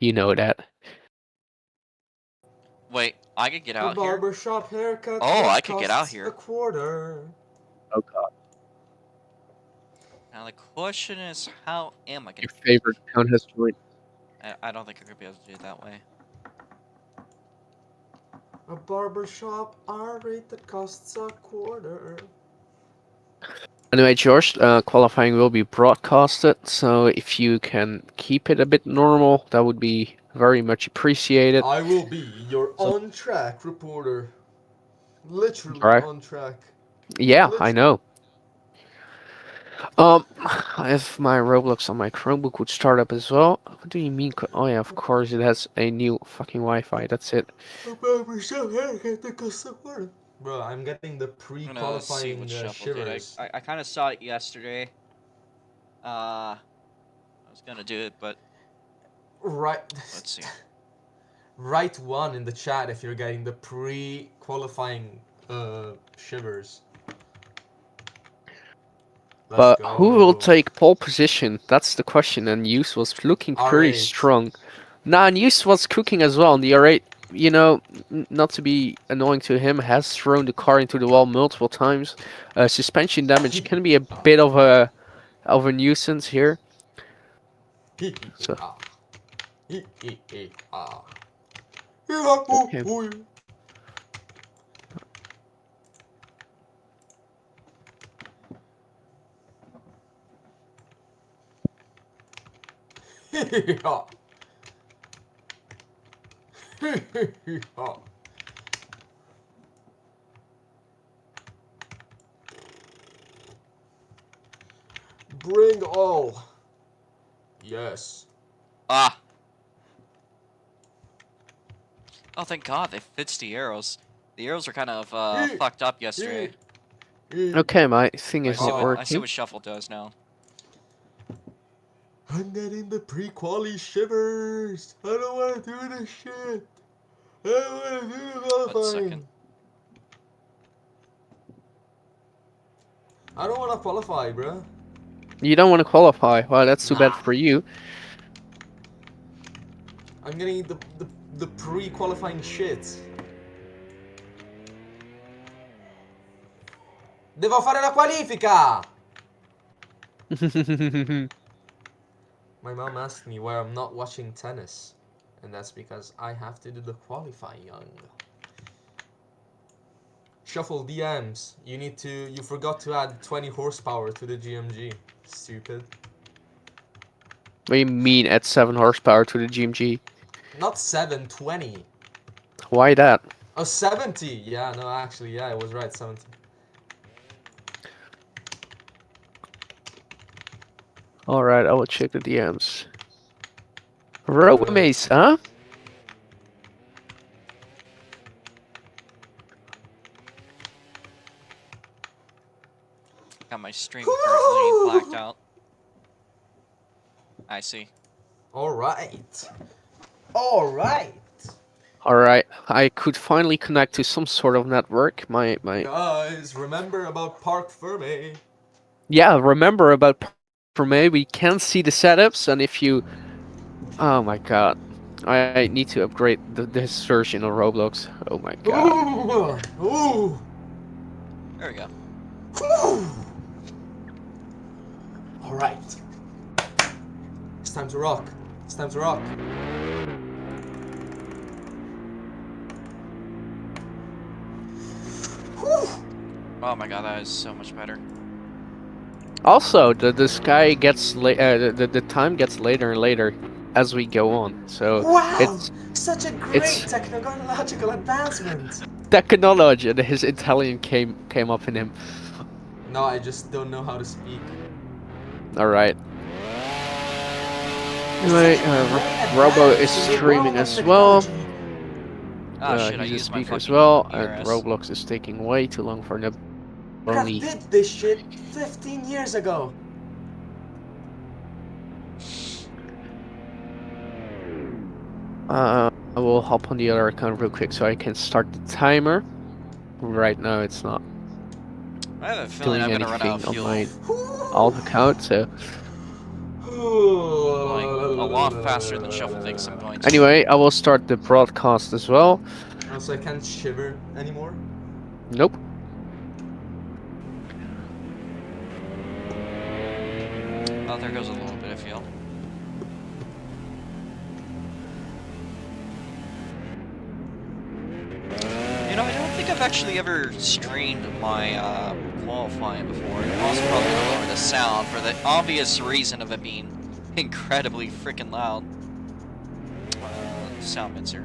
You know that. Wait, I could get A out here? barbershop haircut Oh, I just could get out costs here. a quarter. Oh god. Now the question is, how am I Your gonna... favorite account has joined. I don't think I'm gonna be able to do it that way. A barbershop R-rate that costs a quarter. Anyway, George, qualifying will be broadcasted, so if you can keep it a bit normal, that would be very much appreciated. I will be your So, on-track reporter. Literally right? on track. Yeah, I Literally. know. If my Roblox on my Chromebook would start up as well. What do you mean? Oh yeah, of course it has a new fucking Wi-Fi. That's it. A barbershop haircut that costs a quarter. Bro, I'm getting the I'm gonna see pre-qualifying what Shuffle did. shivers. I kind of saw it yesterday. I was gonna do it, but Right. let's see. Write one in the chat if you're getting the pre-qualifying shivers. Let's But who will go. take pole position? That's the question. And Hughes was looking pretty R8. strong. Nah, and Hughes was cooking as well. And the R8, you know, not to be annoying to him, has thrown the car into the wall multiple times. Suspension damage can be a bit of a nuisance here. So. Okay. Bring all. Yes. Ah. Oh, thank God they fixed the arrows. The arrows were kind of fucked up yesterday. Okay, my thing is not working. I see what Shuffle does now. I'm getting the pre-quali shivers. I don't want to do this shit. I don't want to do the qualifying. I don't want to qualify, bro. You don't want to qualify. Well, that's too bad for you. I'm getting the pre-qualifying shit. Devo fare la qualifica! My mom asked me why I'm not watching tennis. And that's because I have to do the qualifying. Shuffle DMs. You forgot to add 20 horsepower to the GMG. Stupid. What do you mean add 7 horsepower to the GMG? Not 7, 20. Why that? Oh, 70! Yeah, no, actually, yeah, I was right, 70. Alright, I will check the DMs. Robomaze, huh? Got my stream currently blacked out. I see. Alright. Alright. Alright, I could finally connect to some sort of network. My Guys, remember about Park Ferme. Yeah, remember about Ferme, we can see the setups, and if you... Oh my god. I need to upgrade this version of Roblox. Oh my god. Ooh. There we go. Alright. It's time to rock. It's time to rock. Oh my god, that is so much better. Also, the sky gets the time gets later and later as we go on. So wow, it's such a great technological advancement. Technology, and his Italian came up in him. No, I just don't know how to speak. All right. Anyway, Robo is streaming as well. Shit, I he's a used my speaker as fucking well, ERS. and Roblox is taking way too long for Neb. I did this shit 15 years ago. I will hop on the other account real quick so I can start the timer. Right now it's not I have a feeling doing I'm gonna run out anything of on fuel. my alt account, so... Like, a lot faster than Shuffle thinks I'm going to. Anyway, I will start the broadcast as well. Also, I can't shiver anymore. Nope. Oh, there goes a little bit of fuel. You know, I don't think I've actually ever streamed my qualifying before. I'm also probably gonna lower the sound for the obvious reason of it being incredibly freaking loud. Sound mixer.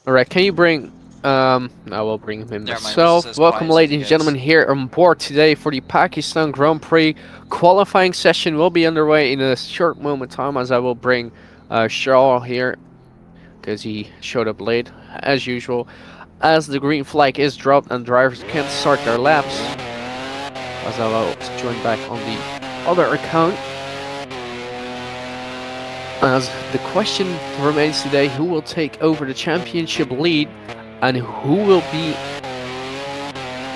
Alright, can you bring... I will bring him Never mind, this myself. is as Welcome, quiet as ladies it and gentlemen, gets. here on board today for the Pakistan Grand Prix. Qualifying session will be underway in a short moment time, as I will bring Charles here, because he showed up late, as usual. As the green flag is dropped and drivers can start their laps, as I will join back on the other account. As the question remains today, who will take over the championship lead and who will be...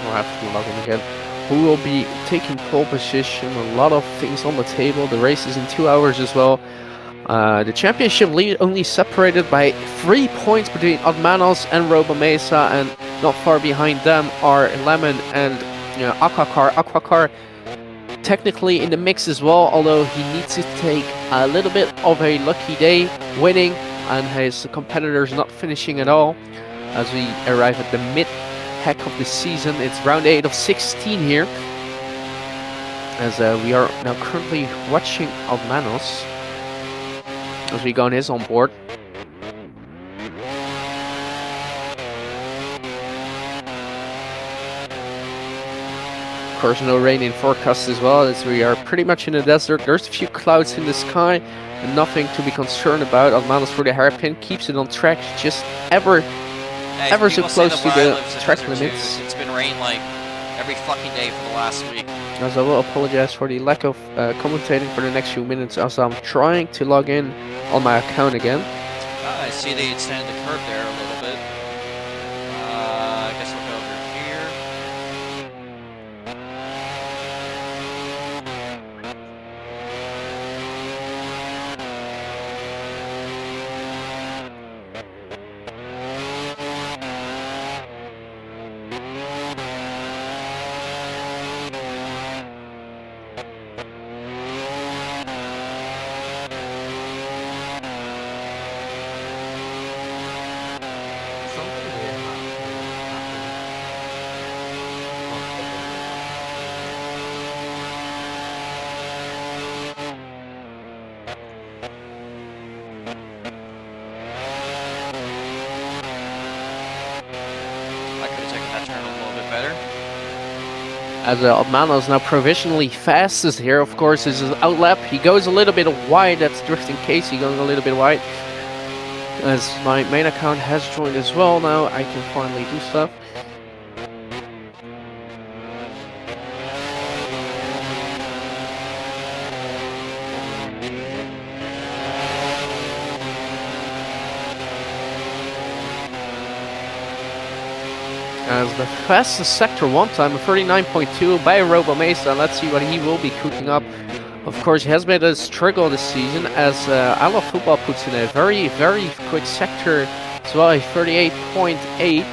I'll have to log in again. Who will be taking pole position? A lot of things on the table. The race is in 2 hours as well. The championship lead only separated by 3 points between Admanos and Robomesa, and not far behind them are Lemon and Aquacar. Aquacar technically in the mix as well, although he needs to take a little bit of a lucky day winning and his competitors not finishing at all. As we arrive at the mid-heck of the season, it's round 8 of 16 here, as we are now currently watching Admanos as we go on his on board. Of course, no rain in forecast as well, as we are pretty much in the desert. There's a few clouds in the sky and nothing to be concerned about. Admanos for the hairpin keeps it on track, just ever so close to the track limits. It's been raining like every fucking day for the last week. As I will apologize for the lack of commentating for the next few minutes, as I'm trying to log in on my account again. I see they extended the curve there a little bit. I guess we'll go over here. Something weird I could have taken that turn a little bit better. As Admanos now provisionally fastest here, of course, is his outlap. He goes a little bit wide, that's drifting Casey going a little bit wide. As my main account has joined as well now, I can finally do stuff. As the fastest sector one time, a 39.2 by Robomesa. Let's see what he will be cooking up. Of course, he has made a struggle this season, as I Love Football puts in a very quick sector as well, a 38.8.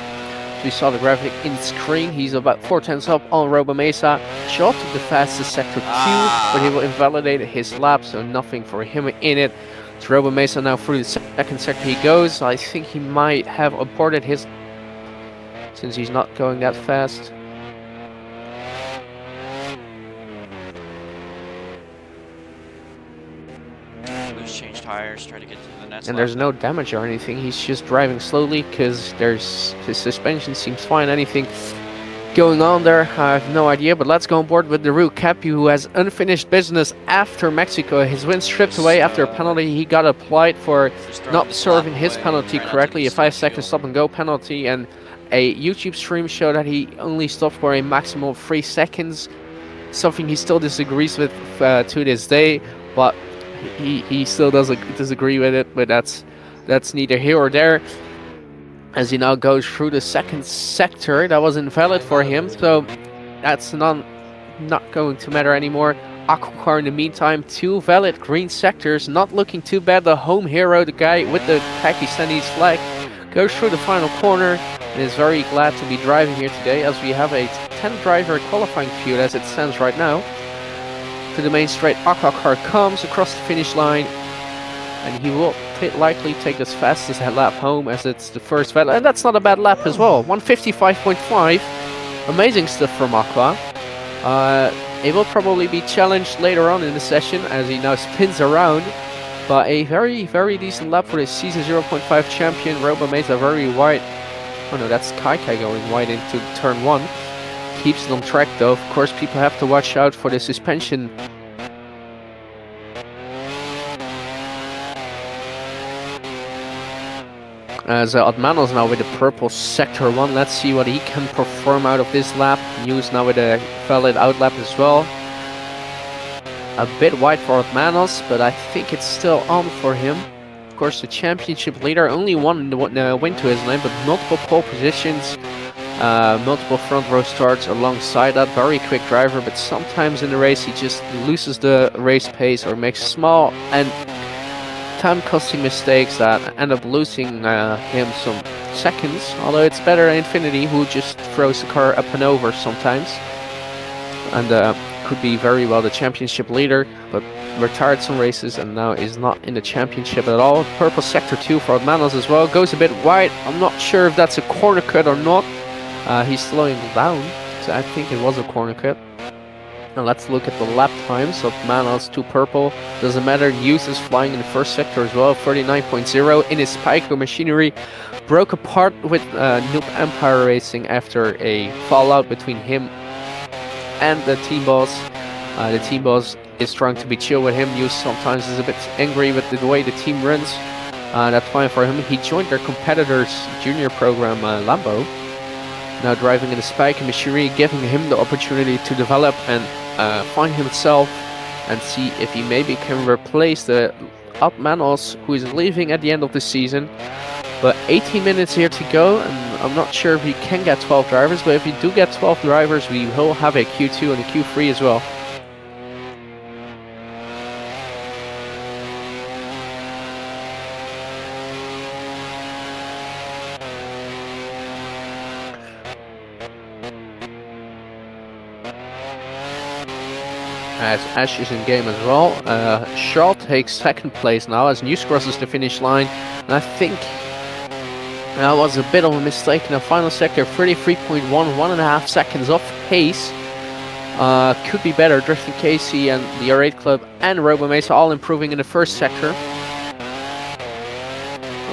We saw the graphic in screen. He's about 4 tenths up on Robomesa. Shaw took the fastest sector 2, but he will invalidate his lap, so nothing for him in it. So Robomesa now through the second sector he goes. I think he might have aborted his, since he's not going that fast. Just change tires, try to get to the next And lap. there's no damage or anything. He's just driving slowly because his suspension seems fine. Anything going on there, I have no idea. But let's go on board with the Root Cappy, who has unfinished business after Mexico. His win stripped away after a penalty. He got applied for Just throwing not this serving lap his away, penalty try not to correctly. be A 5-second fuel. stop and go penalty, and a YouTube stream showed that he only stopped for a maximum of 3 seconds. Something he still disagrees with to this day, but he still doesn't disagree with it. But that's neither here or there. As he now goes through the second sector, that was invalid for him, so that's not going to matter anymore. Aqua car in the meantime. 2 valid green sectors, not looking too bad. The home hero, the guy with the Pakistanis flag, goes through the final corner and is very glad to be driving here today, as we have a 10 driver qualifying field as it stands right now. To the main straight, Aqua car comes across the finish line, and he will likely take as fast as a lap home, as it's the first valid, and that's not a bad lap as well. 155.5, amazing stuff from Aqua. It will probably be challenged later on in the session as he now spins around, but a very, very decent lap for the season 0.5 champion. Robo Mesa very wide. Oh no, that's Kaikai going wide into turn 1. Keeps it on track though. Of course, people have to watch out for the suspension. As Admanos now with the purple sector 1. Let's see what he can perform out of this lap. News now with a valid out lap as well. A bit wide for Admanos, but I think it's still on for him. Of course, the championship leader, only one win to his name, but multiple pole positions, multiple front row starts alongside that. Very quick driver, but sometimes in the race he just loses the race pace or makes small and time-costing mistakes that end up losing him some seconds. Although it's better Infinity, who just throws the car up and over sometimes, and could be very well the championship leader, but retired some races and now is not in the championship at all. Purple sector 2 for Admanos as well, goes a bit wide. I'm not sure if that's a corner cut or not. He's slowing down, so I think it was a corner cut. Now let's look at the lap times of Manos to purple. Doesn't matter, News is flying in the first sector as well, 39.0 in his Spyco machinery. Broke apart with Noob Empire Racing after a fallout between him and the team boss. The team boss is trying to be chill with him. News sometimes is a bit angry with the way the team runs. That's fine for him. He joined their competitors' junior program, Lambo. Now driving in the Spyco machinery, giving him the opportunity to develop and find himself and see if he maybe can replace the Manos, who is leaving at the end of the season. But 18 minutes here to go, and I'm not sure if we can get 12 drivers, but if we do get 12 drivers, we will have a Q2 and a Q3 as well. As Ash is in game as well. Shaw takes second place now as News crosses the finish line, and I think that was a bit of a mistake in the final sector. 33.1, 1.5 seconds off pace. Could be better. Drifting Casey and the R8 Club and Robo Mesa all improving in the first sector.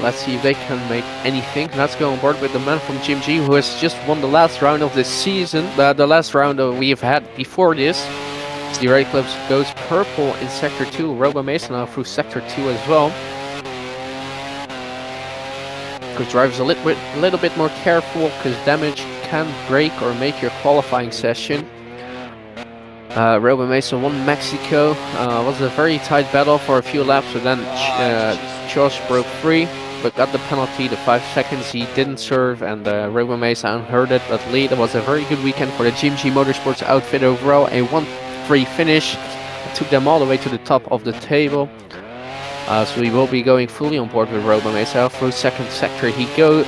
Let's see if they can make anything. Let's go on board with the man from Jim G, who has just won the last round of this season. The last round that we have had before this. The R8 Club goes purple in sector 2. Robo Mesa now through sector 2 as well. Because drivers a little bit more careful, because damage can break or make your qualifying session. Robo Mesa won Mexico. Was a very tight battle for a few laps, but then Josh broke free, but got the penalty, the 5 seconds he didn't serve, and Robo Mesa unhurted but lead. It was a very good weekend for the Jim G Motorsports outfit overall. A 1-3 finish took them all the way to the top of the table. So we will be going fully on board with Robo Mesa. Through third sector he goes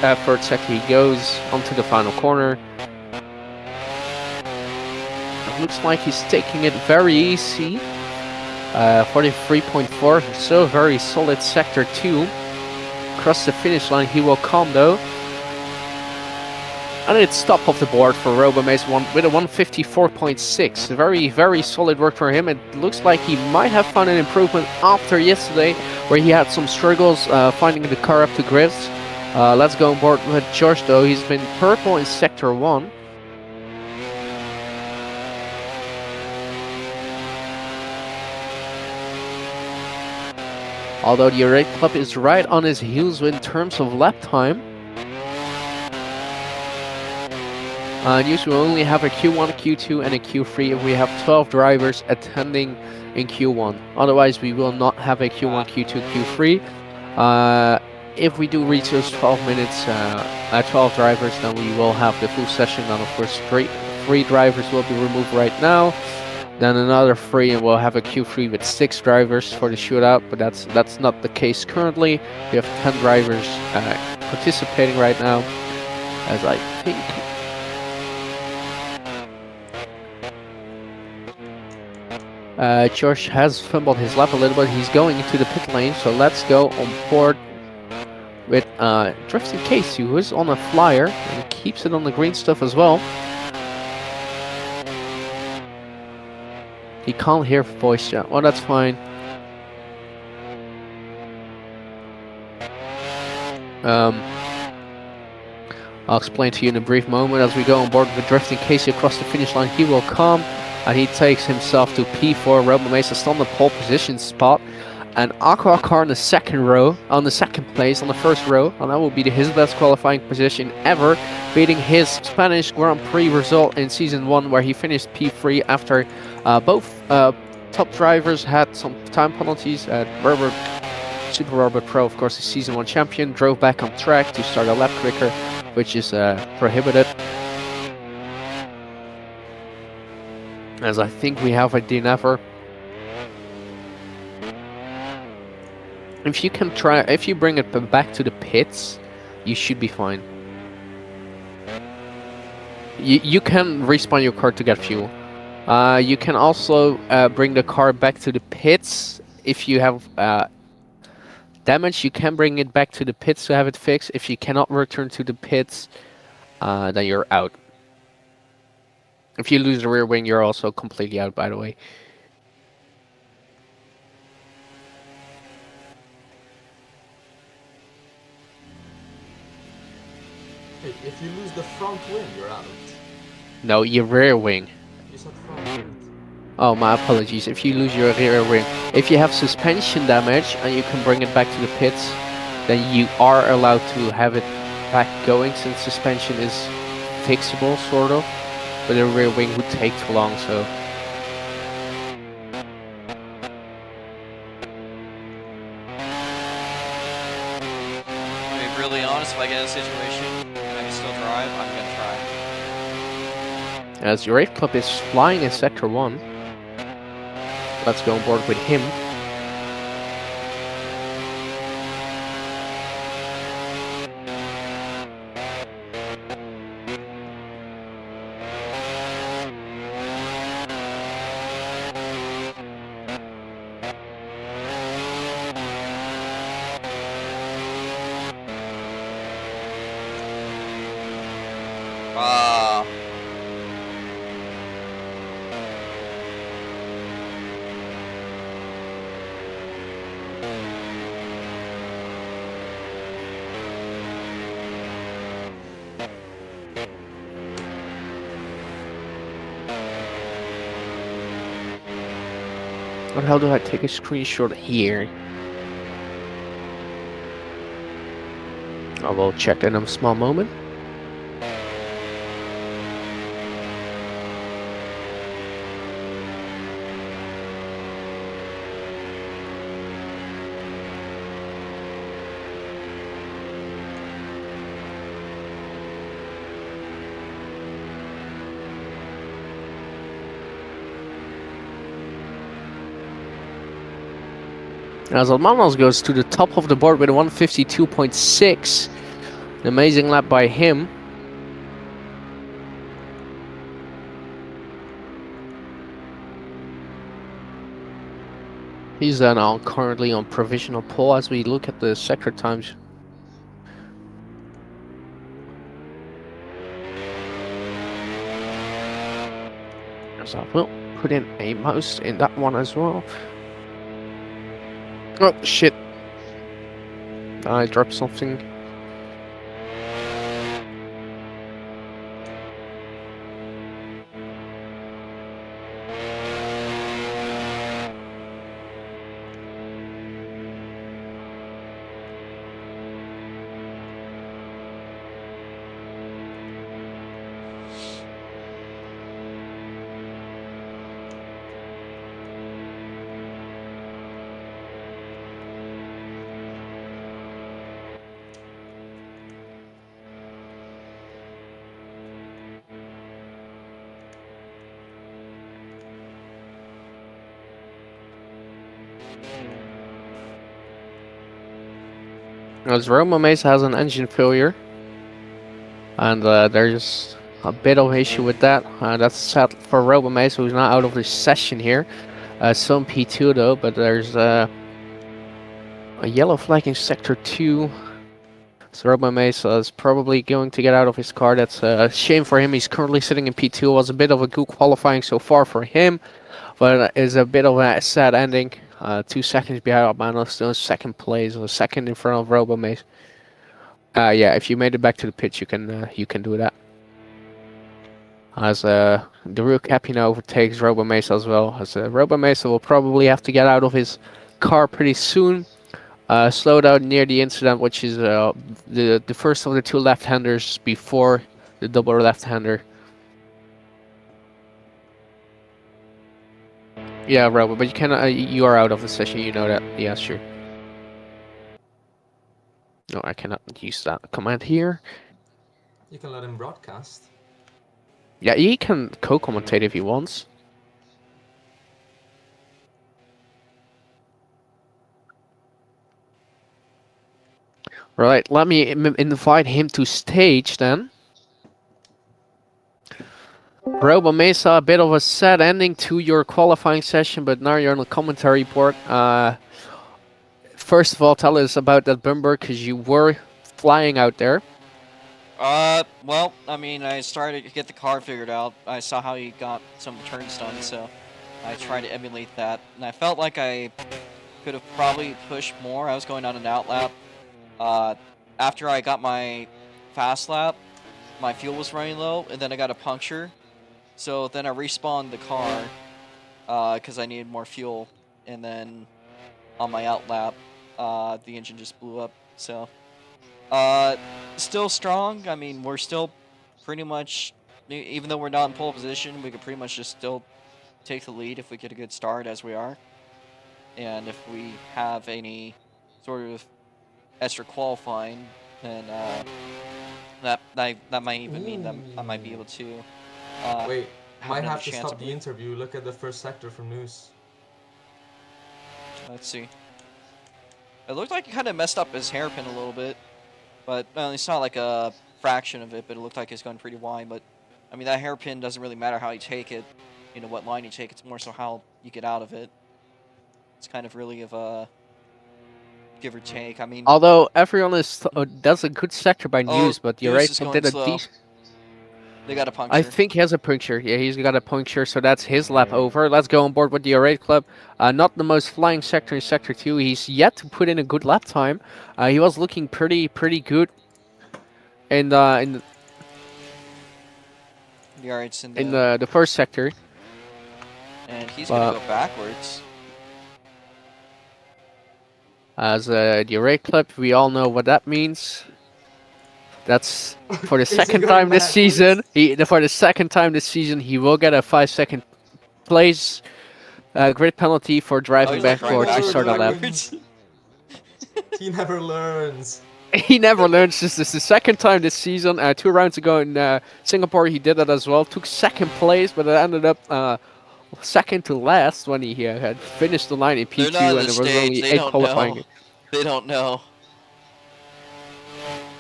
onto the final corner. It looks like he's taking it very easy. 43.4, so very solid sector 2. Across the finish line he will come though. And it's top of the board for Robo Mesa with a 154.6. Very, very solid work for him. It looks like he might have found an improvement after yesterday, where he had some struggles finding the car up to grips. Let's go on board with George though. He's been purple in sector 1. Although the R8 Club is right on his heels in terms of lap time. News will only have a Q1, Q2 and a Q3 if we have 12 drivers attending in Q1. Otherwise we will not have a Q1, Q2, Q3. If we do reach those 12 minutes, 12 drivers, then we will have the full session. And of course 3 drivers will be removed right now. Then another 3, and we'll have a Q3 with 6 drivers for the shootout. But that's not the case currently. We have 10 drivers participating right now, as I think. Josh has fumbled his lap a little bit. He's going into the pit lane, so let's go on board with Drifting Casey, who is on a flyer and keeps it on the green stuff as well. He can't hear voice chat. Well, that's fine. I'll explain to you in a brief moment. As we go on board with Drifting Casey across the finish line, he will come and he takes himself to P4. Robo Mesa still on the pole position spot, and Aqua Car in the second row, on the second place, on the first row, and that will be his best qualifying position ever, beating his Spanish Grand Prix result in Season 1, where he finished P3 after both top drivers had some time penalties. Super Robert Pro, of course, the Season 1 champion, drove back on track to start a lap quicker, which is prohibited. As I think we have a DNFer. If you bring it back to the pits, you should be fine. You can respawn your car to get fuel. You can also bring the car back to the pits if you have damage. You can bring it back to the pits to have it fixed. If you cannot return to the pits, then you're out. If you lose the rear wing, you're also completely out, by the way. Hey, if you lose the front wing, you're out. No, your rear wing. You said front wing. Oh, my apologies. If you lose your rear wing. If you have suspension damage and you can bring it back to the pits, then you are allowed to have it back going, since suspension is fixable, sort of. But the rear wing would take too long, so... To be really honest, if I get in a situation and I can still drive, I'm gonna try. As your Rafe Club is flying in Sector 1, let's go on board with him. Wow. What the hell do I take a screenshot here? I will check that in a small moment. As Almanos goes to the top of the board with a 152.6. An amazing lap by him. He's now currently on provisional pole as we look at the sector times. So I will put in a mouse in that one as well. Oh shit! I dropped something. As Roma Mesa has an engine failure, and there's a bit of issue with that. That's sad for Roma Mesa, who's not out of the session here. Some P2 though, but there's a yellow flag in sector 2. So Roma Mesa is probably going to get out of his car. That's a shame for him. He's currently sitting in P2. It was a bit of a good qualifying so far for him, but it's a bit of a sad ending. 2 seconds behind Albano, still in second place, or second in front of Robo Mesa. Yeah, if you made it back to the pitch, you can do that. As the real Capino overtakes Robo Mesa as well. As Robo Mesa will probably have to get out of his car pretty soon. Slow down near the incident, which is the first of the 2 left-handers before the double left-hander. Yeah, Robo, but you can you are out of the session. You know that. Yeah, sure. No, I cannot use that command here. You can let him broadcast. Yeah, he can co-commentate if he wants. Right, let me invite him to stage then. Robo Mesa, a bit of a sad ending to your qualifying session, but now you're on the commentary board. First of all, tell us about that bumper, because you were flying out there. Well, I mean, I started to get the car figured out. I saw how he got some turns done, so I tried to emulate that. And I felt like I could have probably pushed more. I was going on an out lap. After I got my fast lap, my fuel was running low, and then I got a puncture. So then I respawned the car, because I needed more fuel. And then on my out lap, the engine just blew up, so... still strong. I mean, we're still pretty much, even though we're not in pole position, we could pretty much just still take the lead if we get a good start as we are. And if we have any sort of extra qualifying, then that might even mean that I might be able to. Wait, might another have to chance stop the interview. Look at the first sector from news. Let's see. It looked like he kind of messed up his hairpin a little bit. But, well, it's not like a fraction of it, but it looked like it's going pretty wide. But, I mean, that hairpin doesn't really matter how you take it, you know, what line you take. It's more so how you get out of it. It's kind of really of a give or take. I mean... Although everyone does a good sector by news, but you're right, News is going did a slow. decent... They got a puncture. I think he has a puncture. Yeah, he's got a puncture, so that's his lap over. Let's go on board with the R8 Club. Not the most flying sector in Sector 2. He's yet to put in a good lap time. He was looking pretty good in the the first sector. And he's going to go backwards. As the R8 Club, we all know what that means. That's for the Is he second going time this backwards? season. For the second time this season, he will get a 5-second place grid penalty for driving he's like backwards to driving start a lap. backwards. He never learns. He never learns. This is the second time this season. 2 rounds ago in Singapore, he did that as well. Took second place, but it ended up second to last when he had finished the line in They're P2, not on and the there was stage. only They 8 don't qualifying. know. They don't know.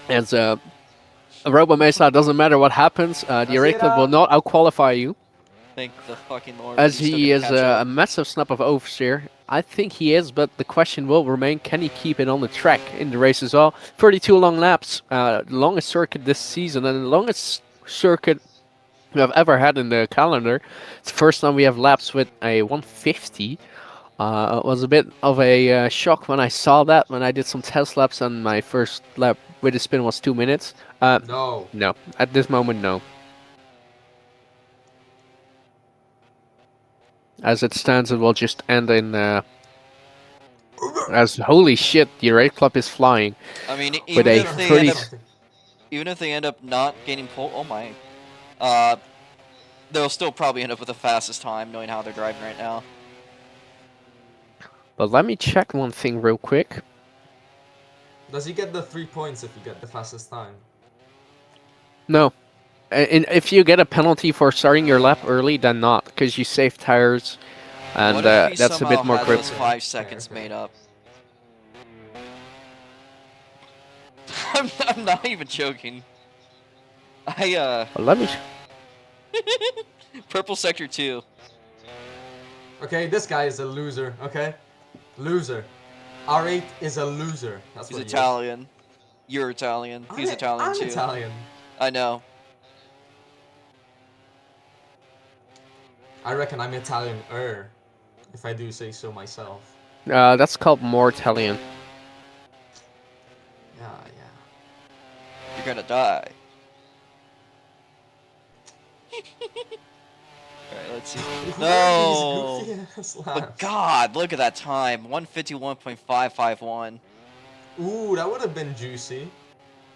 And Robo Mesa, doesn't matter what happens, the see Array it Club will out. not outqualify you, Thank the fucking Lord. as he's still he gonna is catch up. a massive snap of oversteer. I think he is, but the question will remain, can he keep it on the track in the race as well? 32 long laps, the longest circuit this season, and the longest circuit we have ever had in the calendar. It's the first time we have laps with a 150. It was a bit of a shock when I saw that, when I did some test laps, and my first lap with a spin was 2 minutes. No. No, at this moment, no. As it stands, it will just end in... as holy shit, the Raid Club is flying. I mean, with a 30 even if they end up not gaining pole, oh my, they'll still probably end up with the fastest time, knowing how they're driving right now. But let me check one thing real quick. Does he get the 3 points if you get the fastest time? No. And if you get a penalty for starting your lap early, then not, because you save tires. and What if he that's a somehow bit more had those grip. 5 seconds made up? I'm not even joking. Well, let me. Purple sector 2. Okay, this guy is a loser. Okay, loser. R8 is a loser. That's He's what he Italian. You're Italian. is. He's Italian I'm too. Italian. I know. I reckon I'm Italian-er, if I do say so myself. That's called more Italian. Yeah, yeah. You're gonna die. Alright, let's see. Who are No! these goofy ass But laps? God, look at that time. 151.551. Ooh, that would have been juicy.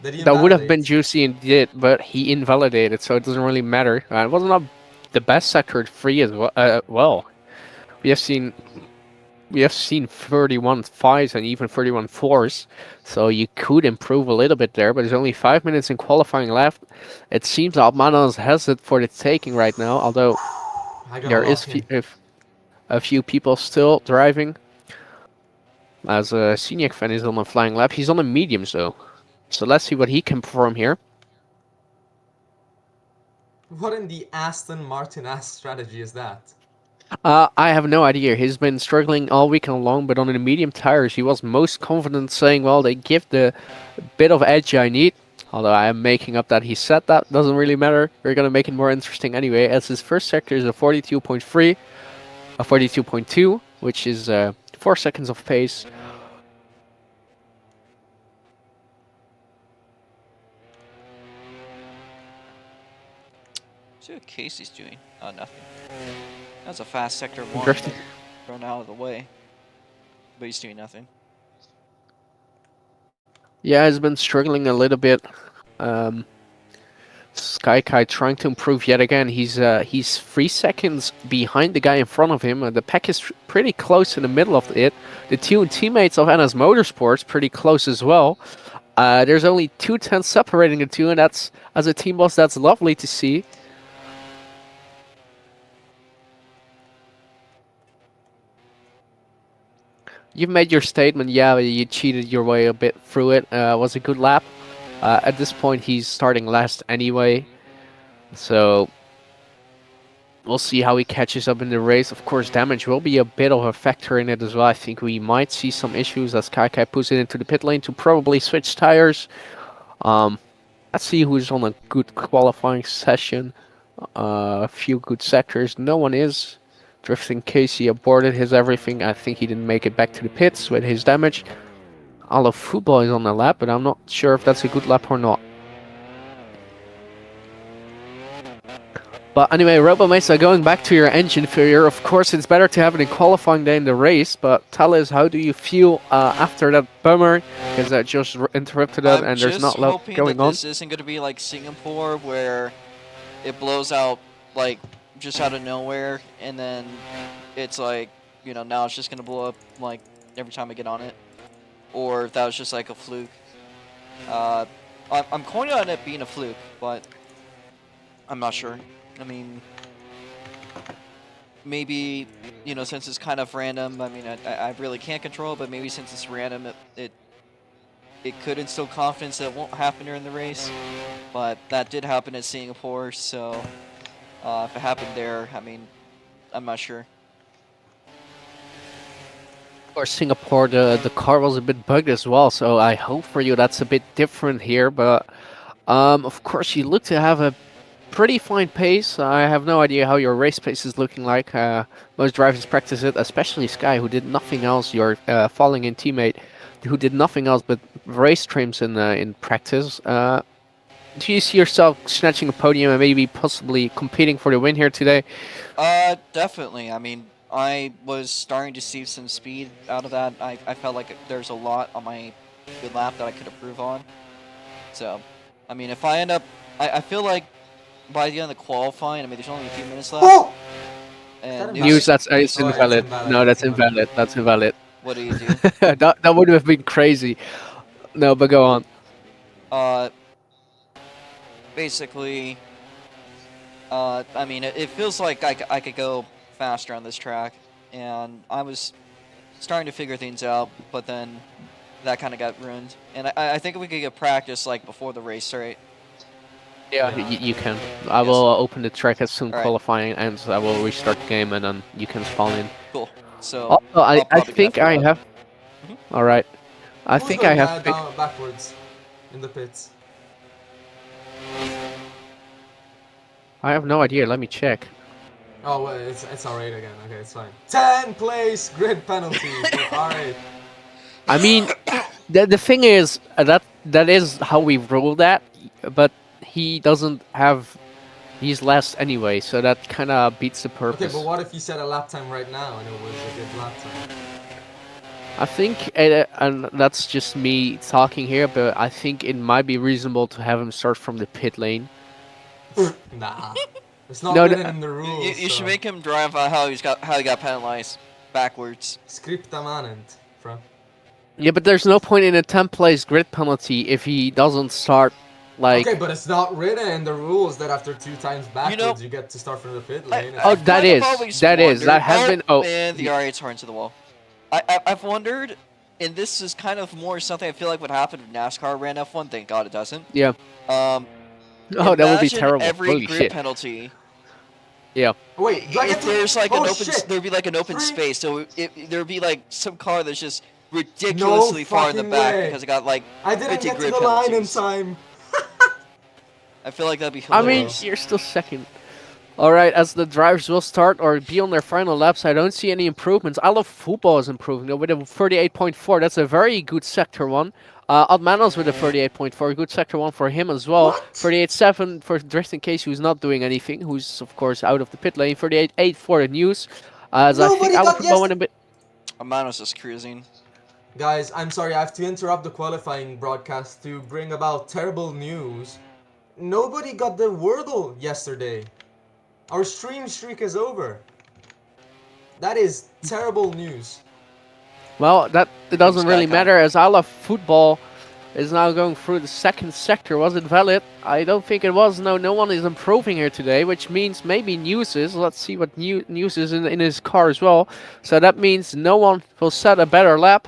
Did he That would have been invalidate? juicy indeed, but he invalidated, so it doesn't really matter. It was not the best sector 3 as well. Well, we have seen 31 5s and even 31 4s, so you could improve a little bit there. But there's only 5 minutes in qualifying left. It seems Almanos has it for the taking right now, although I gotta there is lock in. a few people still driving. As a Seniac fan is on a flying lap, he's on a medium though. So let's see what he can perform here. What in the Aston Martin ass strategy is that? I have no idea. He's been struggling all weekend long, but on the medium tires, he was most confident, saying, "Well, they give the bit of edge I need." Although I am making up that he said that, doesn't really matter. We're gonna make it more interesting anyway, as his first sector is a 42.3, a 42.2, which is 4 seconds of pace. See what Casey's doing. Oh, nothing. That's a fast sector 1. Drifting. Thrown out of the way. But he's doing nothing. Yeah, he's been struggling a little bit. Skykai trying to improve yet again. He's 3 seconds behind the guy in front of him. The pack is pretty close in the middle of it. The two teammates of NS Motorsports pretty close as well. There's only 2 tenths separating the two, and that's, as a team boss, that's lovely to see. You've made your statement. Yeah, you cheated your way a bit through it. Was a good lap. At this point, he's starting last anyway. So we'll see how he catches up in the race. Of course, damage will be a bit of a factor in it as well. I think we might see some issues as Kaikai puts it into the pit lane to probably switch tires. Let's see who's on a good qualifying session. A few good sectors. No one is. Drifting Casey aborted his everything. I think he didn't make it back to the pits with his damage. All of football is on the lap, but I'm not sure if that's a good lap or not. But anyway, RoboMesa, going back to your engine failure, of course it's better to have it in qualifying than in the race, but tell us, how do you feel after that bummer? Because that just interrupted it and there's not a lot going that on. this isn't going to be like Singapore, where it blows out like just out of nowhere, and then it's like, you know, now it's just going to blow up like every time I get on it. Or if that was just like a fluke. I'm counting on it being a fluke, but I'm not sure. I mean, maybe, you know, since it's kind of random, I mean, I really can't control it, but maybe since it's random, it could instill confidence that it won't happen during the race. But that did happen at Singapore, so if it happened there, I mean, I'm not sure. Or Singapore, the car was a bit bugged as well, so I hope for you that's a bit different here. But of course, you look to have a pretty fine pace. I have no idea how your race pace is looking like. Most drivers practice it, especially Sky, who did nothing else. Your falling in teammate, who did nothing else but race trims in practice. Do you see yourself snatching a podium and maybe possibly competing for the win here today? Definitely. I mean, I was starting to see some speed out of that. I felt like there's a lot on my good lap that I could improve on. So, I mean, if I end up... I feel like by the end of the qualifying, I mean, there's only a few minutes left. Oh! And News, that's it's Oh, invalid. No, that's invalid. That's invalid. What do you do? that would have been crazy. No, but go on. Basically, I mean, it feels like I could go faster on this track. and I was starting to figure things out, but then that kind of got ruined. And I think we could get practice like before the race, right? Yeah, Yeah. you can. I Yes. will open the track as soon Alright. qualifying ends. I will restart the game and then you can spawn in. Cool. So Also, I'll I probably get think that I figured out. have. Mhm. All right. I Who's think going I have. down backwards in the pits? I have no idea. Let me check. Oh, wait, it's R8 again. Okay, it's fine. 10 place grid penalty for R8. I mean, the thing is that is how we rule that, but he doesn't have. He's last anyway, so that kind of beats the Okay, purpose. but what if you set a lap time right now and it was a good lap time? I think, and that's just me talking here, but I think it might be reasonable to have him start from the pit lane. Nah. It's not No, written in the rules. You should so. make him drive how he got penalized backwards. Scripta manent, bro. Yeah, but there's no point in a 10 place grid penalty if he doesn't start, like... Okay, but it's not written in the rules that after 2 times backwards you get to start from the pit lane. Oh, I've that kind of is. always That is. That wondered- has been... Oh, man, the R8's hard into the wall. I've wondered, and this is kind of more something I feel like would happen if NASCAR ran F1. Thank God it doesn't. yeah. Um, Oh, that would be imagine terrible. Every Holy grid shit. penalty. Yeah. Wait, do I get If to... there's like oh, an open, shit. there'd be like an open Three- space. So there'd be like some car that's just ridiculously far in the fucking back way. because it got like I didn't 50 get to grid the line in penalties. time. I feel like that'd be I hilarious. mean, you're still second. All right, as the drivers will start or be on their final laps, I don't see any improvements. I love football is improving though, with a 38.4. That's a very good sector one. Admanos with a 38.4, good sector one for him as well. What? 38.7 for Drifting Case, who's not doing anything, who's of course out of the pit lane. 38.8 for the News. As I Nobody think I will got football in a bit. Amanos is cruising. Guys, I'm sorry, I have to interrupt the qualifying broadcast to bring about terrible news. Nobody got the Wordle yesterday. Our stream streak is over. That is terrible news. Well, it doesn't really Skycom. matter as I love football is now going through the second sector. Was it valid? I don't think it was. No one is improving here today, which means maybe News is. Let's see what News is in his car as well. So that means no one will set a better lap.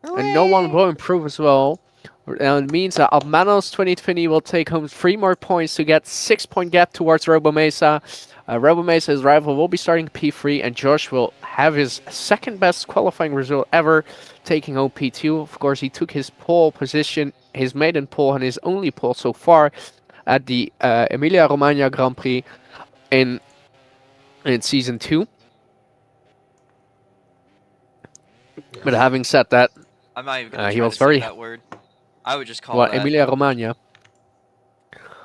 And no one will improve as well. And it means that Almanos 2020 will take home 3 more points to get 6-point gap towards Robomesa. Robomesa, rival, will be starting P3, and Josh will have his second best qualifying result ever, taking home P2. Of course, he took his pole position, his maiden pole, and his only pole so far at the Emilia-Romagna Grand Prix in Season 2. But having said that, I'm not even gonna he try was to very... say that word. I would just call What, that Emilia-Romagna?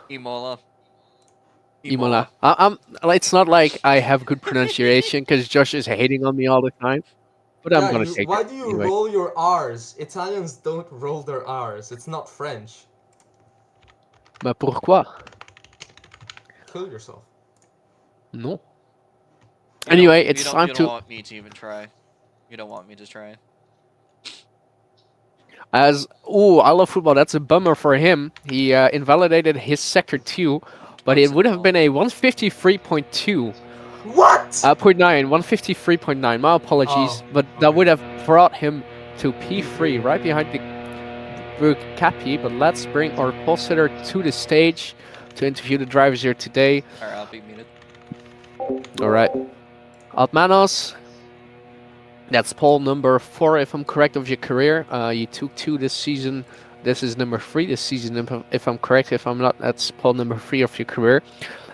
Imola. Imola. It's not like I have good pronunciation because Josh is hating on me all the time. But I'm gonna take why it do you anyway. roll your R's? Italians don't roll their R's. It's not French. Mais pourquoi? Kill yourself. No. You Anyway, don't- it's you time don't to... want me to even try. You don't want me to try. As I love football. That's a bummer for him. He invalidated his sector 2, but it would have been a 153.2. What? 153.9. My apologies, Oh, but that okay. would have brought him to P3, right behind the Brugge Cappy. But let's bring our pole sitter to the stage to interview the drivers here today. Alright, I'll be muted. All right, Altmanos. That's pole number 4, if I'm correct, of your career. You took 2 this season. This is number 3 this season, if I'm correct. If I'm not, that's pole number 3 of your career.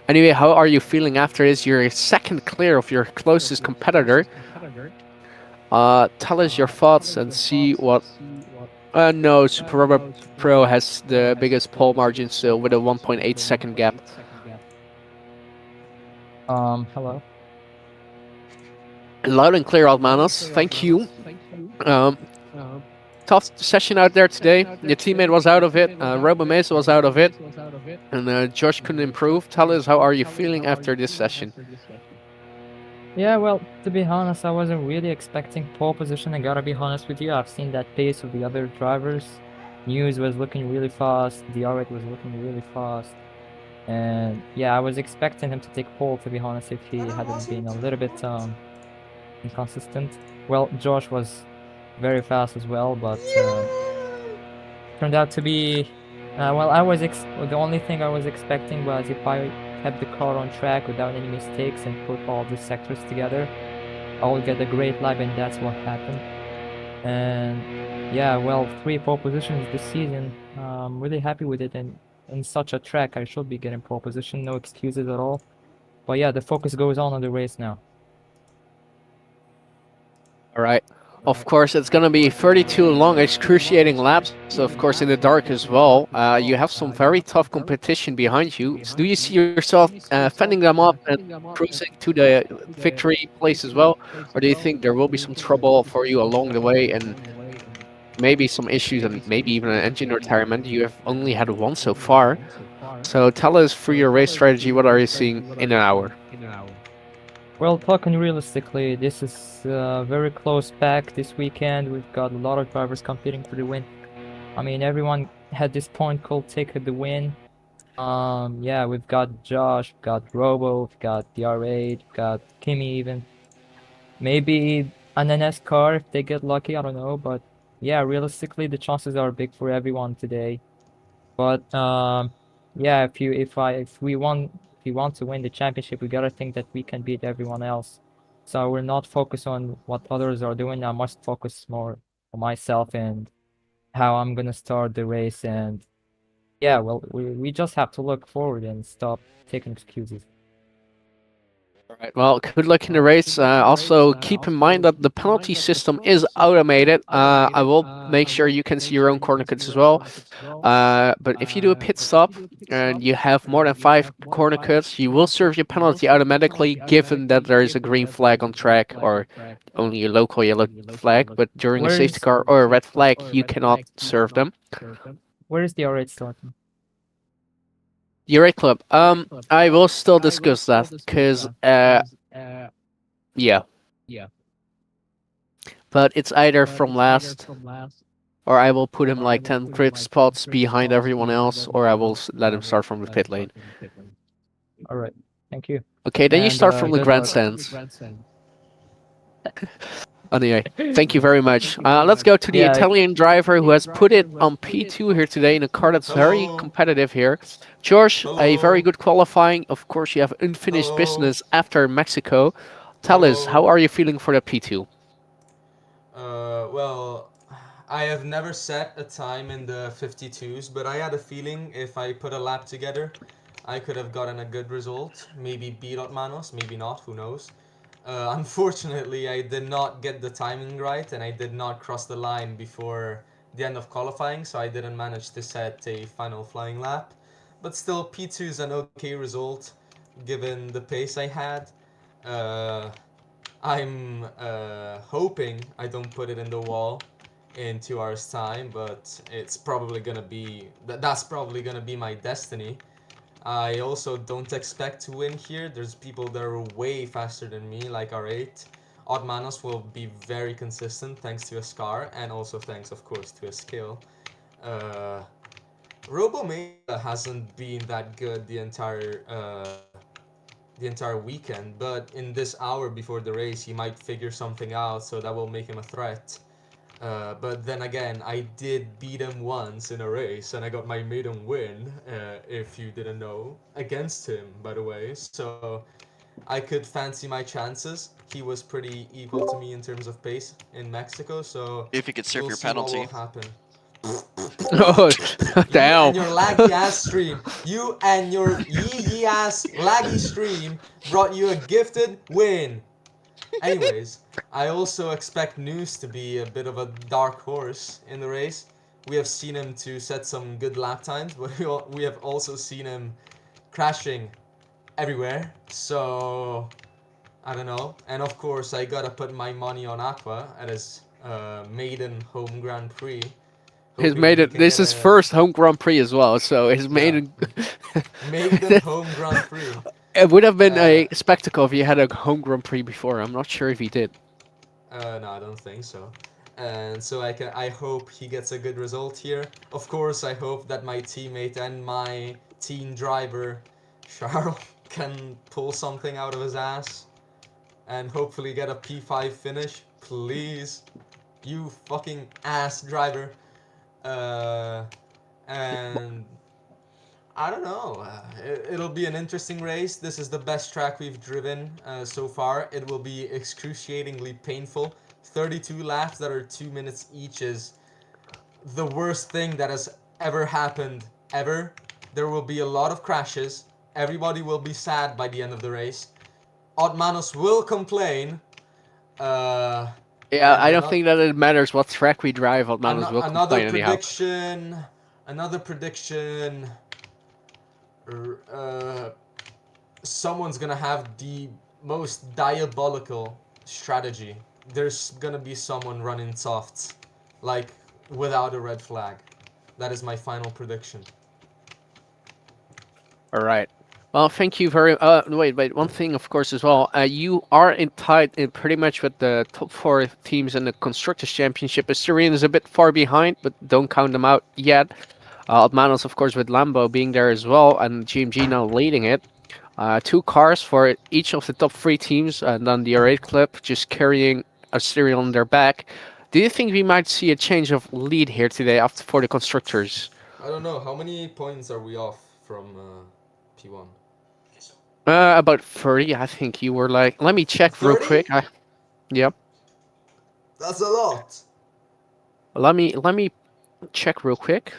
Anyway, how are you feeling after this? You're second clear of your closest competitor. Tell us your thoughts and see what... no, Super Rubber Pro has the biggest pole margin still with a 1.8 second gap. Hello. Loud and clear, Altmanos. Thank you. Tough session out there today. Your teammate was out of it. Robomesa was out of it. And Josh couldn't improve. Tell us, how are you feeling after this session? Yeah, well, to be honest, I wasn't really expecting pole position. I gotta be honest with you. I've seen that pace of the other drivers. News was looking really fast. The R8 was looking really fast. And yeah, I was expecting him to take pole, to be honest, if he hadn't been a little bit inconsistent. Well, Josh was very fast as well, but turned out to be well, the only thing I was expecting was if I kept the car on track without any mistakes and put all the sectors together, I will get a great lap, and that's what happened. And yeah, well, 3 pole positions this season. I'm really happy with it, and in such a track, I should be getting pole position, no excuses at all. But yeah, the focus goes on the race now. All right. Of course, it's going to be 32 long, excruciating laps. So, of course, in the dark as well. You have some very tough competition behind you. So do you see yourself fending them off and cruising to the victory place as well? Or do you think there will be some trouble for you along the way and maybe some issues and maybe even an engine retirement? You have only had one so far. So tell us through your race strategy, what are you seeing in an hour? Well, talking realistically, this is a very close pack this weekend. We've got a lot of drivers competing for the win. I mean, everyone had this point called take the win. Yeah, we've got Josh, we've got Robo, we've got DR8, we've got Kimmy even. Maybe an NS car if they get lucky, I don't know. But yeah, realistically, the chances are big for everyone today. But yeah, if we want to win the championship, we gotta think that we can beat everyone else. So we're not focused on what others are doing. I must focus more on myself and how I'm gonna start the race. And yeah, well, we just have to look forward and stop taking excuses. Right. Well, good luck in the race. Also, keep in mind that the penalty system is automated. I will make sure you can see your own corner cuts as well. But if you do a pit stop and you have more than 5 corner cuts, you will serve your penalty automatically, given that there is a green flag on track or only a local yellow flag. But during a Where safety is car or a red flag, you cannot serve them. where is the R8 starting? Your right club. I will still discuss that because yeah. But it's either from last, or I will put him like 10 grid spots behind everyone else, or I will let him start from the pit lane. All right, thank you. Okay, then you And start from the good luck. grandstands. Anyway, thank you very much. Let's go to the Yeah, Italian driver who has put it on P2 here today in a car that's very Hello. competitive here. George, a very Hello. good qualifying. Of course, you have unfinished Hello. business after Mexico. Tell us, how Hello. are you feeling for the P2? Well, I have never set a time in the 52s, but I had a feeling if I put a lap together, I could have gotten a good result. Maybe beat Otmanos, maybe not, who knows. Unfortunately, I did not get the timing right, and I did not cross the line before the end of qualifying, so I didn't manage to set a final flying lap. But still, P2 is an okay result, given the pace I had. Uh, I'm hoping I don't put it in the wall in 2 hours time, but it's probably gonna be that's probably gonna be my destiny. I also don't expect to win here. There's people that are way faster than me, like R8. Odd Manos will be very consistent thanks to his car and also thanks, of course, to his skill. Uh, Robomania hasn't been that good the entire weekend, but in this hour before the race, he might figure something out, so that will make him a threat. But then again, I did beat him once in a race, and I got my maiden win, if you didn't know, against him, by the way. So I could fancy my chances. He was pretty equal to me in terms of pace in Mexico, so If you could serve we'll your see what will penalty. happen. Oh, You damn. and your laggy ass stream. You and your yee ass laggy stream brought you a gifted win. Anyways, I also expect News to be a bit of a dark horse in the race. We have seen him to set some good lap times, but we have also seen him crashing everywhere. So I don't know. And of course, I gotta put my money on Aqua at his maiden home Grand Prix. His Hoping he maiden. can This get is a first home Grand Prix as well, so his yeah maiden. maiden home Grand Prix. It would have been Uh, a spectacle if he had a home Grand Prix before. I'm not sure if he did. no, I don't think so. And so I hope he gets a good result here. Of course, I hope that my teammate and my team driver, Charles, can pull something out of his ass. and hopefully get a P5 finish. Please. You fucking ass driver. Uh, and I don't know. It'll be an interesting race. This is the best track we've driven so far. It will be excruciatingly painful. 32 laps that are 2 minutes each is the worst thing that has ever happened ever. There will be a lot of crashes. Everybody will be sad by the end of the race. Otmanos will complain. Uh, Yeah, and I don't think that it matters what track we drive. Altmanus will another complain anyhow. prediction. Another prediction. Uh, someone's gonna have the most diabolical strategy. There's gonna be someone running softs, like without a red flag. That is my final prediction. All right. Well, thank you very. Wait. One thing, of course, as well. You are in tied in pretty much with the top four teams in the constructors championship. Assyrian is a bit far behind, but don't count them out yet. Manos, of course, with Lambo being there as well, and GMG now leading it. Two cars for each of the top three teams, and then the R8 Club just carrying Assyrian on their back. Do you think we might see a change of lead here today after for the constructors? I don't know. How many points are we off from P1? About 30, I think you were like. Let me check real 30? quick. Yep. That's a lot. Let me check real quick.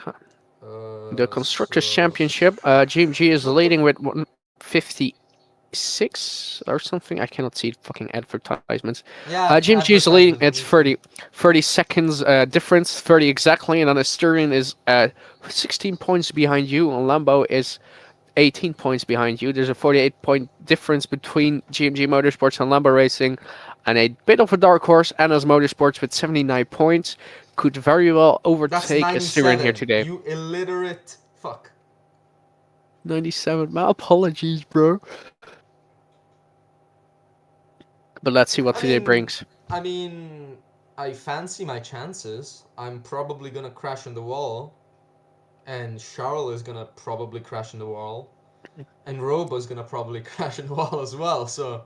The constructors championship. GMG is leading with 156 or something. I cannot see fucking advertisements. Yeah, GMG is leading. It's advertisement, 30 seconds difference, 30 exactly, and then Asturian is 16 points behind you, and Lambo is 18 points behind you. There's a 48-point difference between GMG Motorsports and Lambo Racing, and a bit of a dark horse, Anna's Motorsports with 79 points could very well That's overtake Assyrian here 97. today. You illiterate fuck. 97. My apologies, bro. But let's see what I today mean, brings. I mean, I fancy my chances. I'm probably gonna crash in the wall, and Charles is gonna probably crash in the wall, and Robo's gonna probably crash in the wall as well. So,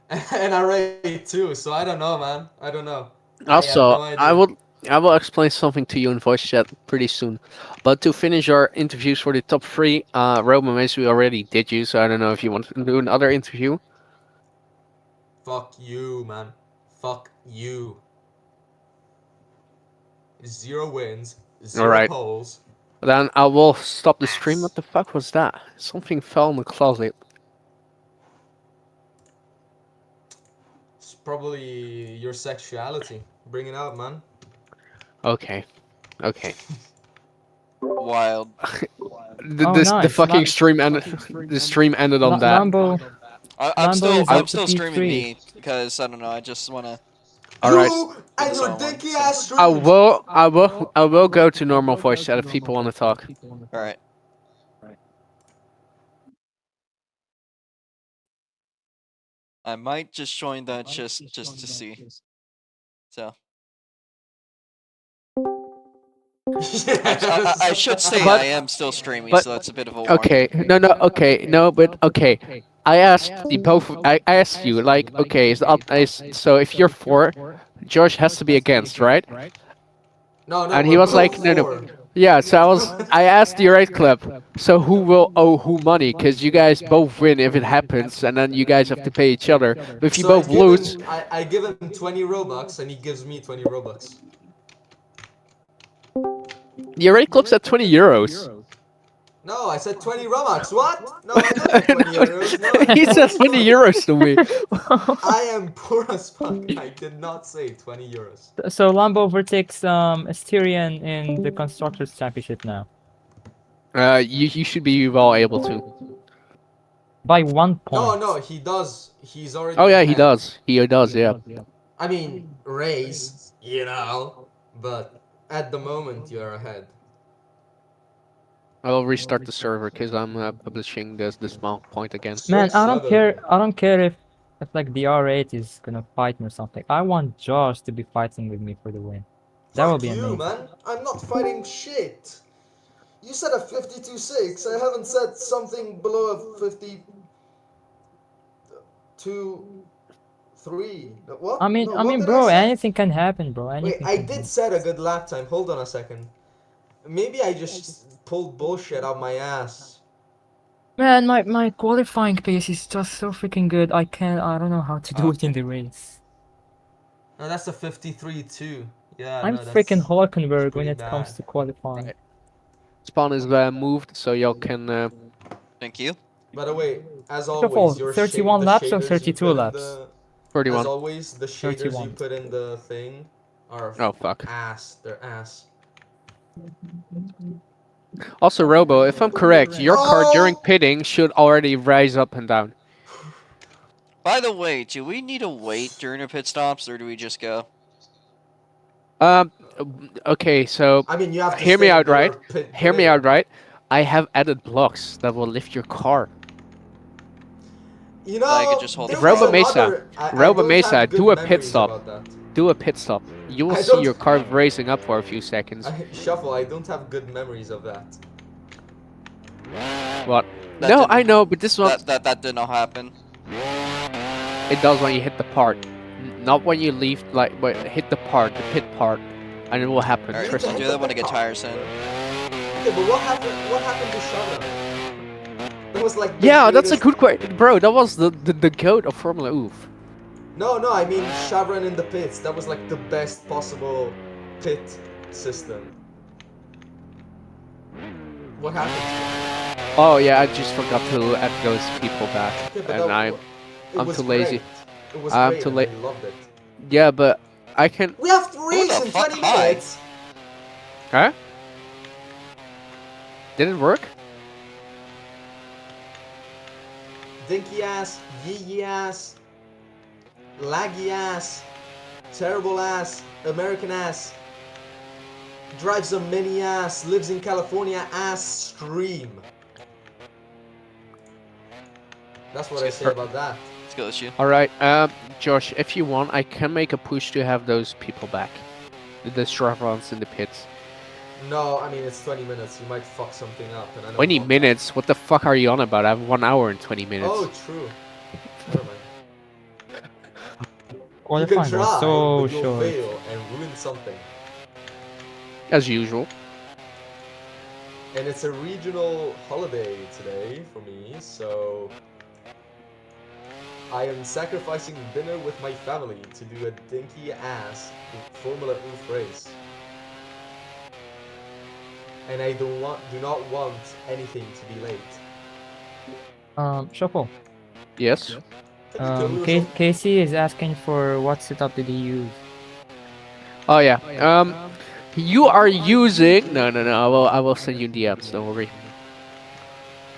and I rate too. So I don't know, man. I don't know. I have Also, no I idea. will explain something to you in voice chat pretty soon. But to finish our interviews for the top three, Roman Mace we already did you, so I don't know if you want to do another interview. Fuck you, man. Fuck you. 0 wins, All 0 right. poles. Then I will stop the stream. Ass. What the fuck was that? Something fell in the closet. It's probably your sexuality. Bring it out, man. Okay. Okay. Wild. The, Oh, this the nice. fucking stream ended. The stream ended on that. Lambo I'm Lambo is I'm up to still streaming P3. me because I don't know. I just wanna. All right. You and this your on one, dinky so- ass I streams. will go to normal voice chat if people want to talk. All right. I might just join that just to see. So I should say But- I am still streaming, but- so that's a bit of a warning. Okay, no, but okay. I asked the both. I asked you like, okay, so if you're for, Josh has to be against, right? No, And he we're was both like, no. for. Yeah, so I asked the right club. So who will owe who money? Because you guys both win if it happens, and then you guys have to pay each other. But if you So both lose, I give him 20 Robux and he gives me 20 Robux. the right club's at 20 euros. No, I said 20 Robux. What? No, I don't have 20 euros. No, I'm He poor said as 20 fuck. euros to me. I am poor as fuck. I did not say 20 euros. So Lambo overtakes Asterian in the Constructors Championship now. You should be well able to. By 1 point. No, he does. He's already. Oh yeah, he ahead. does. He does. Yeah. I mean, race, you know. But at the moment, you're ahead. I will restart the server because I'm publishing this small point again. Man, I don't Seven. care. I don't care if like the R8 is gonna fight me or something. I want Josh to be fighting with me for the win. That Fuck would be you, amazing. man. I'm not fighting shit. You said a 52.6. I haven't said something below a 52. 3. What? I mean, No, I what mean, did bro, I say? anything can happen, bro. Wait, Anything I can did happen. set a good lap time. Hold on a second. Maybe I just pulled bullshit out my ass. Man, my qualifying pace is just so freaking good. I don't know how to do Oh. it in the race. No, that's a 53 too. Yeah, I'm no, freaking that's Hulkenberg when pretty it comes bad. to qualifying. Right. Spawn is moved, so y'all can. Thank you. By the way, as First of all, always, 31 the laps or shaders you 32 put in laps? the 31. the shaders you 31. put in the thing are Oh fuck. ass. They're ass. Also, Robo, if I'm correct, your car during Oh! pitting should already rise up and down. By the way, do we need to wait during our pit stops, or do we just go? Um. Okay, so I mean, you have to hear me stay in out, right? your pit Hear me lane. out, right? I have added blocks that will lift your car. You That I could know, just hold there the was Robo front. Mesa, another. I Robo don't Mesa, have good do a pit memories stop. about that. Do a pit stop. You will I see don't- your car raising up for a few seconds. Shuffle, I don't have good memories of that. What? That No, didn't- I know, but this one That did not happen. it does when you hit the part, not when you leave. Like, but hit the part, the pit part, and it will happen. Alright, Trust I'll me. do that when I get tires in. Okay, but what happened? What happened to Shana? That was like the Yeah, that's a greatest- good question, bro. That was the goat of Formula Oof. No, I mean Chavron in the pits. That was like the best possible pit system. What happened? Oh yeah, I just forgot to add those people back, Okay, but and that, it I'm was too lazy. Great. It was I'm great. too And la- I loved it. Yeah, but I can. We have to race the in fuck? 20 Hi. minutes. Huh? Did it work? Dinky ass, yee ass, laggy ass, terrible ass, American ass, drives a mini ass, lives in California ass stream. That's what I say about that. Let's go, issue. All right, Josh, if you want, I can make a push to have those people back, the Stravons in the pits. No, I mean it's 20 minutes. You might fuck something up. And I don't 20 want that. minutes? What the fuck are you on about? I have 1 hour and 20 minutes. Oh, true. Never mind. You Qualifying can try, was so but you'll short. fail and ruin something. As usual. And it's a regional holiday today for me, so I am sacrificing dinner with my family to do a dinky ass Formula Oof race. And I do not want anything to be late. Shuffle. Yes. Can you tell me or something? Casey is asking for what setup did he use? Oh yeah. You are using. No. I will send you DMs. Don't worry.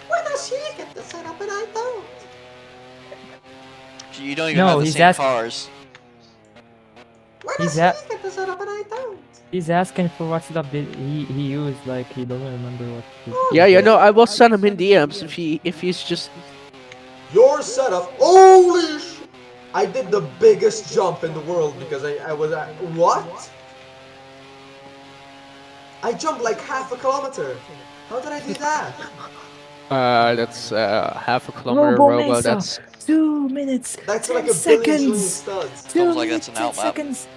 Why does he get the setup and I don't? You don't even No, have the he's same asking- cars. Why He's does at- he get the setup and I don't? He's asking for what setup did he used, like he doesn't remember what he Yeah. No. I will send him in DMs if he's just. Your setup. Holy sh! I did the biggest jump in the world because I was at. What? I jumped like half a kilometer. How did I do that? That's half a kilometer Robo robo. Mesa. That's 2 minutes. That's 10 like a billion trillion seconds. studs. 2 Sounds like minutes, that's an 10 outlap. seconds.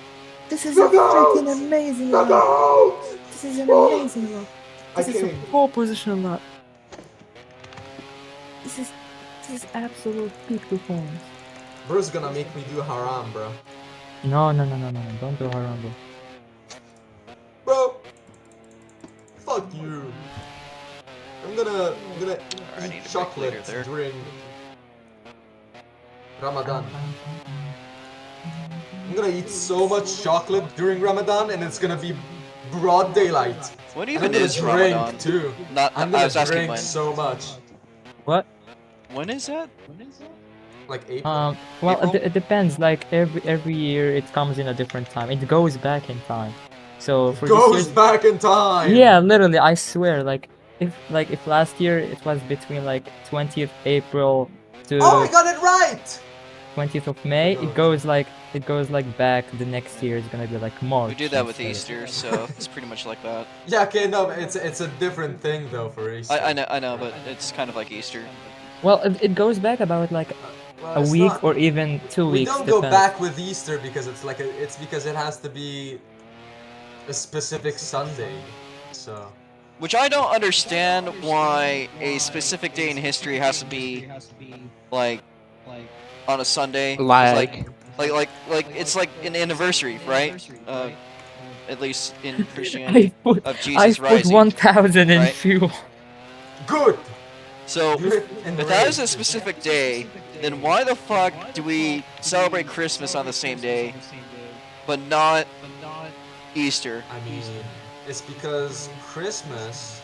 This is Look a out! freaking amazing Look lap. out! This is an amazing lap. I This is a can't. pole position lap. This is absolute peak performance. Bro's gonna make me do haram, bro. No, don't do haram, bro. Bro, fuck you. I'm gonna Alright, I need eat to chocolate break later there. during Ramadan. I'm gonna eat so much chocolate during Ramadan, and it's gonna be broad daylight. What And I'm even gonna is drink Ramadan? too. Not. I'm I gonna was asking drink when. so much. What? When is that? Like April. Well, April? it depends. Like every year, it comes in a different time. It goes back in time. So for this Goes year's, back in time. yeah, literally, I swear. If last year it was between like 20th April to Oh, I got it right. 20th of May, it goes like back. The next year is gonna be like March. We do that with instead. Easter, so it's pretty much like that. Yeah, okay, no, it's a different thing though for Easter. I know, but it's kind of like Easter. Well, it goes back about like Well, A it's week not. or even 2 We weeks, don't go depends. back with Easter because it's because it has to be a specific Sunday. So Which I don't understand why a specific day in history has to be like on a Sunday. It's Like, like it's like an anniversary, right? At least in Christianity I put of I Jesus put rising, 1,000 in right? fuel. good. So Grit and if that is a rage. specific day, then why the fuck do we celebrate Christmas on the same day, but not Easter? I mean, it's because Christmas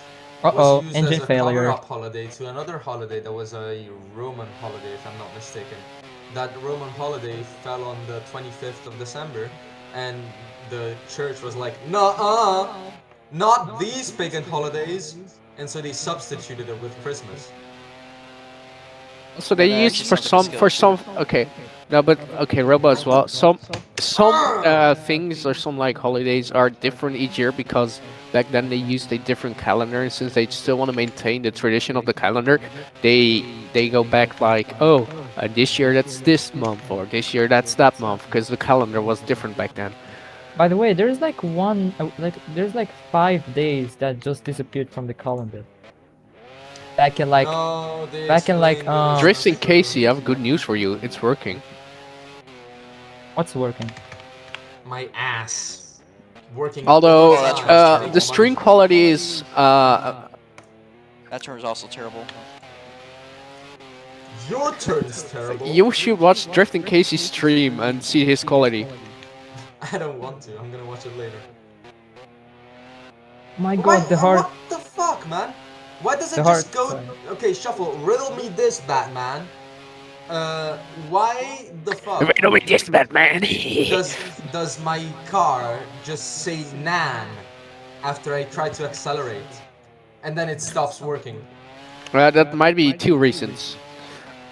was Uh-oh, used as engine a failure. cover-up holiday to another holiday that was a Roman holiday, if I'm not mistaken. That Roman holiday fell on the 25th of December, and the church was like, "Nuh-uh, not these pagan holidays," and so they substituted it with Christmas. so Yeah, they that use actually sounds like a skill for issue. some. Okay, no, but okay, Robo as well. Some things or some like holidays are different each year because back then they used a different calendar, and since they still want to maintain the tradition of the calendar, they go back like, oh, this year that's this month, or this year that's that month, because the calendar was different back then. By the way, there's like there's like 5 days that just disappeared from the calendar. Back in like No, they back in like explained it was Drifting just for Casey, I have good news for you. It's working. what's working? my ass working Although Oh, that turns overtime to the make terrible. stream money. quality is That term is also terrible. Your turn's terrible. you should watch Drifting Casey's stream and see his quality. I don't want to. I'm gonna watch it later. My Why? God, the heart, What the fuck, man? Why does it the just heart. go? Sorry. Okay, shuffle. Riddle me this, Batman. Why the fuck Riddle me this, Batman. does does my car just say nan after I try to accelerate, and then it stops working? That might be two reasons.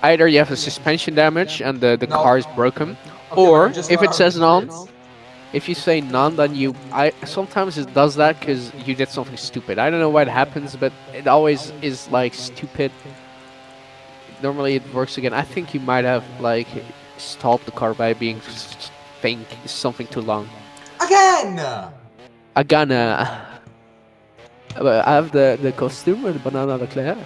Either you have a suspension damage and the No. car is broken, Okay, but I or just if got it out of says the none, pits. if you say none, then I sometimes it does that because you did something stupid. I don't know why it happens, but it always is like stupid. Normally it works again. I think you might have like stopped the car by being think something too long. Again! I gonna. I have the costume with banana Leclerc.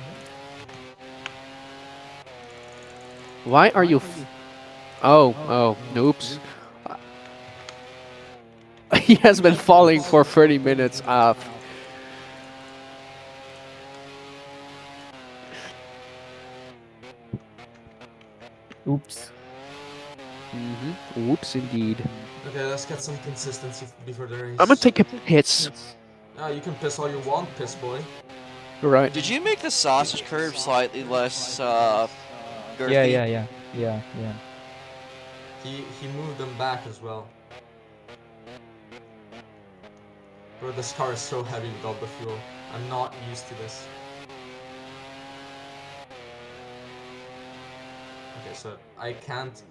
Why are you? Oh, oops. He has been falling for 30 minutes. Oops. Whoops, indeed. Okay, let's get some consistency before the race. I'm gonna take a piss. You can piss all you want, piss boy. Right. Did you make the sausage curve slightly less girthy? Yeah. He moved them back as well. Bro, this car is so heavy without the fuel. I'm not used to this. Okay, so I can't.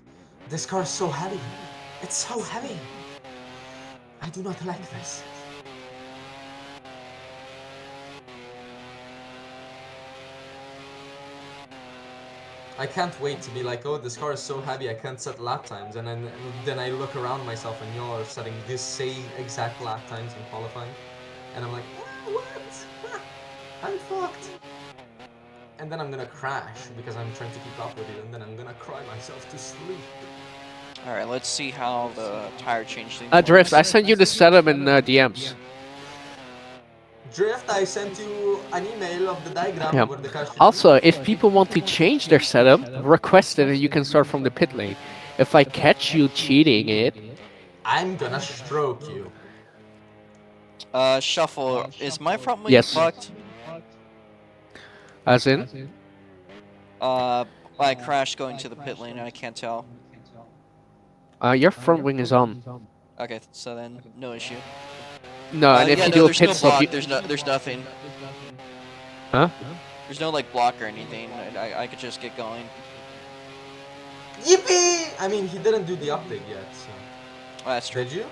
This car is so heavy. It's so heavy. I do not like this. I can't wait to be like, oh, this car is so heavy, I can't set lap times. And then I look around myself and y'all are setting this same exact lap times in qualifying. And I'm like, what? I'm fucked. And then I'm gonna crash because I'm trying to keep up with you. And then I'm gonna cry myself to sleep. Alright, let's see how the tire change thing Drift, I works. sent you the setup in DMs. Drift, I sent you an email of the diagram Yeah. where the car should be. Also, if people want to change their setup, request it and you can start from the pit lane. If I catch you cheating it, I'm gonna stroke you. Shuffle, is my front wing Yes. fucked? as in, I crashed going to the pit lane and I can't tell. your front wing is on. Okay, so then no issue. No, and if yeah, you no, do a there's pit no stop, block. you... There's nothing. Huh? There's no like block or anything. I could just get going. Yippee! I mean, he didn't do the update yet, so. Oh, that's true. Did you?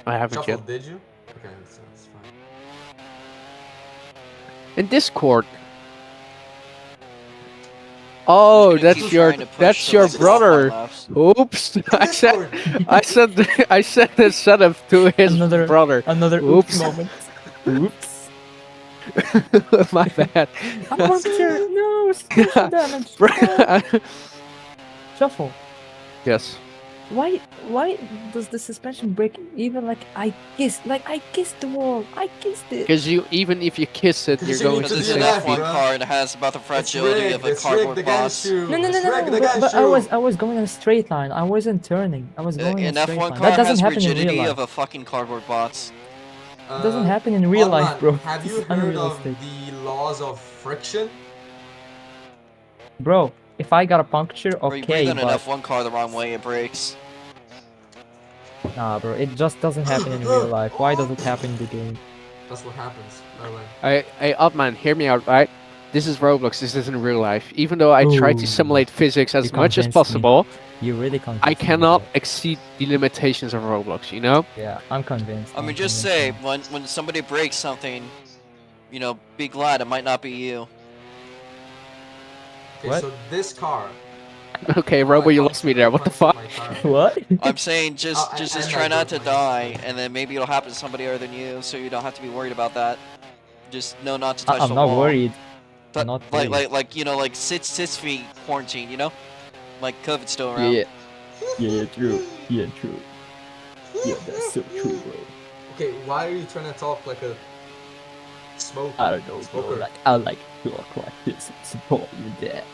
I haven't Shuffle, yet. did you? Okay, that's fine. In Discord. Oh, gonna keep trying to push that's to, your like, 12 brother. laps. Oops. I said Discord. I said instead of to his Another brother. another Oops. moment. Oops. My bad. A puncture. No, suspension damage. No. Shuffle. Yes. Why does the suspension break even I kissed the wall. I kissed it. Because even if you kiss it, you're 'Cause you going need Because to to it's an DNF, safety. F1 bruh. car and it has about the It's fragility of rigged. a It's rigged cardboard against box. you. No, It's rigged against but you. I was going in a straight line. I wasn't turning. I was going in a An straight F1 line. car That doesn't has happen in real rigidity life. of a fucking cardboard box. It doesn't happen in real life, Oddman, bro. have This you is heard of unrealistic. the laws of friction? Bro, if I got a puncture, Or you breathe okay, on an but F1 car the wrong way, it breaks. nah, bro, it just doesn't happen in real life. Why does it happen in the game? That's what happens, by the way. Hey, Upman, hear me out, right? This is Roblox. This isn't real life. Even though I try to Ooh. simulate physics as You much as convinced me. possible, You really convinced I me. cannot bro. exceed the limitations of Roblox. You know? Yeah, I'm convinced. I I'm mean, just convinced say, now. when somebody breaks something, you know, be glad it might not be you. Okay, What? so this car. Okay, Oh, Robo, I you lost me there. What the punctured fuck? my tire. What? I'm saying just Oh, just, and just I try not to broke my die, nose. and then maybe it'll happen to somebody other than you, so you don't have to be worried about that. Just know not to touch I'm the not wall. worried. Tu- I'm not worried. like you know, like 6 feet quarantine, you know, like COVID's still around. Yeah, true. Yeah, true. Yeah, that's so true, bro. Okay, why are you trying to talk like a smoker? I don't know, bro. Smoker. Like, I like to talk like this and support you that.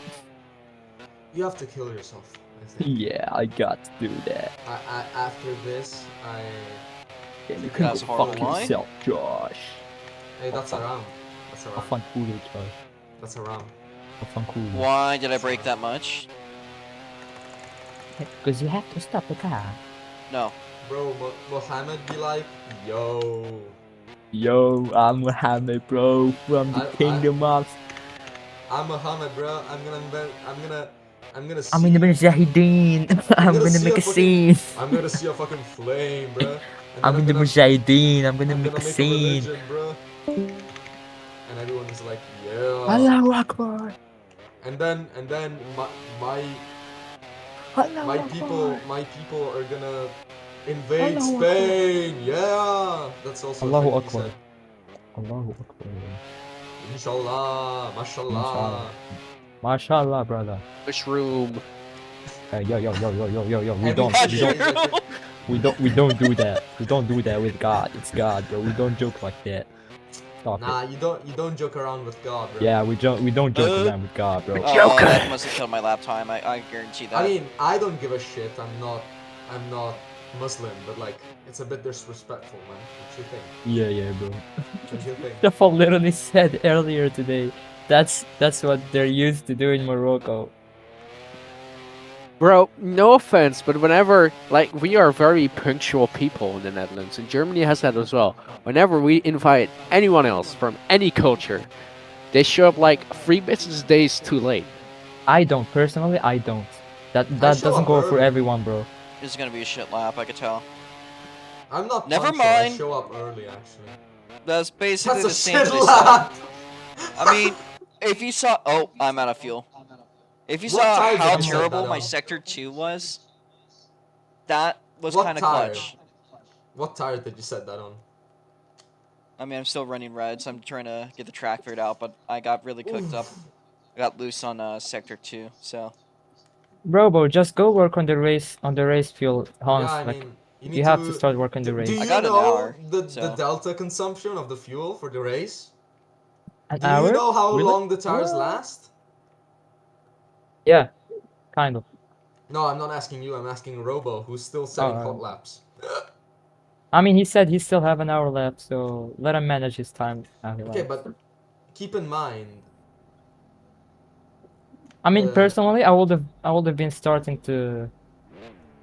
You have to kill yourself, I think. Yeah, I got to do that. After this, Yeah, you think can That's go a horrible fuck line. yourself, Josh. Hey, that's around. That's Have around. fun cool, Josh. That's around. Have fun cool. Why did I break that much? Because you have to stop the car. No. Bro, Mohammed be like, yo. Yo, I'm Mohammed, bro, from the I- Kingdom of... I'm Mohammed, bro. I'm gonna see. I'm in the Mujahideen. I'm gonna see make a fucking- scene. I'm gonna see a fucking flame, bro. And then I'm in the gonna- Mujahideen. I'm gonna I'm make gonna a make a scene. religion, bro. And everyone's like, yeah. Allahu Akbar. And then my Allahu people are gonna invade Allahu Spain. Yeah. That's also Allahu a thing he Akbar. said. Allahu Akbar. Inshallah, mashallah. Mashallah, brother. Mushroom. Yo. And We don't do that. We don't do that with God. It's God, bro. We don't joke like that. Stop Nah, it. you don't joke around with God, bro. Yeah, we don't joke around with God, bro. Oh, that must have killed my lap time. I guarantee that. I mean, I don't give a shit. I'm not Muslim, but like, it's a bit disrespectful, man. What you think? Yeah, bro. What you think? Stefan literally said earlier today. That's what they're used to do in Morocco. Bro, no offense, but whenever, like, we are very punctual people in the Netherlands, and Germany has that as well. Whenever we invite anyone else from any culture, they show up like 3 business days too late. I don't personally. I don't. That show doesn't up go for early. everyone, bro. This is gonna be a shit lap. I could tell. I'm not. Never punctual, I mind. show up early, actually. That's basically That's the a same shit as I said. lap. I mean, if you saw, oh, I'm out of fuel. If you What saw tire did how you set terrible that my on? sector 2 was, that was What kind of tire? clutch. What tire did you set that on? I mean, I'm still running reds. I'm trying to get the track figured out, but I got really cooked up. I got loose on sector 2, so. Robo, just go work on the race fuel, Hans. Yeah, I like mean, you have to start working the Do race. you I got an know hour, the so. delta consumption of the fuel for the race? An Do hour? you know how Really? long the tires last? Yeah, kind of. No, I'm not asking you. I'm asking Robo, who's still setting Oh, hot laps. I mean, he said he still have an hour left, so let him manage his time. Okay, but keep in mind. I mean, uh, personally, I would have been starting to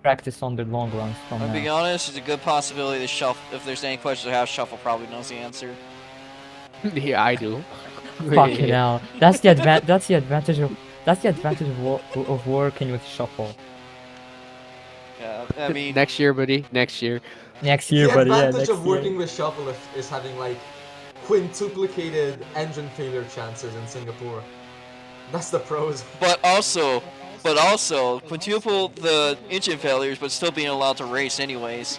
practice on the long runs from I'm now. being honest, there's a good possibility the Shuffle, if there's any questions I have, Shuffle probably knows the answer. Yeah, I do. Fucking hell. That's the advantage of working with Shuffle. Yeah, I mean, Next year, buddy. Next year. Next year, the buddy. Yeah, advantage next of working year. with Shuffle is having like quintuplicated engine failure chances in Singapore. That's the pros. But also, quintuple the engine failures, but still being allowed to race anyways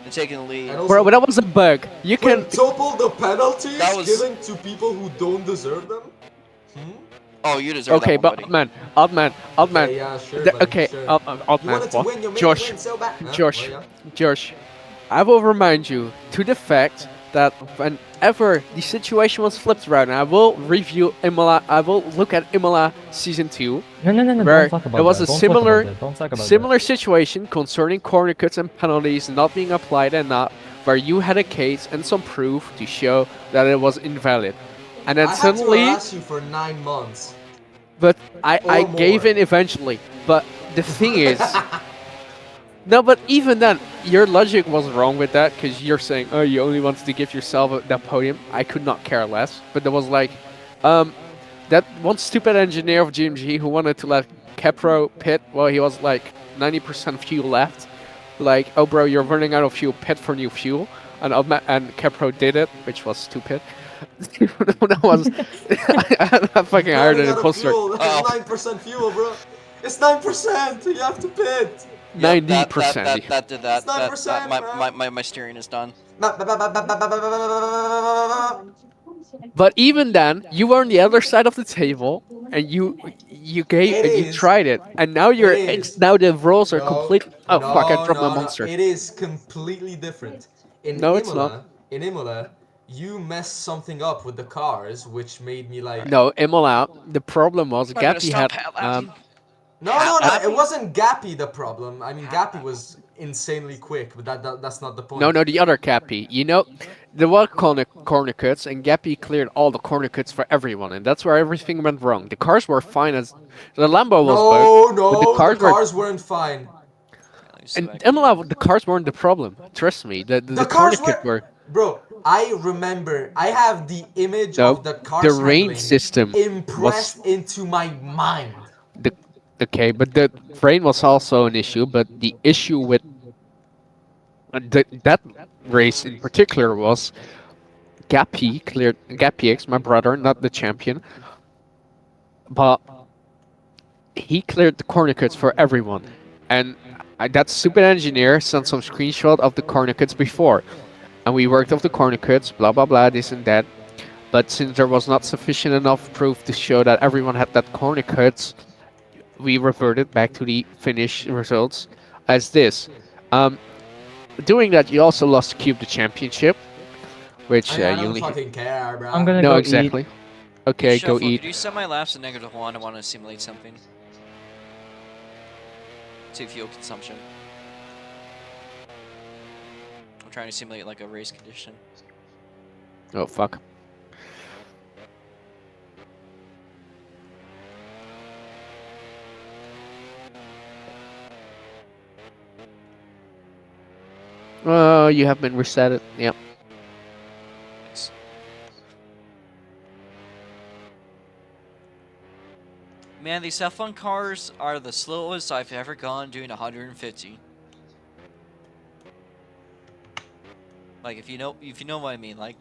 and taking the lead. And Bro, also, but that was a bug. You can. quintuple the penalties That was- given to people who don't deserve them? Oh, you deserve Okay, that one, but buddy. Oddman. Okay, yeah, sure, buddy, Okay, sure. You Oddman. wanted to What? win, you made Josh, it win so bad. Huh? Josh, Oh, yeah. Josh, I will remind you to the fact that whenever the situation was flipped around, I will review Imola. I will look at Imola season 2, No, no, no, no, where don't talk about there was that. a Don't similar talk about that. Don't talk about similar situation concerning corner cuts and penalties not being applied and not, where you had a case and some proof to show that it was invalid, and then I had to suddenly. harass you for 9 months. But I Or gave more. in eventually. But the thing is, no, but even then, your logic was wrong with that because you're saying, oh, you only wanted to give yourself that podium. I could not care less. But there was like, that one stupid engineer of GMG who wanted to let Kepro pit while he was like 90% fuel left. Like, oh, bro, you're running out of fuel, pit for new fuel. And Kepro did it, which was stupid. That was I fucking hired Running an out of imposter. fuel. That's 9% fuel, bro. It's 9%. You have to pit. Yep, 90%. that did that. It's 9%, My steering is done. But even then, you were on the other side of the table, and you It you is. tried it, and now you're It is. now the rules are No, complete. Oh no, fuck! I dropped no, my no. monster. It is completely different. In No, it's Imola, in Imola, you messed something up with the cars, which made me like. No, Imola. The problem was I'm gonna Gappy stop had lapping. No, Happy? it wasn't Gappy the problem. I mean, Gappy was insanely quick, but that's not the point. no the other Gappy. You know, there were corner cuts, and Gappy cleared all the corner cuts for everyone, and that's where everything went wrong. The cars were fine as the Lambo was bugged, No, but the cars were. weren't fine. And Imola, the cars weren't the problem. Trust me, the corner cars cut were. Bro, I remember. I have the image No, of the cars the rain handling system impressed into my mind. The, okay, but the rain was also an issue. But the issue with that race in particular was Gappy X, my brother, not the champion, but he cleared the corner cuts for everyone, and that stupid engineer sent some screenshot of the corner cuts before, and we worked off the corner cuts, blah blah blah, this and that. But since there was not sufficient enough proof to show that everyone had that corner cuts, we reverted back to the finish results as this. Doing that, you also lost Cube the championship, which I you don't only. fucking care, bro. I'm gonna No, go exactly. Okay, go Shuffle, eat. Could you set my laps to -1? I want to simulate something. To fuel consumption. I'm trying to simulate like a race condition. Oh fuck. Oh, you have been resetted. Yep. Thanks. Man, these F1 cars are the slowest I've ever gone doing 150. Like if you know what I mean, like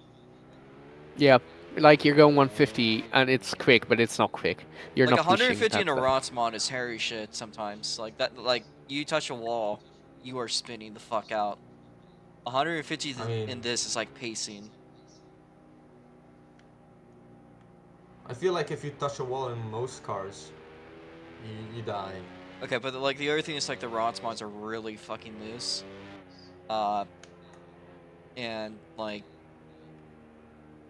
Yeah. Like you're going 150 and it's quick, but it's not quick. You're like not 150 pushing in a that fast. Rotsmon is hairy shit sometimes. Like that, like you touch a wall, you are spinning the fuck out. 150 I mean- in this is like pacing. I feel like if you touch a wall in most cars, you die. Okay, but like the other thing is like the Rotsmons are really fucking loose. And like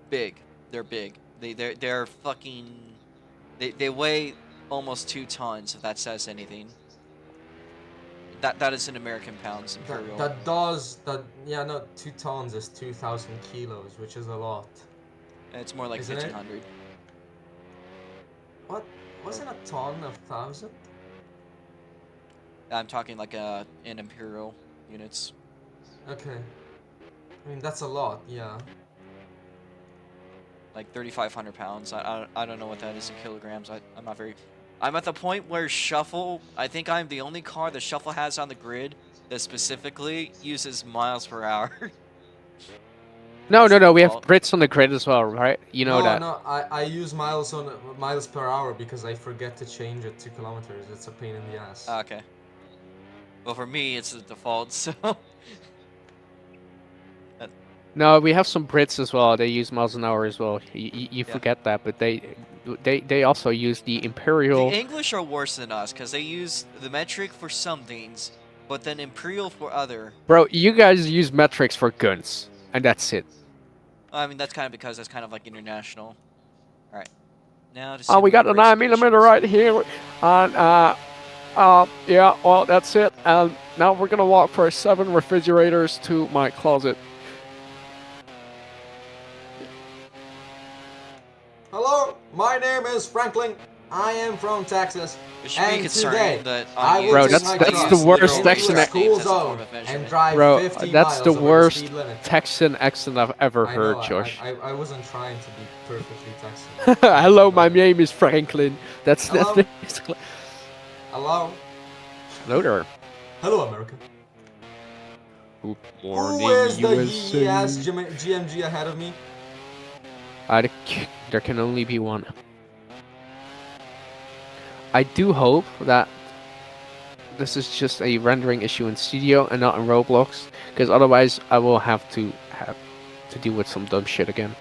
big. They're big. They're fucking. They weigh almost 2 tons. If that says anything. That is in American pounds, imperial. Yeah, no, 2 tons is 2,000 kilos, which is a lot. It's more like Isn't it? 1,500. What? Wasn't a ton of 1,000? I'm talking like in imperial units. Okay. I mean, that's a lot, yeah. Like 3,500 pounds. I don't know what that is in kilograms. I'm not very. I'm at the point where Shuffle. I think I'm the only car that Shuffle has on the grid that specifically uses miles per hour. No, That's no, the no. We have default. Brits on the grid as well, right? You know No, that. no, I use miles per hour because I forget to change it to kilometers. It's a pain in the ass. Okay. Well, for me, it's the default, so. That- No, we have some Brits as well. They use miles an hour as well. You Yeah. forget that, but they also use the The imperial. English are worse than us because they use the metric for some things, but then imperial for other. Bro, you guys use metrics for guns, and that's it. I mean, that's kind of because that's kind of like international. All right. Now to Oh, we got simulate a race 9mm conditions. right here, and yeah, well, that's it. And now we're gonna walk for 7 refrigerators to my closet. Hello, my name is Franklin. I am from Texas. It should be And today, concerning that I I will Bro, take use my that's the truck worst literal into a Texan. racetrack school names as a form zone of and measurement. drive Bro, 50 that's the miles over the worst speed limit. Texan accent I've ever I know, heard, Josh. I wasn't trying to be perfectly Texan. Hello, my name is Franklin. That's Hello? basically. Hello? Hello there. Hello, America. Good Who morning, is the USA. yee-ass GMG ahead of me? There can only be one. I do hope that this is just a rendering issue in Studio and not in Roblox, because otherwise I will have to deal with some dumb shit again.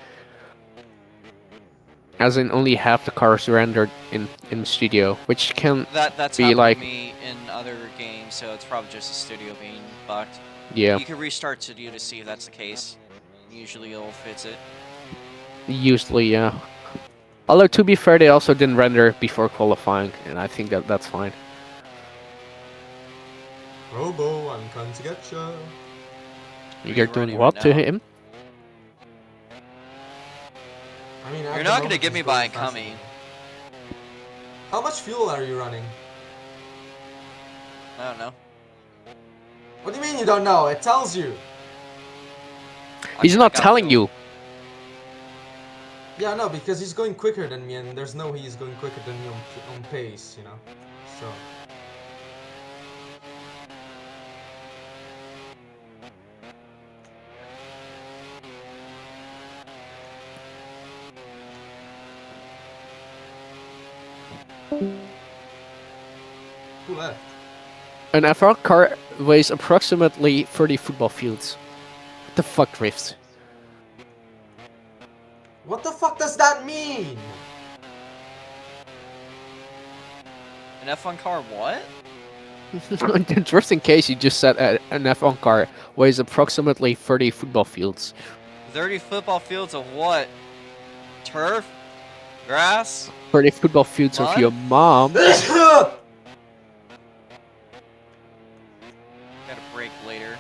As in, only half the cars rendered in Studio, which can That's be happened like, to me in other games, so it's probably just the studio being bugged. yeah, You can restart studio to see if that's the case. Usually it'll fix it. usually, yeah. Although to be fair, they also didn't render before qualifying, and I think that's fine. Robo, I'm coming to get you. You're running doing right what to now? him? I mean, at You're the not gonna moment get me he's by going faster coming. than me. How much fuel are you running? I don't know. What do you mean you don't know? It tells you. He's I not got telling fuel. you. Yeah, no, because he's going quicker than me, and there's no he's going quicker than me on pace, you know. So. Who left? An F1 car weighs approximately 30 football fields. What the fuck, Drift? What the fuck does that mean? An F1 car, what? Just in case you just said an F1 car weighs approximately 30 football fields. 30 football fields of what? Turf? Grass? 30 football fields of Mud? your mom. Gotta break later.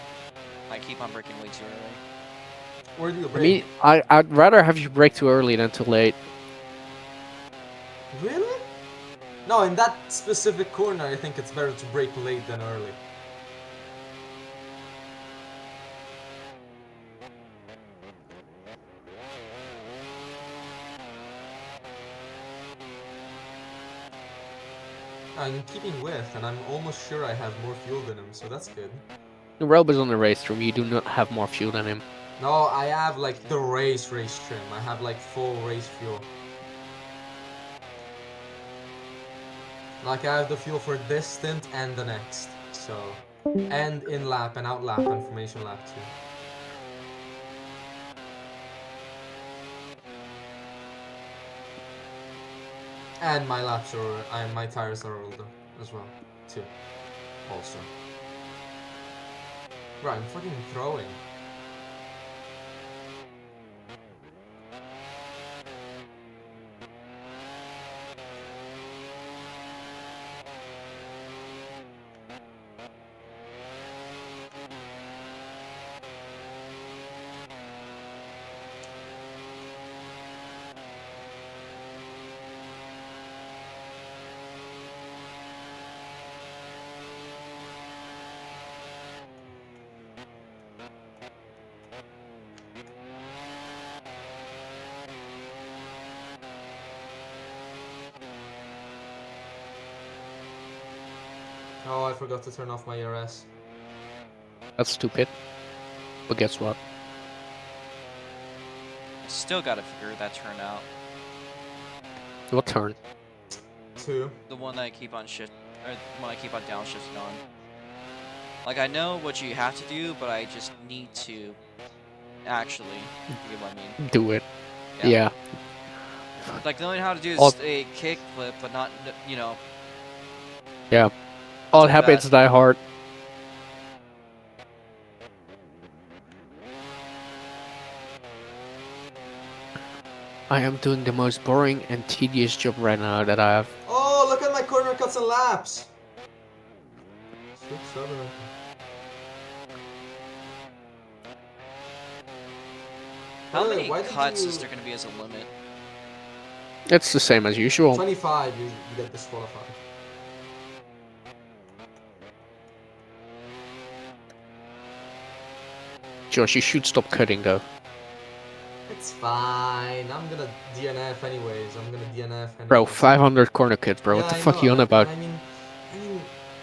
I keep on breaking way too early. Where do you I break? mean, I'd rather have you break too early than too late. Really? No, in that specific corner, I think it's better to break late than early. I'm keeping with, and I'm almost sure I have more fuel than him, so that's good. Rob is on the race trim. You do not have more fuel than him. No, I have like the race trim. I have like full race fuel. Like I have the fuel for this stint and the next. So, and in lap and out lap and formation lap too. And my laps are, and my tires are older as well, too. Also. Right, I'm fucking throwing. Oh, I forgot to turn off my ERS. That's stupid. But guess what? Still gotta figure that turn out. What turn? 2. The one that I keep on shift, or the one I keep on downshifting on. Like, I know what you have to do, but I just need to actually, you get what I mean? Do it. Yeah. Yeah. Like, knowing how to do All- a kick flip, but not, you know, Yeah. All do habits that. die hard. I am doing the most boring and tedious job right now that I have. Oh, look at my corner cuts and laps. 6, 7. How Wait, many why did cuts you- is there gonna be as a limit? It's the same as usual. 25, you get disqualified. Josh, you should stop cutting though. It's fine. I'm gonna DNF anyways. Bro, 500 corner kits, bro. Yeah, What the I fuck know, you on and about? I mean,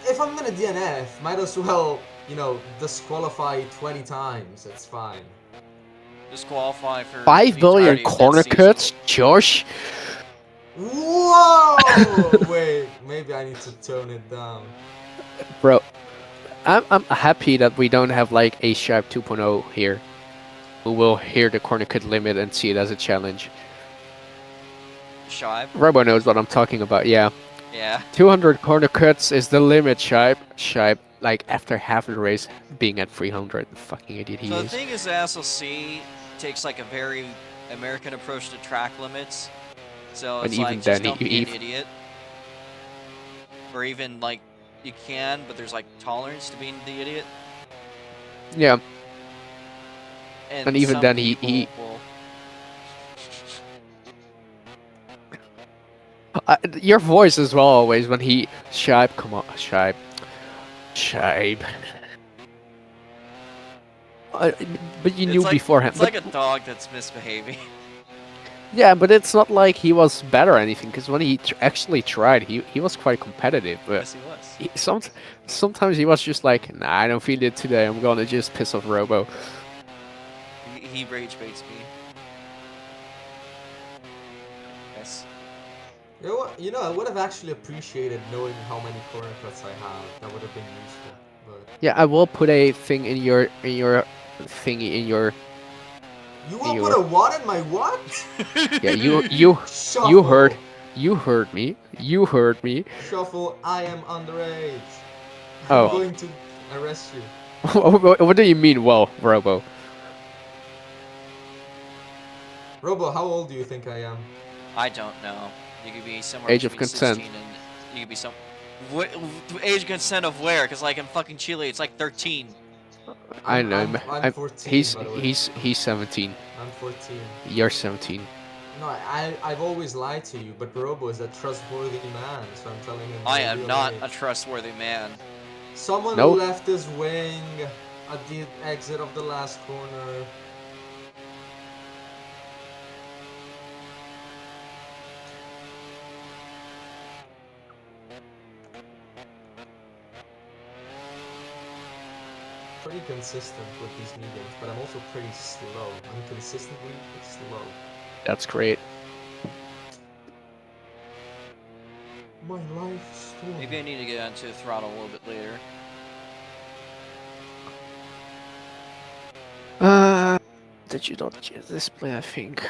if I'm gonna DNF, might as well, disqualify 20 times. It's fine. Disqualify for 5 the billion entirety of next corner season. cuts? Josh? Whoa! Wait, maybe I need to tone it down. Bro, I'm happy that we don't have like a Sharp 2.0 here. Who will hear the corner cut limit and see it as a challenge. Shive? Robo knows what I'm talking about, yeah. Yeah. 200 corner cuts is the limit, Shipe. Shipe, like after half of the race being at 300. The fucking idiot he So the is. thing is, the SLC takes like a very American approach to track limits. So And it's even like, just then, don't be an he- idiot. Or even like, you can, but there's like tolerance to being the idiot. Yeah, And even some then, he- people will- your voice as well always when he... Shipe, come on, Shipe. Shipe. But you It's knew like- beforehand. It's But- like a dog that's misbehaving. Yeah, but it's not like he was bad or anything, because when he actually tried, he was quite competitive. But Yes, he was. sometimes he was just like, nah, I don't feel it today. I'm gonna just piss off Robo. He rage baits me. Yes. You know, I would have actually appreciated knowing how many corner cuts I have. That would have been useful. But Yeah, I will put a thing in your thingy in your... you will You put were- a what in my what? Yeah, you Shuffle. heard me. You heard me. Shuffle. I am underage. Oh. I'm going to arrest you. What do you mean, well, Robo? Robo, how old do you think I am? I don't know. You could be somewhere Age of between consent. 16 and you could be some. Age of consent of where? Because like in fucking Chile, it's like 13. I know. I'm 14. He's by the way. he's 17. I'm 14. You're 17. No, I've always lied to you, but Robo is a trustworthy man, so I'm telling him. I my am real not age. a trustworthy man. Someone Nope. who left his wing at the exit of the last corner. Pretty consistent with these mediums, but I'm also pretty slow. I'm consistently slow. That's great. My life story. Maybe I need to get onto the throttle a little bit later. Digital display, I think.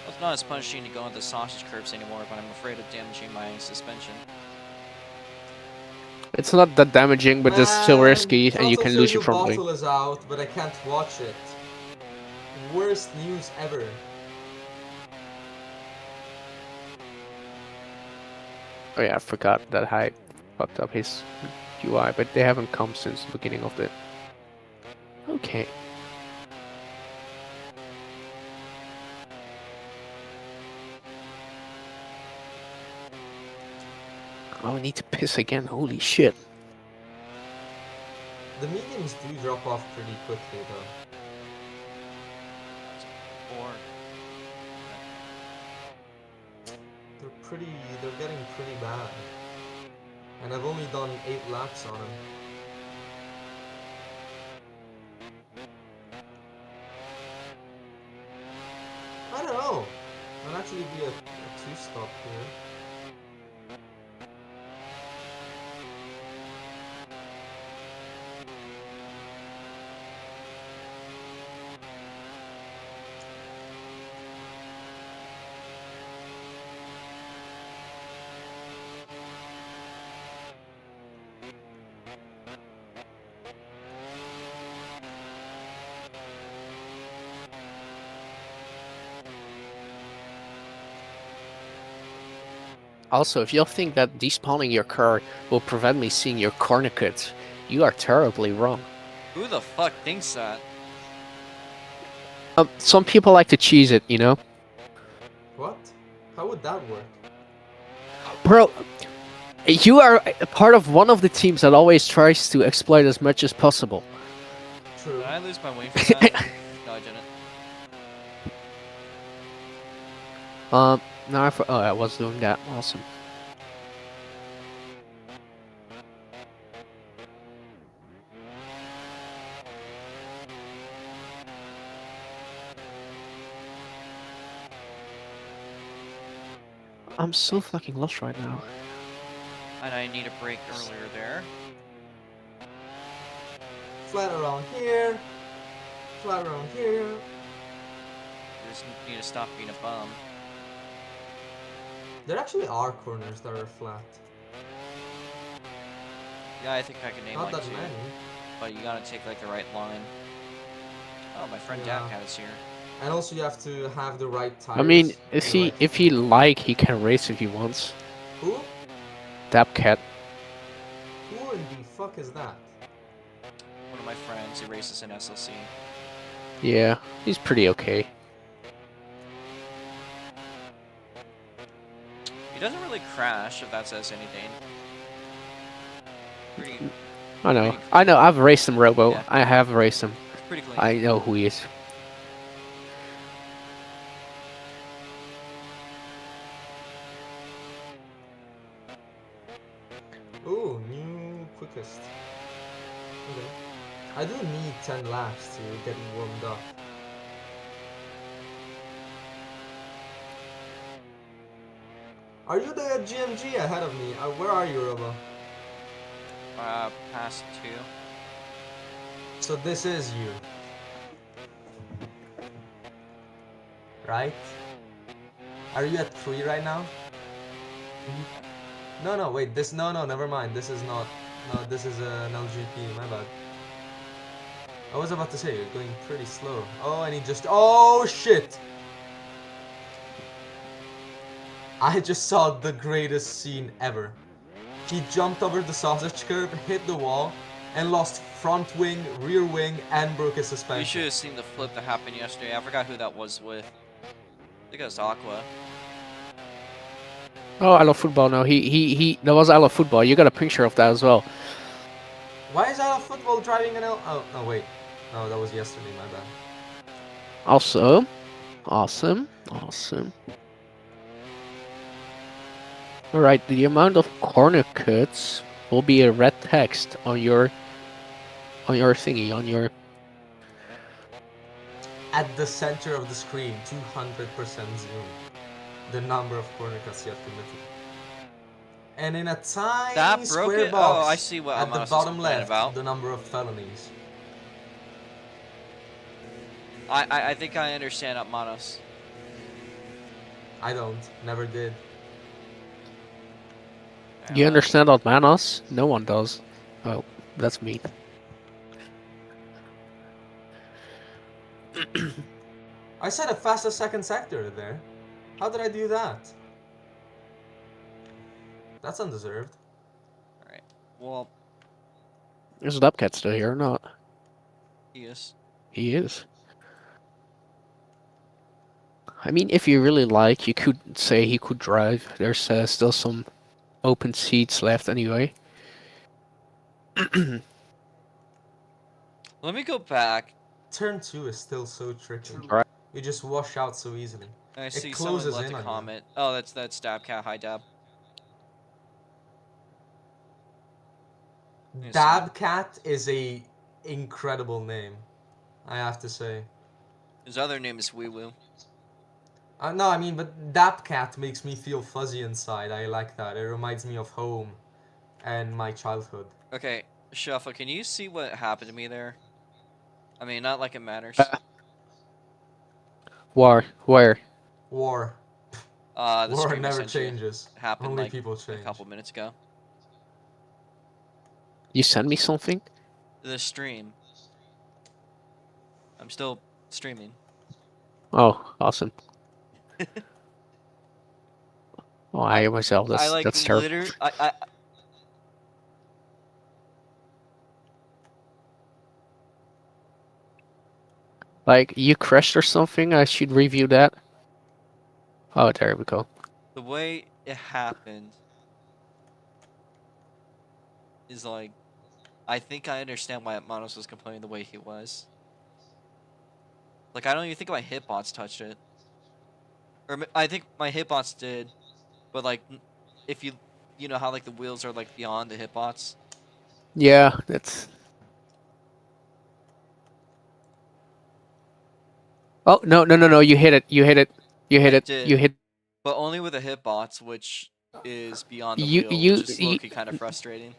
It's not as punishing to go into sausage curves anymore, but I'm afraid of damaging my suspension. It's not that damaging, but it's still Man, risky, and you can Total lose your Serial front wing. bottle is out, but I can't watch it. Worst news ever. Oh yeah, I forgot that I fucked up his UI, but they haven't come since the beginning of the... Okay. Oh, I need to piss again, holy shit. The mediums do drop off pretty quickly, though. Or They're getting pretty bad. and I've only done 8 laps on him. I don't know. Might actually be a 2-stop here. Also, if you'll think that despawning your car will prevent me seeing your corner cuts, you are terribly wrong. Who the fuck thinks that? Some people like to cheese it, you know? What? How would that work? Bro, you are a part of one of the teams that always tries to exploit as much as possible. True. Did I lose my wing for that? No, I didn't. No, I was doing that. Awesome. I'm so fucking lost right now. And I need a break earlier there. Flat around here. Flat around here. I just need to stop being a bum. There actually are corners that are flat. Yeah, I think I can name Not like that 2. many. But you gotta take like the right line. Oh, my friend Yeah. Dabcat is here. And also you have to have the right tires. I mean, the right if he like, he can race if he wants. Who? Dabcat. Who in the fuck is that? One of my friends who races in SLC. Yeah, he's pretty okay. He doesn't really crash, if that says anything. Pretty, I know. pretty I know. I've raced him, Robo. Yeah. I have raced him. pretty clean. I know who he is. Ooh, new quickest. Okay. I do need 10 laps to get warmed up. Are you the GMG ahead of me? Where are you, Robo? Past 2. So this is you. Right? Are you at 3 right now? No, wait, no, never mind. This is not, no, this is an LGP, my bad. I was about to say, you're going pretty slow. Oh, and he just, oh shit! I just saw the greatest scene ever. He jumped over the sausage curb, hit the wall, and lost front wing, rear wing, and broke his You suspension. should have seen the flip that happened yesterday. I forgot who that was with. I think it was Aqua. Oh, I love football now. That was I love football. You got a picture of that as well. Why is Out of Football driving an L? Oh, no, wait. No, that was yesterday, my bad. Awesome. Alright, the amount of corner cuts will be a red text on your thingy, on your... At the center of the screen, 200% zoom. The number of corner cuts you have committed. And in a tiny That broke square it? box Oh, I see what at the Amanos is bottom complaining left, about. the number of felonies. I think I understand Manos. I don't. Never did. You understand what Manos? No one does. Oh, that's me. I said a fastest second sector there. How did I do that? That's undeserved. Alright. Well, Is Dabcat still here or not? yes. He is. I mean, if you really like, you could say he could drive. There's still some open seats left anyway. Let me go back. Turn 2 is still so tricky. Right. You just wash out so easily. I see someone closes left in a on you. comment. Oh, that's Dabcat. Hi, Dab. me see. Dabcat is a incredible name, I have to say. His other name is Wee Woo. No, I mean, but Dabcat makes me feel fuzzy inside. I like that. It reminds me of home and my childhood. Okay, Shuffle, can you see what happened to me there? I mean, not like it matters. Uh, where? War. The War stream I never sent you changes. happened Only like people a change. couple minutes ago. You sent me something? The stream. I'm still streaming. Oh, awesome. Oh, I myself. I like That's terrible. literally. I Like you crashed or something? I should review that. Oh, there we go. the way it happened is like, I think I understand why Manos was complaining the way he was. Like, I don't even think my hitbox touched it. Or I think my hitbox did, but like, if you know how like the wheels are like beyond the hitbox. Yeah, that's. Oh no! You hit it! You hit it! You hit I it! did, You hit. but only with a hitbox, which is beyond the You wheel, you, which is you low-key kind of frustrating.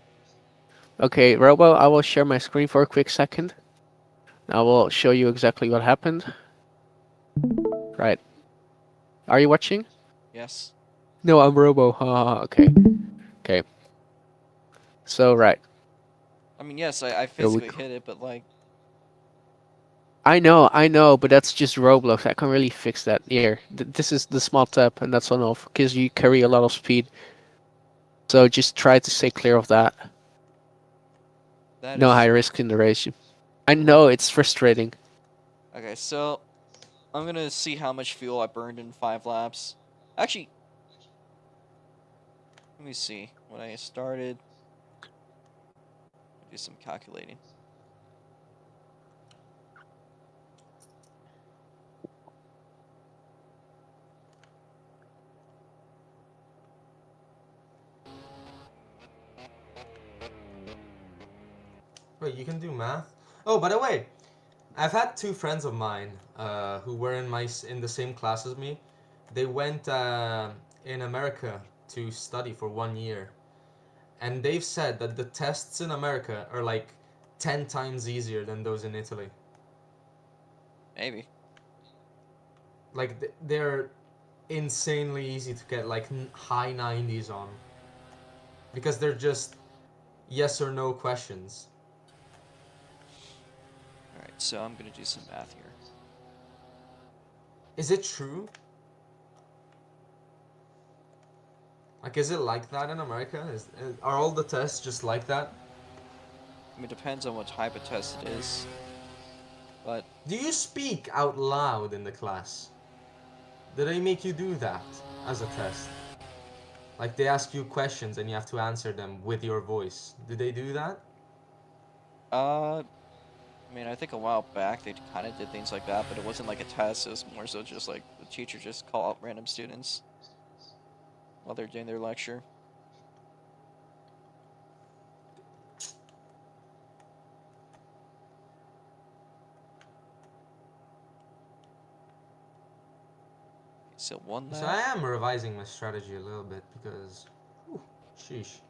Okay, Robo. I will share my screen for a quick second. I will show you exactly what happened. Right. Are you watching? Yes. No, I'm Robo. Okay. Okay. So right. I mean, yes, I Here we physically go. hit it, but like, I know, but that's just Roblox. I can't really fix that here. This is the small tap, and that's on off because you carry a lot of speed. So just try to stay clear of that. that No high is risk in the race. I know it's frustrating. okay. So I'm gonna see how much fuel I burned in 5 laps. Actually, let me see. When I started, do some calculating. Wait, you can do math? Oh, by the way, I've had two friends of mine who were in the same class as me. They went in America to study for 1 year, and they've said that the tests in America are like 10 times easier than those in Italy. Maybe. Like they're insanely easy to get like high 90s on because they're just yes or no questions. All right. So I'm gonna do some math here. Is it true? Like, is it like that in America? Are all the tests just like that? I mean, it depends on what type of test it is, but Do you speak out loud in the class? Do they make you do that as a test? Like, they ask you questions and you have to answer them with your voice. Do they do that? I mean, I think a while back they kind of did things like that, but it wasn't like a test. It was more so just like the teacher just call out random students while they're doing their lecture. So one So I lap. am revising my strategy a little bit because, whew, sheesh.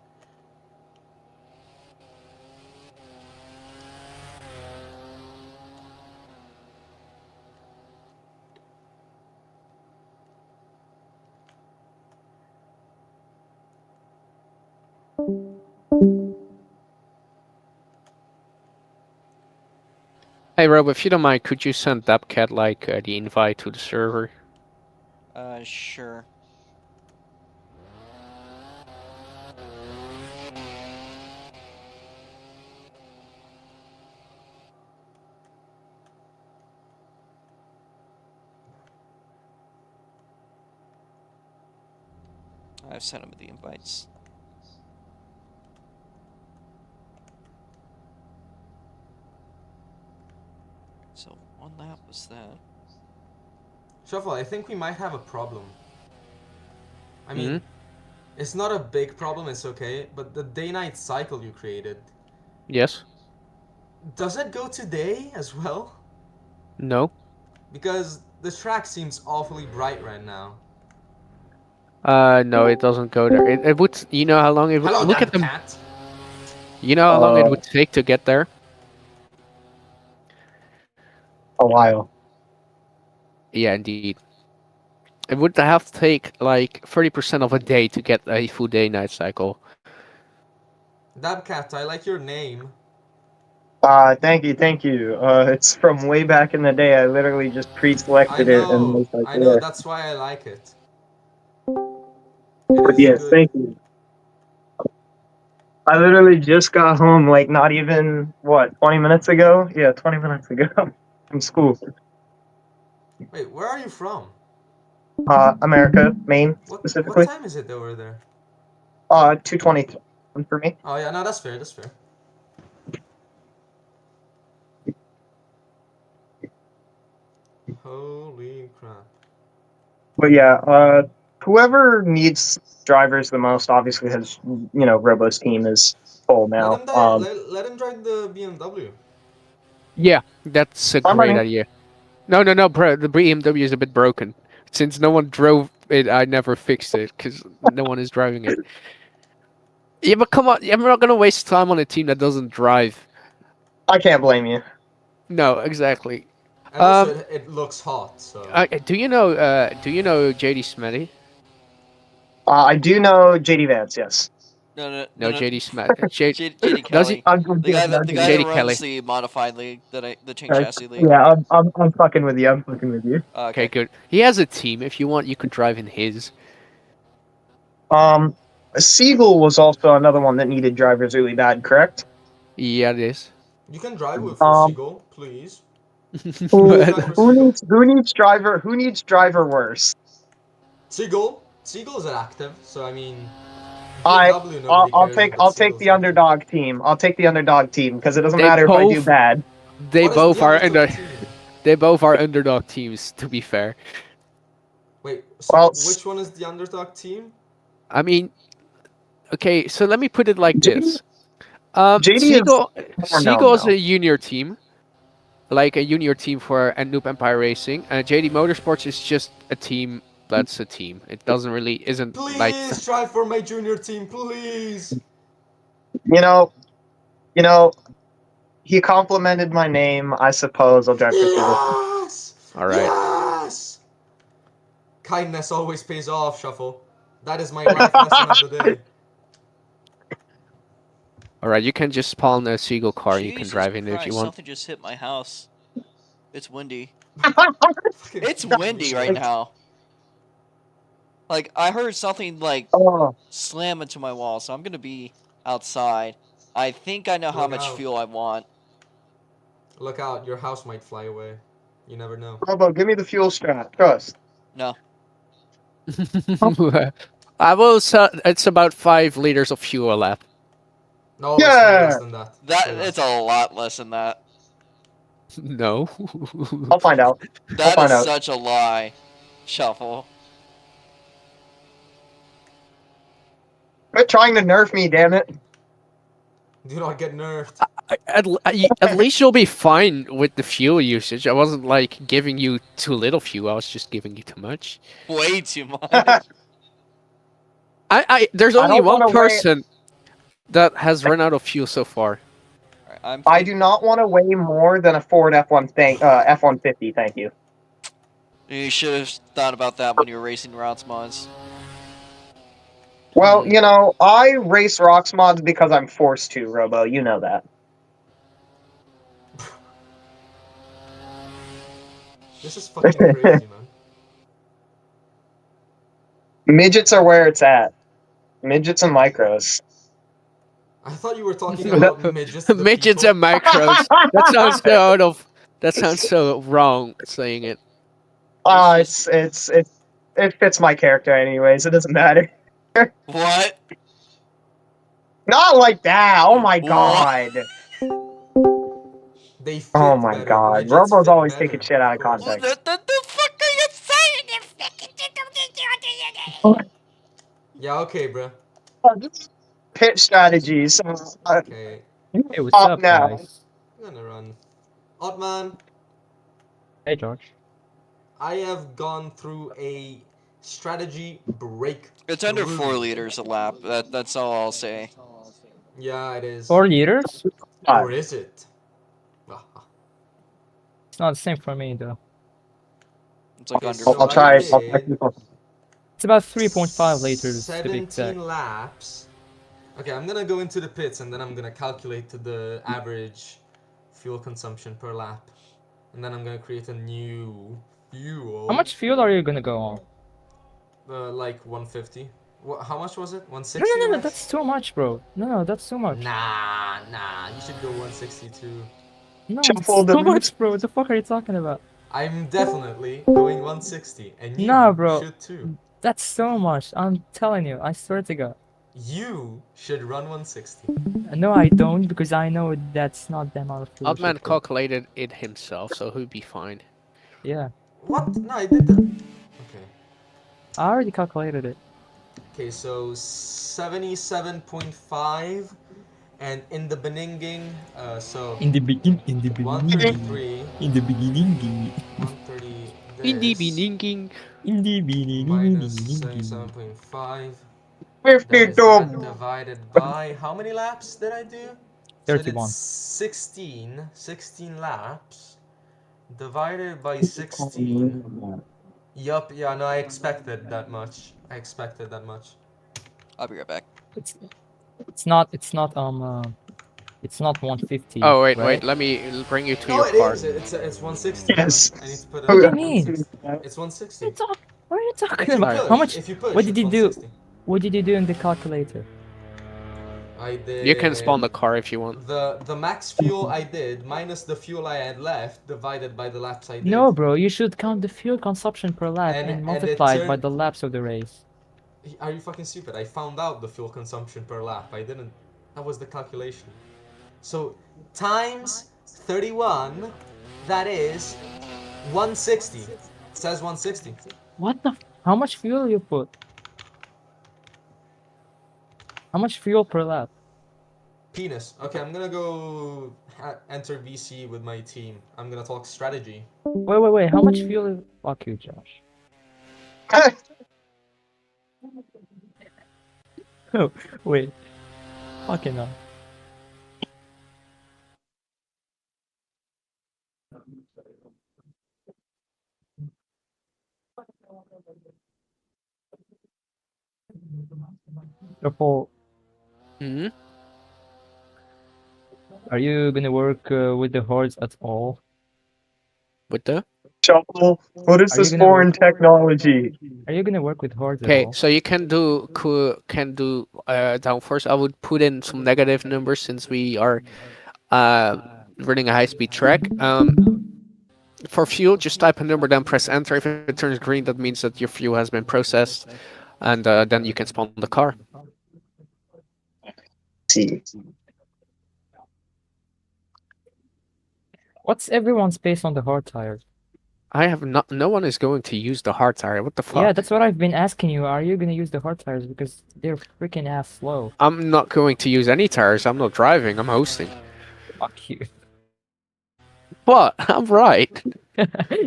Hey Robo, if you don't mind, could you send Dabcat like the invite to the server? Sure. I've sent him the invites. So one lap was that. Shuffle, I think we might have a problem. I mean, Hmm? it's not a big problem, it's okay, but the day-night cycle you created Yes. Does it go today as well? No. Because the track seems awfully bright right now. No, it doesn't go there. It would. You know how long it would. Hello, Look damn at them. cat. You know how long it would take to get there. a while. Yeah, indeed. It would have to take like 30% of a day to get a full day night cycle. Dabcat, I like your name. Thank you, thank you. It's from way back in the day. I literally just pre-selected it and was like, I know, yeah. that's why I like it. It But is yes, good. thank you. I literally just got home, like not even what, 20 minutes ago? Yeah, 20 minutes ago from school. Wait, where are you from? America, Maine What specifically. time is it over there? 2:20 for me. Oh yeah, no, that's fair, that's fair. Holy crap. But yeah, whoever needs drivers the most obviously has, Robo's team is full now. Let him drive the BMW. Yeah, that's a Fine by great me. idea. No, bro. The BMW is a bit broken. Since no one drove it, I never fixed it because no one is driving it. Yeah, but come on. I'm not gonna waste time on a team that doesn't drive. I can't blame you. No, exactly. And also, it looks hot, so. Do you know? Do you know JD Smetty? I do know JD Vance, yes. No, JD Smet. JD Does he? Kelly, I'm the guy that JD runs Kelly. the modified league, the chain chassis league. Yeah, I'm fucking with you. I'm fucking with you. Okay, good. He has a team. If you want, you could drive in his. Seagull was also another one that needed drivers really bad, correct? Yeah, it is. You can drive with for Um, Seagull, please. who But Drive for Seagull. who needs driver worse? Seagull's active, so I mean, I BMW nobody cares I'll but take Seagull's the active. underdog team. I'll take the underdog team because it doesn't they matter if I do both bad. they What is both the are underdog team? they both are underdog teams. To be fair, Wait, so Well, which one is the underdog team? I mean, okay. So let me put it like JD, this. JD is more known Seagull is though. a junior team, like a junior team for Noob Empire Racing. JD Motorsports is just a team. That's a team. It doesn't really isn't like. Please try for my junior team, please. You know, you know, he complimented my name. I suppose I'll drive for Seagull. Yes! All right. Yes! Kindness always pays off, Shuffle. That is my life lesson of the day. All right. You can just spawn a Seagull car. You can Jesus drive in it if Christ, you want. something just hit my house. It's windy. Fucking It's windy right now. Like, I heard something, like, Oh, slam into my wall, so I'm gonna be outside. I think I know how Look much out. fuel I want. Look out, your house might fly away. You never know. Robo, give me the fuel strap. Trust. No. I will. It's about 5 liters of fuel left. No, it's way Yeah, less than that. That Way less. It's a lot less than that. No. I'll find out. That find is out. such a lie. Shuffle. Quit trying to nerf me, damn it. Do not get nerfed. At least you'll be fine with the fuel usage. I wasn't like giving you too little fuel. I was just giving you too much. Way too much. There's I only don't one wanna weigh- person that has run out of fuel so far. Alright, I do not want to weigh more than a Ford F-150, thank you. You should have thought about that when you were racing routes mods. Well, I race rocks mods because I'm forced to, Robo. You know that. This is fucking crazy, man. Midgets are where it's at. Midgets and micros. I thought you were talking about midgets. Midgets and micros. That sounds so wrong saying it. It fits my character anyways. It doesn't matter. What? Not like that. Oh my What? god. They fit Oh my better. god. Midgets Robo's fit always better, taking shit out of course. What context. the fuck are you saying? Yeah, okay, bruh. Pit strategies. Okay. Hey, what's up, now. guys? I'm gonna run. Oddman, Hey, George. I have gone through a strategy breakthrough. It's under 4 liters a lap. That's all I'll say. Yeah, it is. 4 liters? Or is it? Ah, It's not the same for me, though. It's like okay, under so I'll I try. 4 liters. I'll did technical. It's about 3.5 liters, to be 17 exact. laps. Okay, I'm gonna go into the pits and then I'm gonna calculate the average fuel consumption per lap. And then I'm gonna create a new fuel. How much fuel are you gonna go on? Like 150. How much was it? No, 160, no, no, Max? that's too much, bro. No, that's too much. Nah. You should go 162. No, Shuffle that's the too much, bro. What the fuck are you talking about? I'm definitely going 160, and you Nah, bro. should too. That's so much. I'm telling you. I swear to God. You should run 160. No, I don't, because I know that's not the amount of fuel you Oddman should put. calculated it himself, so he'll be fine. Yeah, What? No, I did that. Okay. I already calculated it. Okay, so 77.5, and in the beginning, so In the beginning, 133, in the beginning, 130 Indie this, beninking. in the minus beginning. 77.5. That 50 is that dog. divided by how many laps did I do? So I did 31. 16 laps divided by 16. Yup, yeah, no, I expected that much. I'll be right back. It's not. It's not 150, Oh wait, right? let me bring you to No, your it car. is. It's 160. Yes. I need to put it. What do you at mean? 160. It's 160. What are you If talking you about? Alright. How push, much? if you push, What did it's you do? 160. What did you do in the calculator? I did. You can spawn the car if you want. The max fuel I did minus the fuel I had left divided by the laps I did. No, bro. You should count the fuel consumption per lap and And it multiply it by turned. the laps of the race. Are you fucking stupid? I found out the fuel consumption per lap. I didn't. That was the calculation. So times 31, that is 160. It says 160. What the? How much fuel you put? How much fuel per lap? Penis. Okay, I'm gonna go enter VC with my team. I'm gonna talk strategy. Wait. How much fuel? Fuck you, Josh. Oh, wait. Fucking hell. Therefore, Hmm. are you gonna work with the hordes at all? With the. Shuffle. What is Are you this gonna foreign work? technology? Are you gonna work with hordes at Okay, all? so you can do downforce. I would put in some negative numbers since we are uh running a high-speed track. For fuel, just type a number, then press enter. If it turns green, that means that your fuel has been processed, and then you can spawn the car. See. What's everyone's pace on the hard tires? I have not. No one is going to use the hard tire. What the fuck? Yeah, that's what I've been asking you. Are you gonna use the hard tires because they're freaking ass slow? I'm not going to use any tires. I'm not driving. I'm hosting. Fuck you. What? I'm right.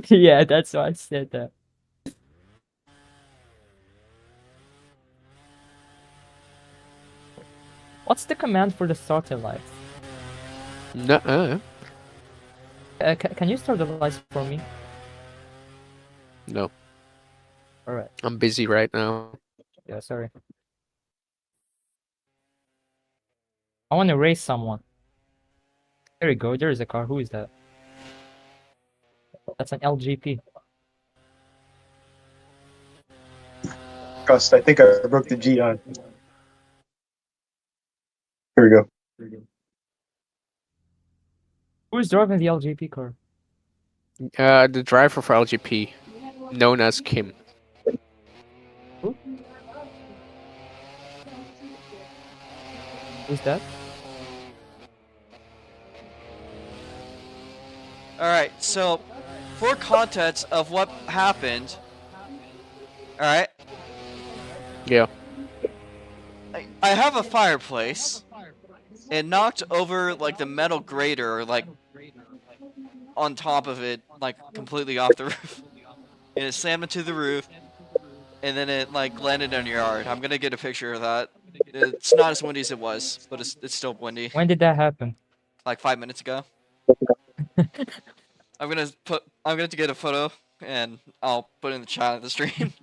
Yeah, that's why I said that. What's the command for the starter lights? Nuh-uh. Can you start the lights for me? No, Alright. I'm busy right now. Yeah, sorry. I want to race someone. There you go. There is a car. Who is that? That's an LGP. Trust, I think I broke the G on. Here we go. Who's driving the LGP car? The driver for LGP, known as Kim. Who? Who's that? Alright, so for context of what happened, alright, Yeah. I have a fireplace, It knocked over like the metal grater, like on top of it, like completely off the roof, and it slammed into the roof, and then it like landed on your yard. I'm gonna get a picture of that. It's not as windy as it was, but it's still windy. When did that happen? Like 5 minutes ago. I'm gonna get a photo and I'll put it in the chat of the stream.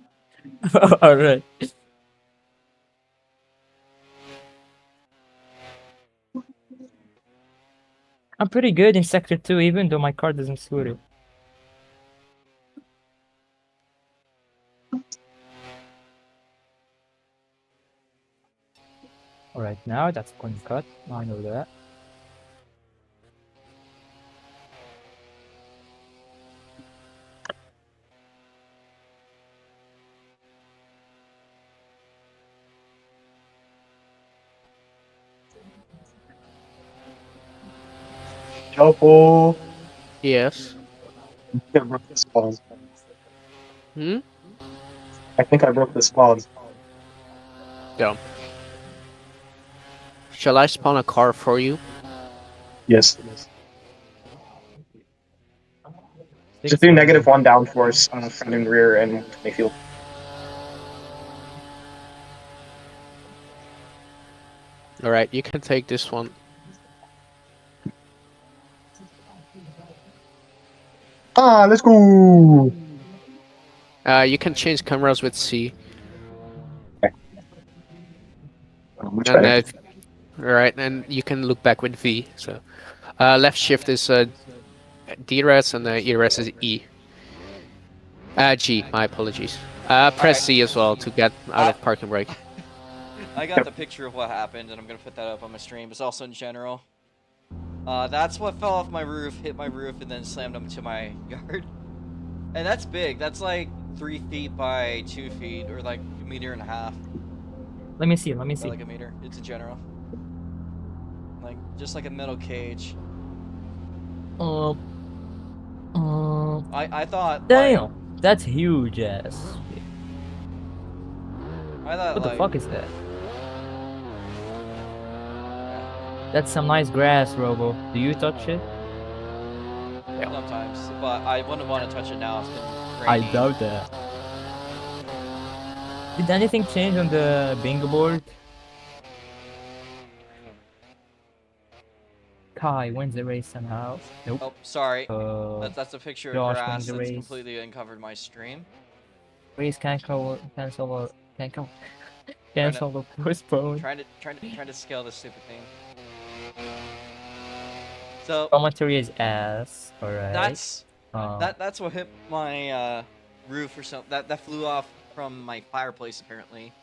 All right. I'm pretty good in Sector 2, even though my car doesn't suit it. Alright, now that's a clean cut. I know that. Helpful. Yes. I broke the spawn. Hmm. I think I broke the spawn. Go. Shall I spawn a car for you? Yes. Just do -1 downforce on front and rear and Mayfield. All right, you can take this one. Ah, let's go. You can change cameras with C. Much And better. right, and you can look back with V. So, left shift is DRS and ERS is E. G. My apologies. Press Alright. C as well to get out of parking brake. I got the picture of what happened, and I'm gonna put that up on my stream. It's also in general. That's what fell off my roof, hit my roof, and then slammed into my yard. And that's big. That's like 3 feet by 2 feet, or like 1.5 meters. Let me see, let me Or see. like a meter. It's a general. Like just like a metal cage. I thought. Damn! Like, That's huge ass. I thought What the like. fuck is that? That's some nice grass, Robo. Do you touch it? Sometimes, but I wouldn't want to touch it now. It's been I raining. doubt that. Did anything change on the bingo board? Kai wins the race somehow. Nope. Oh, sorry. Uh, That's a picture of Josh grass wins the that's race. completely uncovered my stream. Race cancel or cancel or postpone. Trying to scale this stupid thing. So Commentary is ass. Alright. that's that's what hit my roof or something. That flew off from my fireplace apparently.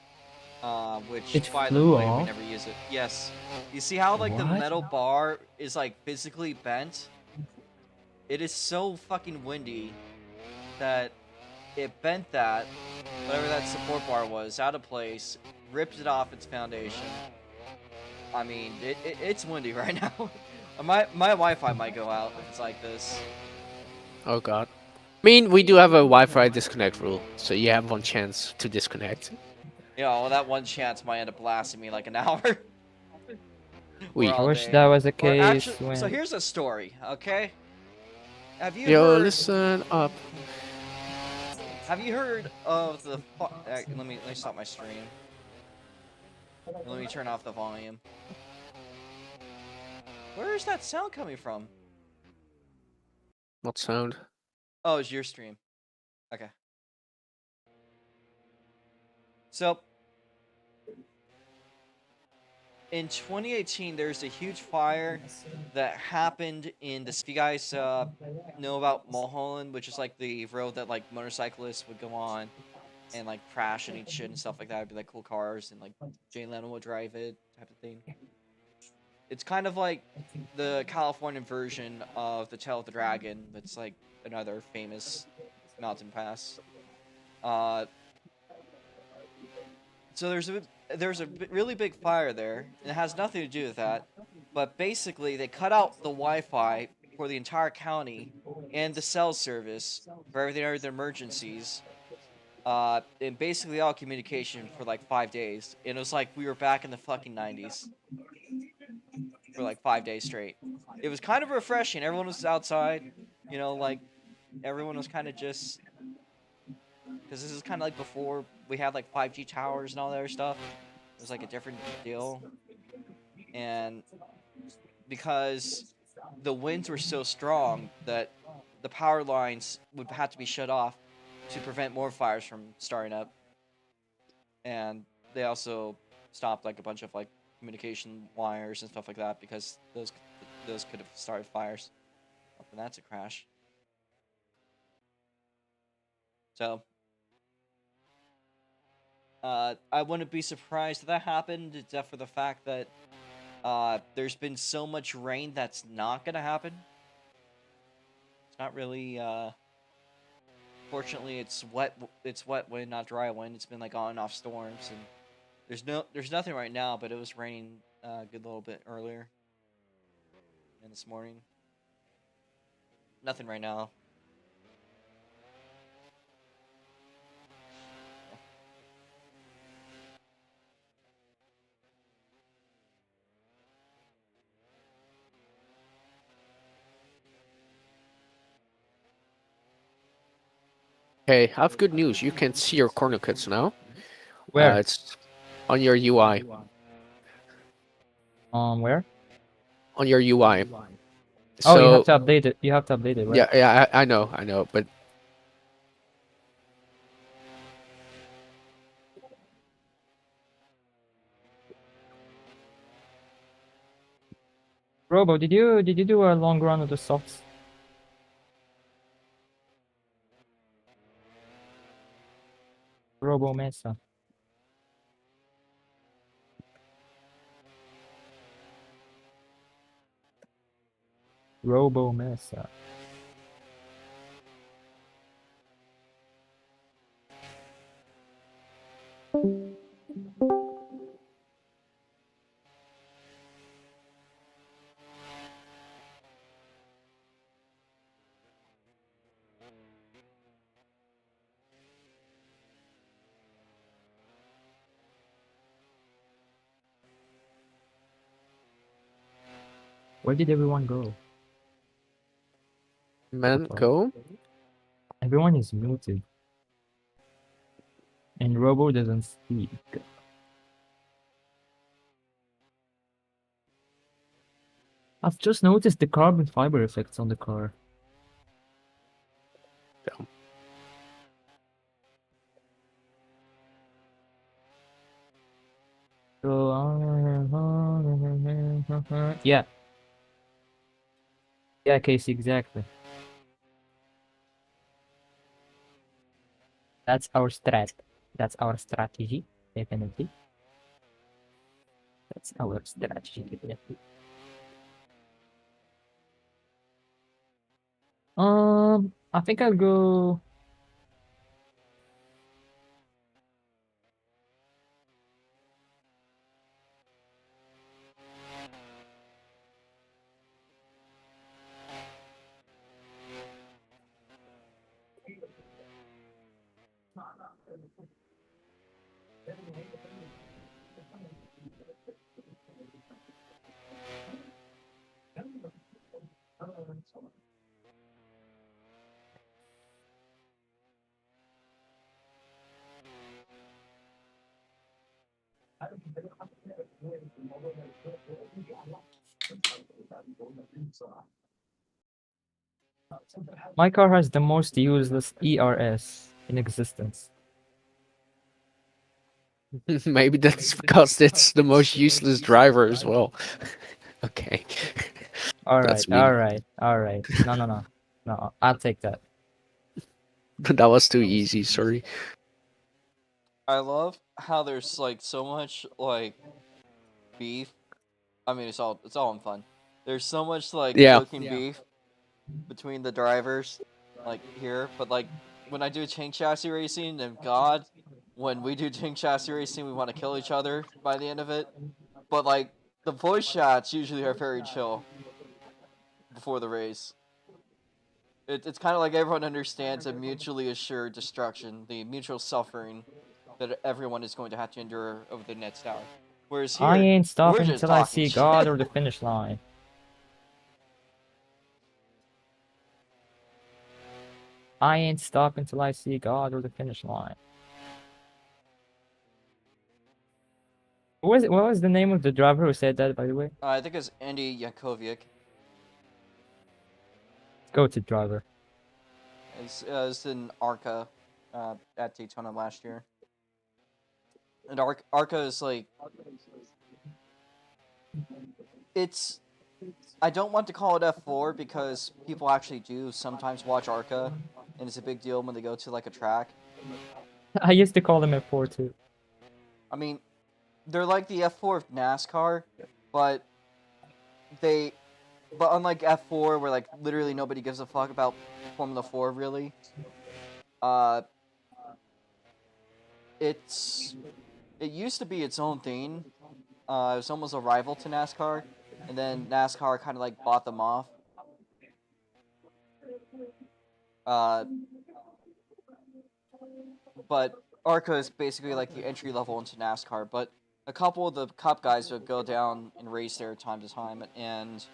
Which It by the flew way, we off? never use it. Yes. You see how like the What? metal bar is like physically bent? It is so fucking windy that it bent that, whatever that support bar was, out of place, ripped it off its foundation. I mean, it's windy right now. my Wi-Fi might go out if it's like this. Oh god. I mean, we do have a Wi-Fi disconnect rule, so you have one chance to disconnect. Yeah, well, that one chance might end up lasting me like an hour. We. Or I all wish day. that was the Or case actually, when... so here's a story, okay? Have you Yo, heard? listen up. Have you heard of the? Let me stop my stream. Let me turn off the volume. Where is that sound coming from? What sound? Oh, it's your stream. Okay. So, in 2018, there's a huge fire that happened in this. If you guys know about Mulholland, which is like the road that like motorcyclists would go on and like crash and eat shit and stuff like that. It'd be like cool cars and like Jay Leno would drive it type of thing. It's kind of like the California version of the Tail of the Dragon. That's like another famous mountain pass. So there's a really big fire there, and it has nothing to do with that. But basically, they cut out the Wi-Fi for the entire county and the cell service for everything other than emergencies. And basically all communication for like 5 days. And it was like we were back in the fucking 90s. like 5 days straight. It was kind of refreshing. Everyone was outside, like everyone was kind of just because this is kind of like before we had like 5G towers and all that other stuff. It was like a different deal, and because the winds were so strong that the power lines would have to be shut off to prevent more fires from starting up, and they also stopped like a bunch of like communication wires and stuff like that because those could have started fires. And that's a crash. So I wouldn't be surprised if that happened, except for the fact that there's been so much rain that's not gonna happen. It's not really. Fortunately, it's wet. It's wet wind, not dry wind. It's been like on and off storms, and there's nothing right now. But it was raining a good little bit earlier, and this morning. Nothing right now. Okay, I have good news. You can see your corner cuts now. Where? It's on your UI. Where? On your UI. Oh, you have So to update it. You have to update it, right? yeah, I know, but Robo, did you do a long run of the socks? Robo Mesa. Robo Mesa. Where did everyone go? man, Oh, go. everyone is muted. And Robo doesn't speak. I've just noticed the carbon fiber effects on the car. Yeah. So, yeah. Yeah, Casey, exactly. That's our strat. That's our strategy, definitely. That's our strategy, definitely. I think I'll go. My car has the most useless ERS in existence. Maybe that's because it's the most useless driver as well. Okay. Alright, That's mean. alright, alright. No, no, no. No, I'll take that. That was too easy, sorry. I love how there's like so much like beef. I mean, it's all in fun. There's so much like Yeah. cooking beef between the drivers, like here. But like when I do tank chassis racing, and God, when we do tank chassis racing, we want to kill each other by the end of it. But like the voice chats usually are very chill before the race. It's kind of like everyone understands a mutually assured destruction, the mutual suffering that everyone is going to have to endure over the next hour. Whereas I here, ain't we're stopping just till I talking see shit. God or the finish line. I ain't stopping till I see God or the finish line. What was the name of the driver who said that, by the way? I think it's Andy Yakovic. Go to driver. It's in Arca at Daytona last year. And Arca is like, it's, I don't want to call it F4 because people actually do sometimes watch Arca, and it's a big deal when they go to like a track. I used to call them F4 too. I mean, they're like the F4 of NASCAR, but unlike F4 where like literally nobody gives a fuck about Formula 4 really, uh, it used to be its own thing. It was almost a rival to NASCAR, and then NASCAR kind of like bought them off. Uh, but ARCA is basically like the entry level into NASCAR. But a couple of the Cup guys would go down and race there time to time, and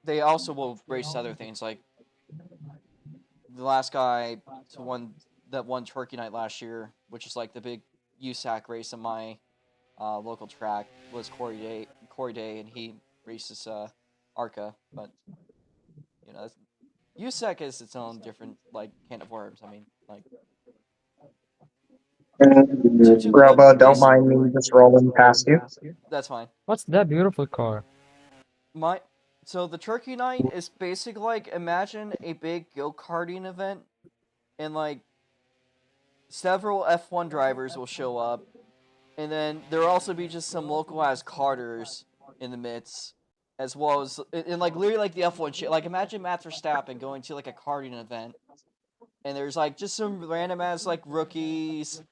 they also will race other things. Like the last guy that won Turkey Night last year, which is like the big USAC race in my local track, was Corey Day, and he races ARCA. But you know, USAC is its own different like can of worms. I mean, like to put Robo, don't basic. mind me just rolling past you. That's fine. What's that beautiful car? So the Turkey Night is basically like, imagine a big go-karting event, and like several F1 drivers will show up, and then there'll also be just some localized karters in the midst, as well as and like literally like the F1 shit. Like imagine Matt Verstappen going to like a karting event, and there's like just some random ass like rookies.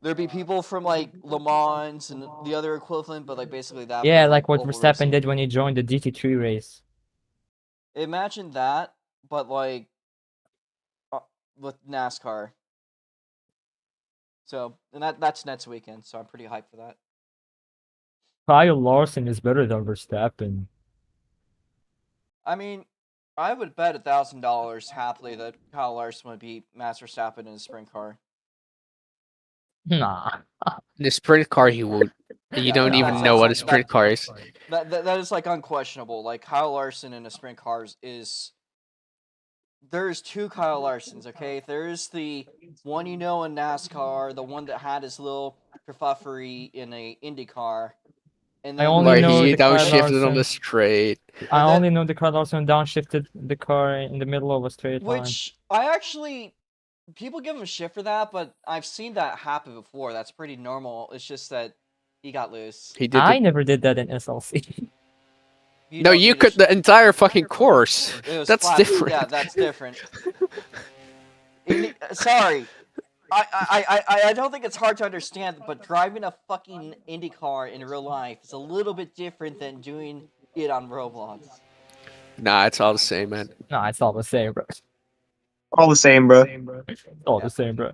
There'd be people from like Le Mans and the other equivalent, but like basically that, Yeah, but like like what oval Verstappen racing. did when he joined the GT3 race. Imagine that, but like with NASCAR. So, and that's next weekend, so I'm pretty hyped for that. Kyle Larson is better than Verstappen. I mean, I would bet $1,000 happily that Kyle Larson would beat Max Verstappen in a sprint car. Nah. In the sprint car, he would. You Yeah, don't even know what a sprint car is. that is like unquestionable. Like Kyle Larson in a sprint car is. There's two Kyle Larsons, okay? There's the one you know in NASCAR, the one that had his little kerfuffery in a IndyCar, and I then only Where know he the Kyle downshifted on the Larson. straight. I and then only know the Kyle Larson downshifted the car in the middle of a straight line. which I actually people give him shit for that, but I've seen that happen before. That's pretty normal. It's just that he got loose. He did I it. never did that in SLC. You No, don't you need could the entire fucking course. It was That's flat. different. Yeah, that's different. Sorry. I don't think it's hard to understand, but driving a fucking Indy car in real life is a little bit different than doing it on Roblox. Nah, it's all the same, man. Nah, it's all the same, bro. All the same, bro. It's all Yeah. the same, bro.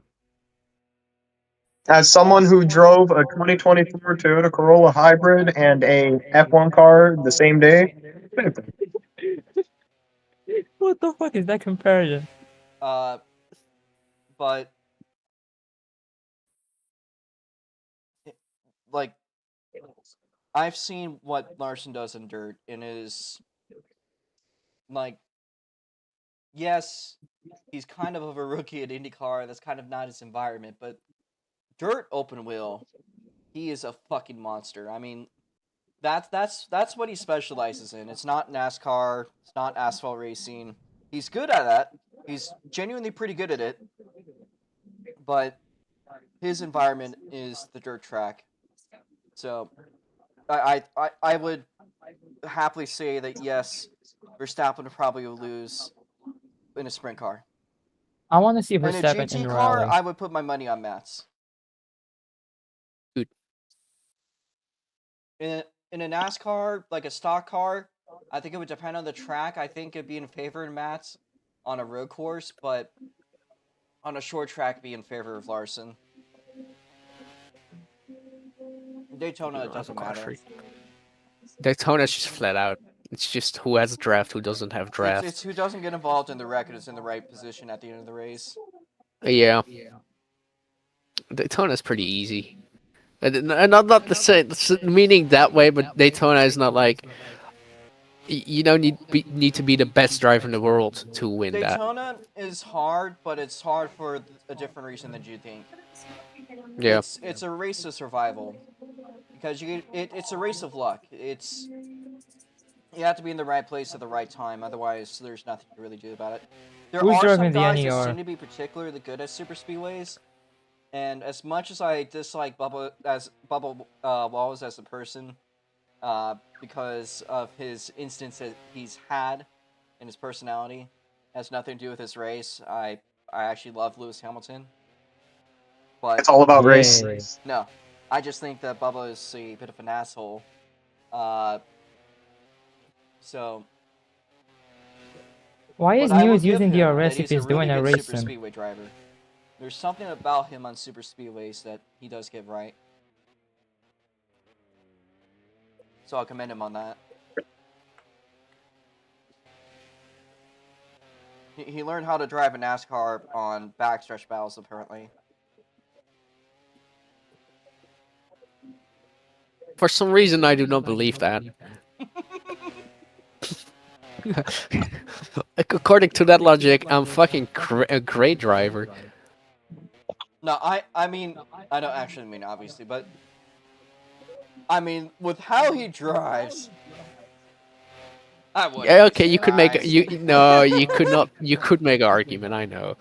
As someone who drove a 2024 Toyota Corolla hybrid and a F1 car the same day, same thing. What the fuck is that comparison? But like I've seen what Larson does in dirt, and it is like, yes, he's kind of a rookie at IndyCar. That's kind of not his environment, but dirt open wheel, he is a fucking monster. I mean, that's what he specializes in. It's not NASCAR. It's not asphalt racing. He's good at that. He's genuinely pretty good at it. But his environment is the dirt track. So I would happily say that yes, Verstappen would probably lose in a sprint car. I want to see In a Verstappen GT in car, rally. I would put my money on Mats. Dude. In a NASCAR, like a stock car, I think it would depend on the track. I think it'd be in favor of Mats on a road course, but on a short track, be in favor of Larson. Daytona, You it don't have a doesn't car matter. streak. Daytona's just flat out. It's just who has draft, who doesn't have It's draft. who doesn't get involved in the wreck and is in the right position at the end of the race. Yeah, Daytona's pretty easy. And not the same meaning that way, but Daytona is not like you don't need to be the best driver in the world to win that. Daytona is hard, but it's hard for a different reason than you think. Yeah. It's a race of survival because it's a race of luck. It's you have to be in the right place at the right time. Otherwise, there's nothing to really do about it. There Who's are some driving the guys that NER? seem to be particularly good at super speedways, and as much as I dislike Bubba Wallace as a person, because of his instance that he's had in his personality, has nothing to do with his race. I actually love Lewis Hamilton, but It's all about race. Yay. no, I just think that Bubba is a bit of an asshole. Uh, so, Why but is I will News give using him that DRS if he's a he's really doing a good race super sim? speedway driver. There's something about him on super speedways that he does get right. So I'll commend him on that. He learned how to drive a NASCAR on backstretch battles, apparently. For some reason, I do not believe that. According to that logic, I'm fucking a great driver. No, I mean, I don't actually mean obviously, but I mean with how he drives, I wouldn't Yeah, be okay, you could make surprised. you no, you could not. You could make an argument. I know.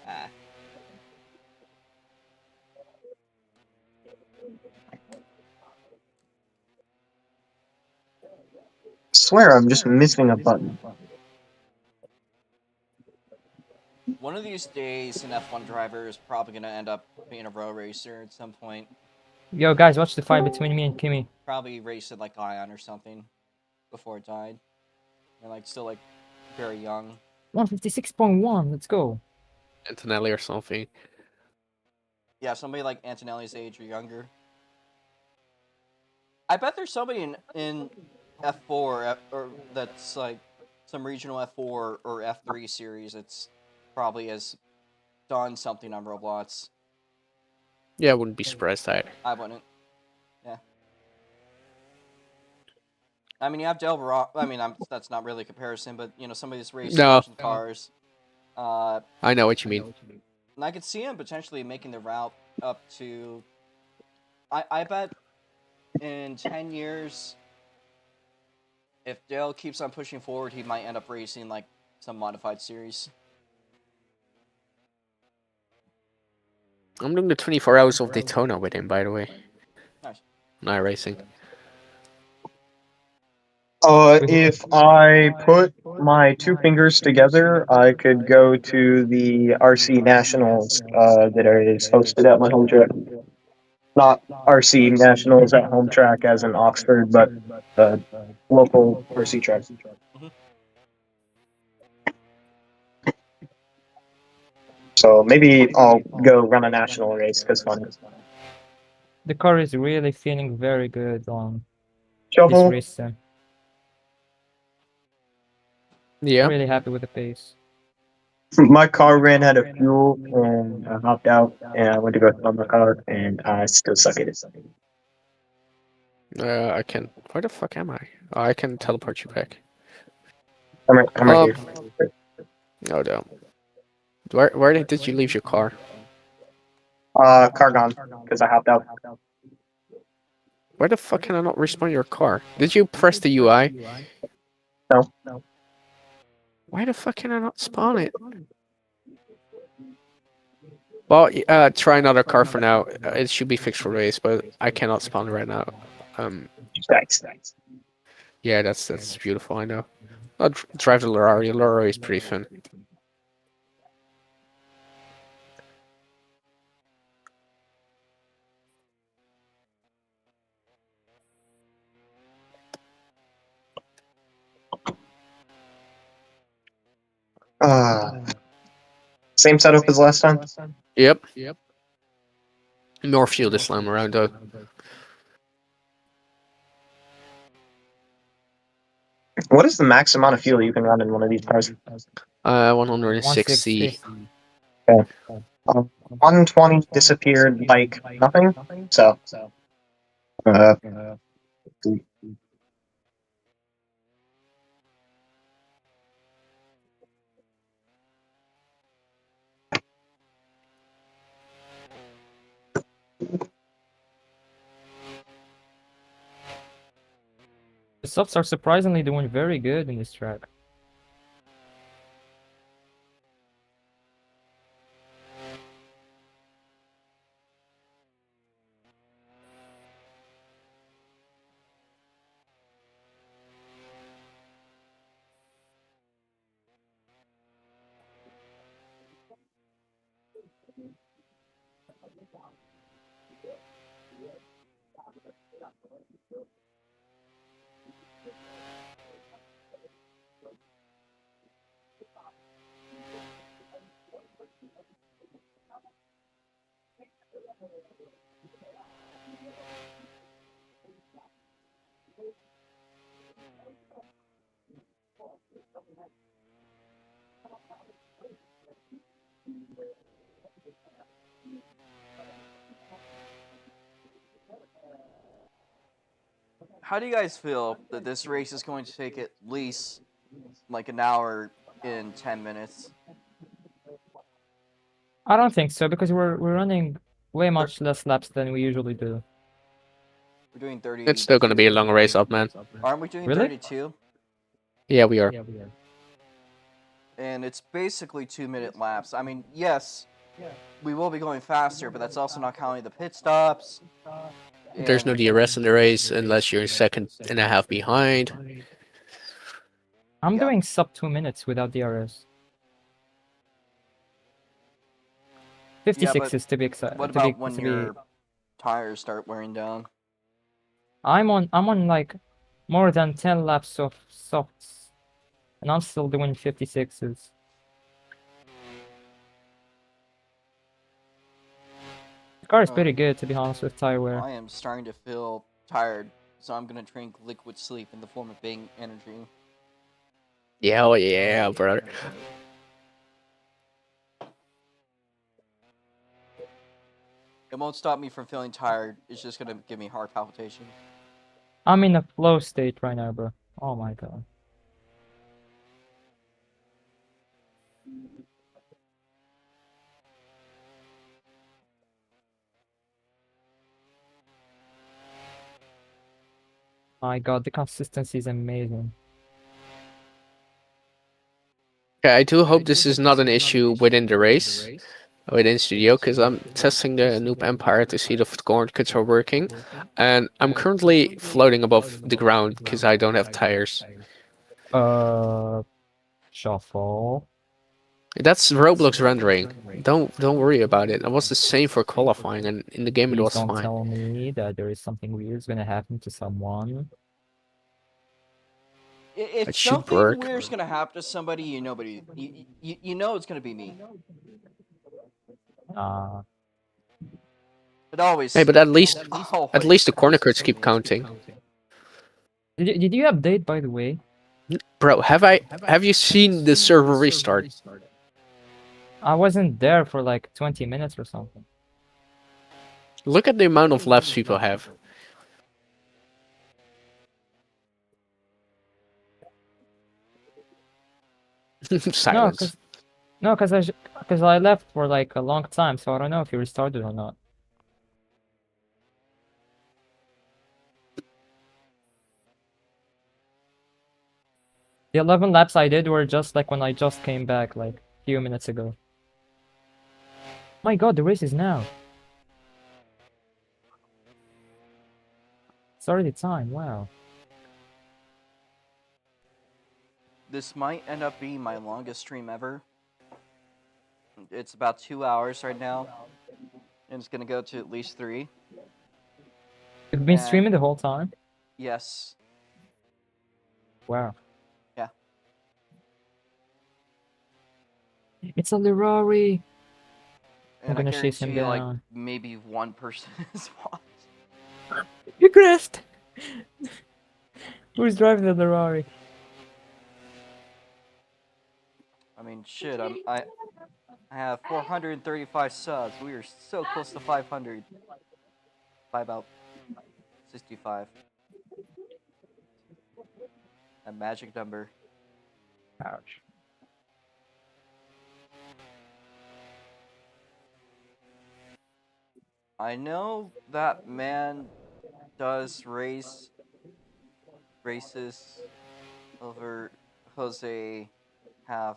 Ah. Swear, I'm just missing a button. One of these days, an F1 driver is probably gonna end up being a road racer at some point. Yo, guys, watch the fight between me and Kimmy. Probably race it like Ion or something before it died. And like still like very young. 156.1, let's go. Antonelli or something. Yeah, somebody like Antonelli's age or younger. I bet there's somebody in F4 or that's like some regional F4 or F3 series that's probably has done something on Roblox. Yeah, I wouldn't be surprised either. I wouldn't. Yeah. I mean, you have Del Rock. I mean, that's not really a comparison, but you know, somebody that's raced No, legend cars. And I know what you mean. I could see him potentially making the route up to. I bet in 10 years, if Dale keeps on pushing forward, he might end up racing like some modified series. I'm doing the 24 hours of Daytona with him, by the way. Nice. Not racing. If I put my two fingers together, I could go to the RC Nationals that is hosted at my home track. Not RC Nationals at home track as in Oxford, but local RC track. Mhm. So maybe I'll go run a national race because fun. The car is really feeling very good on this Shovel. race sim. Yeah. Really happy with the pace. My car ran out of fuel and I hopped out and I went to go fill my car and I still suck at it. I can. Where the fuck am I? Oh, I can teleport you back. I'm right here. No, no. Where did you leave your car? Car gone because I hopped out. Where the fuck can I not respawn your car? Did you press the UI? No. Why the fuck can I not spawn it? Well, try another car for now. It should be fixed for race, but I cannot spawn right now. Thanks. Yeah, that's beautiful. I know. I'll drive the Lorari. Lorari is pretty fun. Same setup as last time. Yep. More fuel this time around, though. What is the max amount of fuel you can run in one of these cars? 160. 160. Okay. 120 disappeared like nothing. So, uh, The subs are surprisingly doing very good in this track. How do you guys feel that this race is going to take at least like an hour in 10 minutes? I don't think so because we're running way much less laps than we usually do. We're doing 32. It's still gonna be a long race up, man. Aren't we doing Really? 32? Yeah, we are. And it's basically 2-minute laps. I mean, yes, we will be going faster, but that's also not counting the pit stops. There's no and- DRS in the race unless you're a second and a half behind. I'm Yeah. doing sub 2 minutes without DRS. 56 but is to be excited. What about when your tires start wearing down? I'm on like more than 10 laps of softs, and I'm still doing 56s. The car is pretty good, to be honest, with tire wear. I am starting to feel tired, so I'm gonna drink liquid sleep in the form of Bang Energy. Yeah, oh yeah, brother. It won't stop me from feeling tired. It's just gonna give me heart palpitations. I'm in a flow state right now, bro. Oh my god. My god, the consistency is amazing. Okay, I do hope this is not an issue within the race, within studio, because I'm testing the Noob Empire to see if the corn kits are working, and I'm currently floating above the ground because I don't have tires. Shuffle. That's Roblox rendering. Don't worry about it. It was the same for qualifying, and in the game it Please was don't fine. tell me that there is something weird gonna happen to someone. If It should something work. weird's gonna happen to somebody, you know it's gonna be me. Uh, It always. Hey, but at least always. the corner kits keep counting. did you update, by the way? Bro, have you seen the server restart? I wasn't there for like 20 minutes or something. Look at the amount of laps people have. Silence. No, cause I left for like a long time, so I don't know if you restarted or not. The 11 laps I did were just like when I just came back, like a few minutes ago. My god, the race is now. It's already time, wow. This might end up being my longest stream ever. It's about 2 hours right now, and it's gonna go to at least 3. You've been And- streaming the whole time? Yes. Wow. Yeah. It's a Ferrari. And I gonna chase him guarantee like down. maybe one person is watching. You crashed! Who's driving the Ferrari? I mean, shit. I have 435 subs. We are so close to 500 by about 65. A magic number. Ouch. I know that man does races over Jose have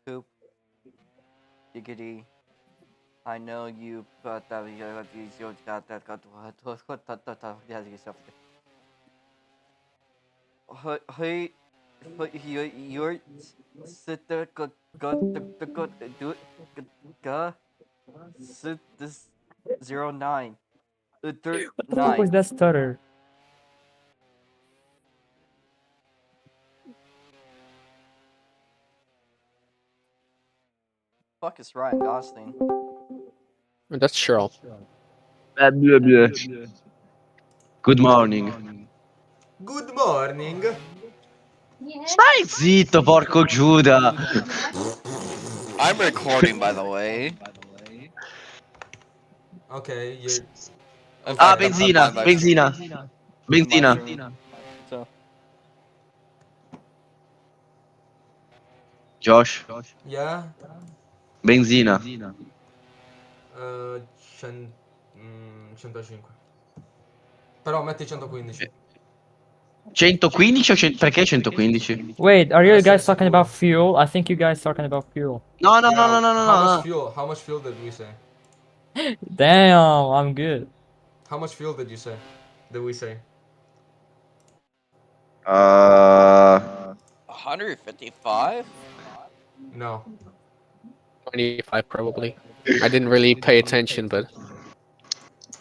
poop giggity. I know you, but that you got that got hey you're sit there go do go sit this 09 What the fuck was 9. that stutter? Fuck is Ryan Gosling. That's Cheryl. Blah, blah, blah. Good morning. Good morning. Stai zitto, porco Giuda. I'm recording, by the way. Okay, you're. In Ah, fact, I'm benzina, live actually. benzina, I'm live benzina. streaming. So Josh, Yeah. benzina. 105. Però metti 115. 115 o perché 115? Wait, are you Let's guys say talking cool. about fuel? I think you guys talking about fuel. No, no, no, Yeah, no, no, no, How no. much fuel? How much fuel did we say? Damn, I'm good. How much fuel did you say? Did we say? 155. No. 25 probably. I didn't really pay attention, but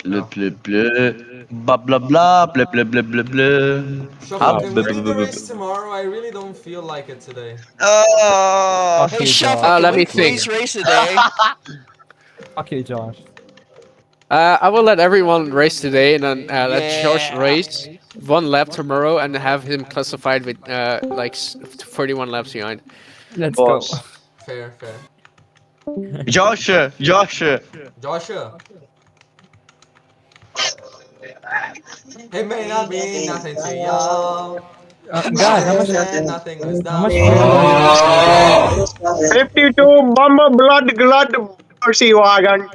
Blah, blah, blah. Blah, blah, blah, blah, blah, blah, blah, blah. Shuffle, Ah, can blah, we blah, do blah, the blah, race blah. tomorrow? I really don't feel like it today. Fuck Hey you, Shuffle, Josh. can let we me think. please race today? Fuck you, Josh. I will let everyone race today, and then let Josh Yeah. race 1 lap tomorrow, and have him classified with like 31 laps behind. Let's go. Boss. Fair, fair. Josh, Joshua. It may not mean nothing to y'all. Guys, how much Then nothing was how much done. fuel are you guys 52 Bomber Blood Glad Mercy Wagon.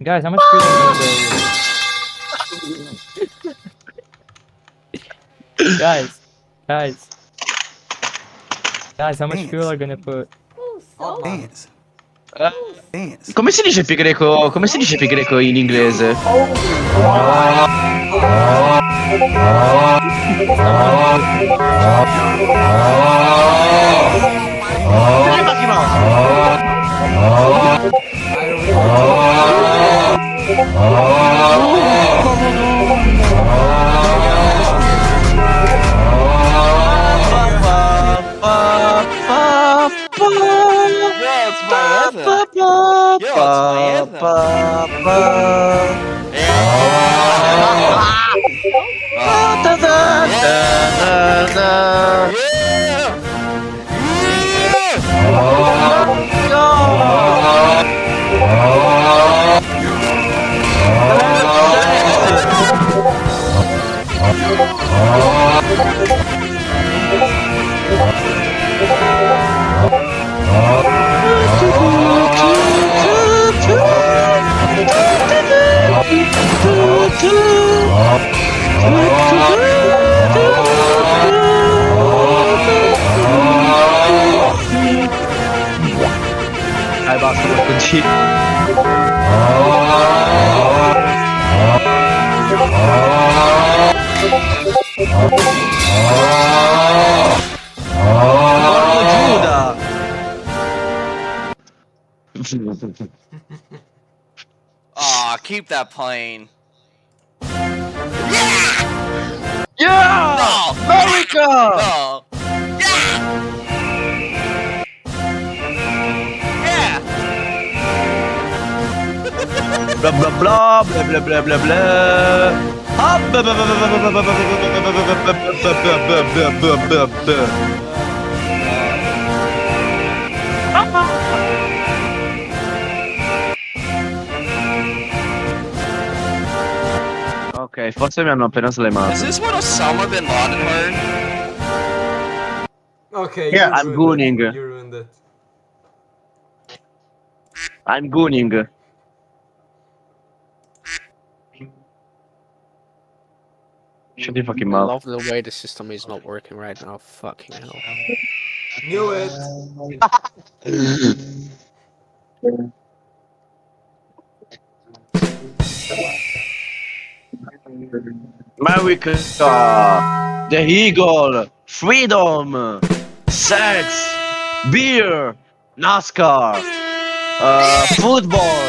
Guys, how much fuel are you gonna Guys, guys. Guys, how much fuel are gonna put? Otman. come si dice pi greco? Come si dice pi greco in inglese? I don't really Yo, it's my anthem. Yo, it's my anthem. Dai, basta, non continui. Porco Giuda! Aw, keep that plane. Yeah! No! America! No! blah blah blah blah blah blah blah blah. Ah, blah, blah, blah, blah, blah, blah, blah, blah, blah, blah, blah, blah, blah. Ok, forse mi hanno appena slamato. Is this what Osama bin Laden heard? Okay, Yeah, you I'm ruined gooning. it. You ruined it. I'm gooning. Shut your fucking I mouth. love the way the system is not working right now. Fucking hell. Knew it. America, the eagle, freedom, sex, beer, NASCAR, football,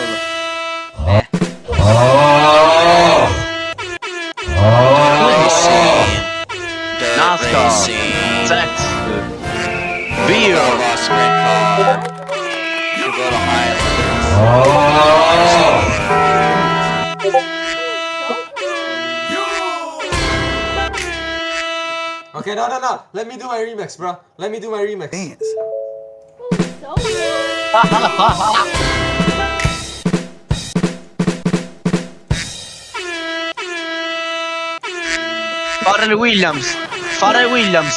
NASCAR, sex, beer. Lost rent car. You go to Highland. Okay, no. Let me do my remix, bro. Let me do my remix. Pharrell Williams, Pharrell Williams.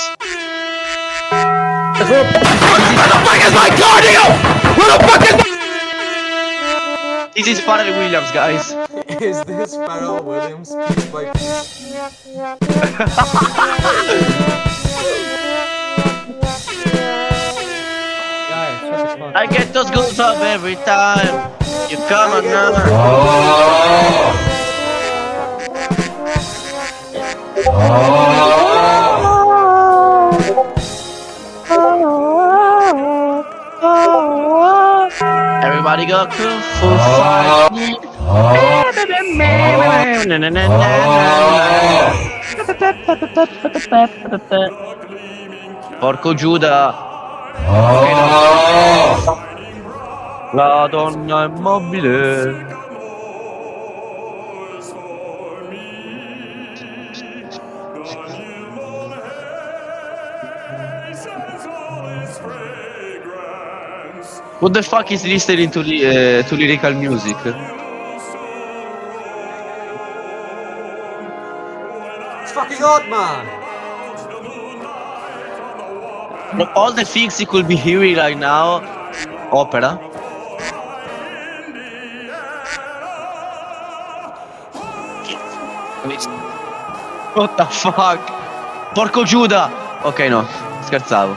This is Pharrell Williams, guys. Is this Pharrell Williams piece by piece? Guys, shut the fuck I get those goosebumps every time you come on now. Everybody go kung fu fight. Porco Giuda. La donna immobile. What the fuck is listening to lyrical music? It's fucking hot, man. All the things you could be hearing right now, opera. What the fuck? Porco Giuda! Ok, no, scherzavo.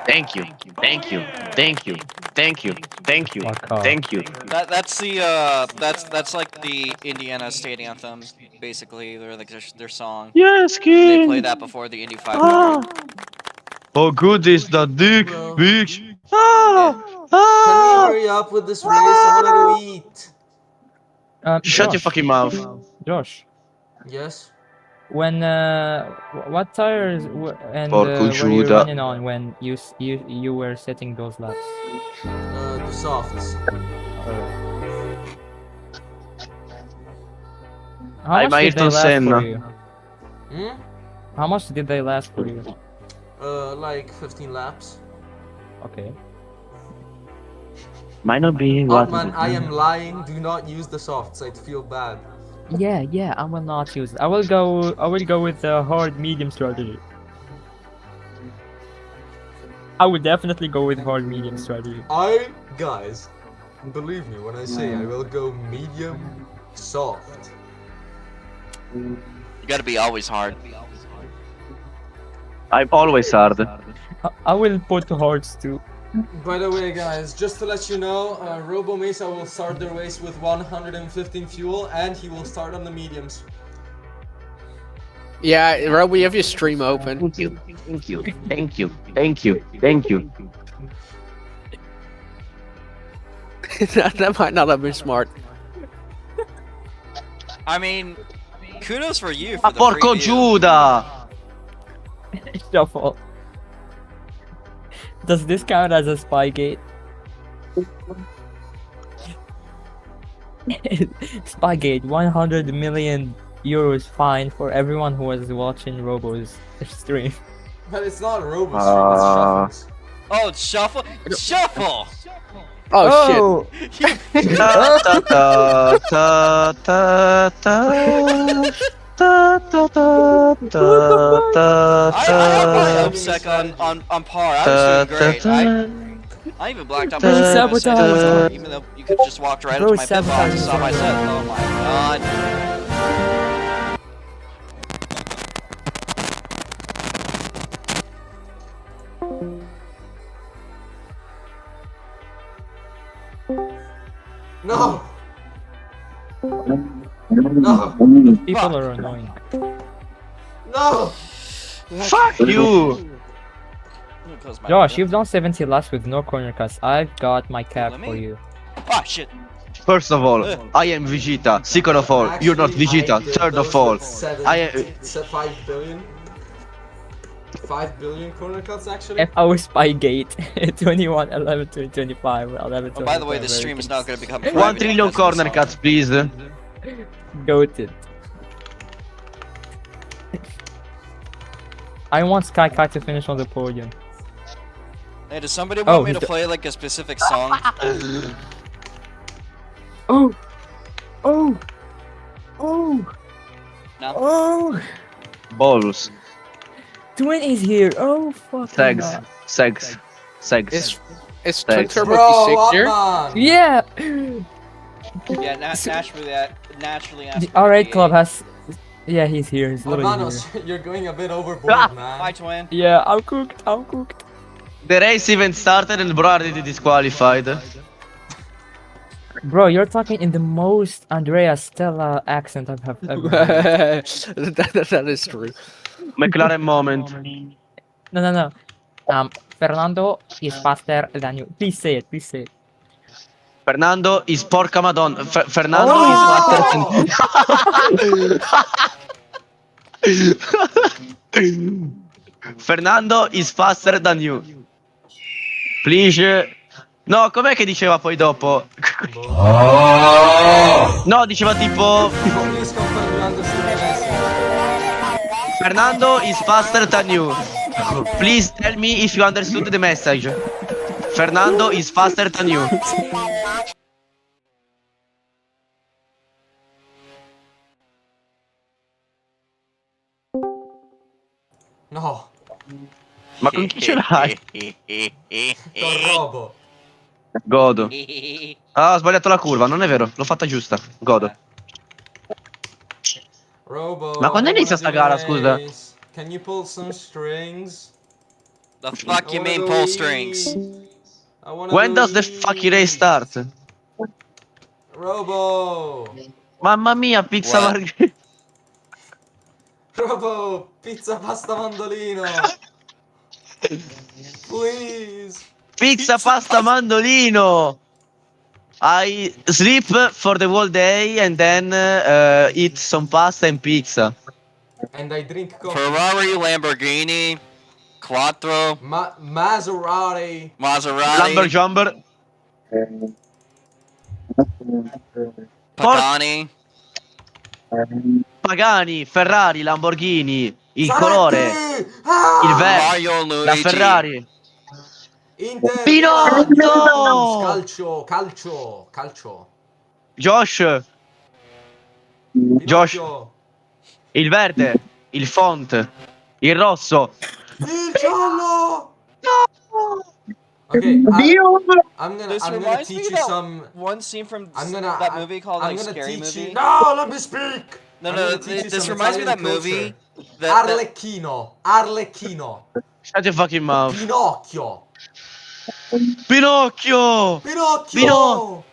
Thank you, thank you, thank you, thank you, thank you, Fuck off. thank you. That's the that's like the Indiana state anthem, basically. They're like their song. Yes, They kid! play that before the Indy 500. Oh, good is the dick, Bro. bitch! Can we hurry up with this race? I wanna go eat. Shut your Josh, fucking mouth. Josh, Yes? when what tires and Porco were you Giuda. running on when you were setting those laps? The softs. How I'm much did they Ayrton last Senna. for you? Hmm? How much did they last for you? Like 15 laps. Okay. Might not be what. Hotman, I am lying. Do not use the softs. I'd feel bad. Yeah, I will not use it. I will go with the hard medium strategy. I would definitely go with hard medium strategy. Guys, believe me when I say I will go medium soft. You gotta be always hard. I'm always hard. I will put hearts too. By the way, guys, just to let you know, Robo Mesa will start the race with 115 fuel, and he will start on the mediums. Yeah, Rob, we have your stream open. Thank you, thank you, thank you, thank you, thank you. That might not have been smart. I mean, kudos for you for the Porco free view. Giuda! It's your fault. Does this count as a Spygate? Spygate, 100 million euros fine for everyone who was watching Robo's stream. But it's not Robo Stream, it's Shuffles. Oh, it's Shuffle! Shuffle! Oh, Ta ta ta ta ta ta. Ta ta ta ta I ta had my ta. upsec on par. I was doing great. I even blacked out my Bro, stream to say that was sabotage. hard, even though you could just walked right Bro, up to my pit box and sabotage. saw my set. Oh my god. No! No! People are annoying. No! Fuck you! I'm gonna close my Josh, window. you've done 70 laps with no corner cuts. I've got my cap Let for me- you. Ah, shit. First of all, I am Vegeta. Second of all, you're not Actually, Vegeta. I did Third those of all, with seven- I am. 5 billion? 5 billion corner cuts actually? FO Spygate, 21, 11 to 25, 11 to Oh, by the way, this 25, stream is not gonna become 1 private trillion because of corner this cuts, please. Goated. I want Sky Kai to finish on the podium. song. Hey, does somebody Oh, want me he's to play like a specific song? Oh! Oh! Oh! No? Oh! Balls. Twin is here! Oh, fuck. Sex. Sex. Sex. is Twin Thanks. Turbo Bro, P6 what here? man? Yeah! Yeah, naturally. The R8 Club has... Yeah, he's here. He's literally here. Hermanos, you're going a bit overboard, man. Bye, twin. Yeah, I'm cooked. I'm cooked. The race even started and bro already disqualified. Bro, you're talking in the most Andrea Stella accent I've ever heard. That is true. McLaren moment. No. Fernando is faster than you. Please say it. Please say it. Fernando is porca madonna. Fernando Oh! is faster. Fernando is faster than you. Please. No, com'è che diceva poi dopo? No, diceva tipo Please confirm you understood the message. Fernando is faster than you. Please tell me if you understood the message. Fernando is faster than you. No, Ma con chi ce l'hai? con Robo. Godo. Ah, ho sbagliato la curva, non è vero, l'ho fatta giusta. Godo. Robo. Ma quando I inizia wanna sta do gara, race. scusa? Can you pull some strings? The fuck I you wanna mean do pull E's. strings? I wanna When do does the fucking race E's. start? Robo. Mamma mia, pizza What? margherita. Robo, pizza pasta mandolino. Please. Pizza pasta mandolino. I sleep for the whole day and then eat some pasta and pizza. And I drink coffee. Ferrari, Lamborghini, Quattro, Maserati. Maserati, Lumber jumper. Pagani. Pagani, Ferrari, Lamborghini, il Zanetti! colore, Ah! il verde, Mario Luigi. la Ferrari. Inter Pinocchio! Milan, Juventus, calcio. Josh, Josh. Pinocchio. il verde, il font, il rosso. Il giallo. Okay, I'm This gonna reminds me teach of you that some. one scene from I'm gonna that movie called I'm like gonna Scary teach Movie. you. No, let me speak. No, I'm no, gonna teach you this some reminds me of that Italian movie. culture. That, Arlecchino. Shut your fucking mouth. Pinocchio. Pinocchio! Pinocchio.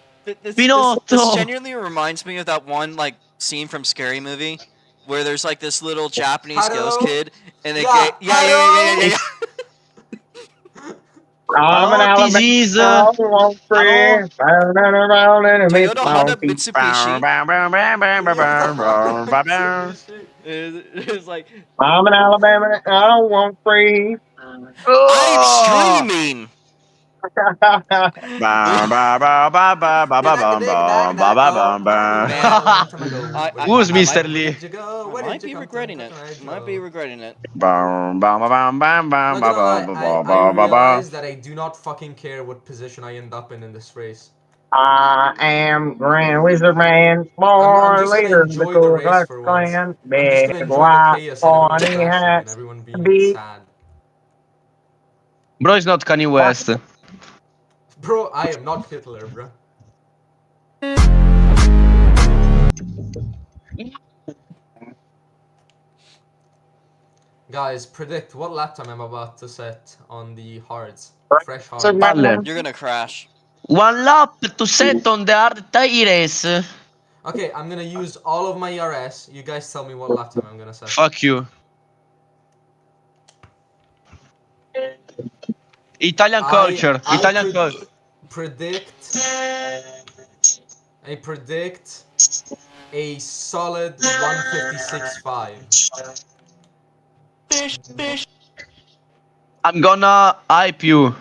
This Pinotto! genuinely reminds me of that one like scene from Scary Movie where there's like this little Japanese Hello? ghost kid and they Yeah, get yeah. Oh, this is Toyota, Honda, Mitsubishi. It's like I'm in Alabama. I don't want free. I'm Oh! streaming. Ba, ba, ba, ba, ba, ba, ba, bum, bum, ba, ba, bum, We bum. met a long time ago. Who's I Mr. might, Where Lee? did you go? I Where might did you be come regretting from? it. Where did you Might be go? regretting it. Bum, bum, bum, bum, bum, Not ba, gonna ba, lie, ba, I, ba, I ba, ba, ba. realize that I do not fucking care what position I end up in this race. I am Grand Wizard Man, I'm born just gonna leader of the enjoy the Ku race Klux for once. Klan, I'm just big gonna enjoy the white chaos and everyone pointy crashing and hats, everyone being beat. sad. Bro, it's not Kanye West. Bro, I am not Hitler, bro. Guys, predict what lap time I'm about to set on the hards. Fresh Wizard hards. Man. You're gonna crash. One lap to set on the hard tires. Okay, I'm gonna use all of my ERS. You guys tell me what lap time I'm gonna set. Fuck you. Italian culture. I Italian culture. predict I predict a solid 156.5. I'm gonna hype you.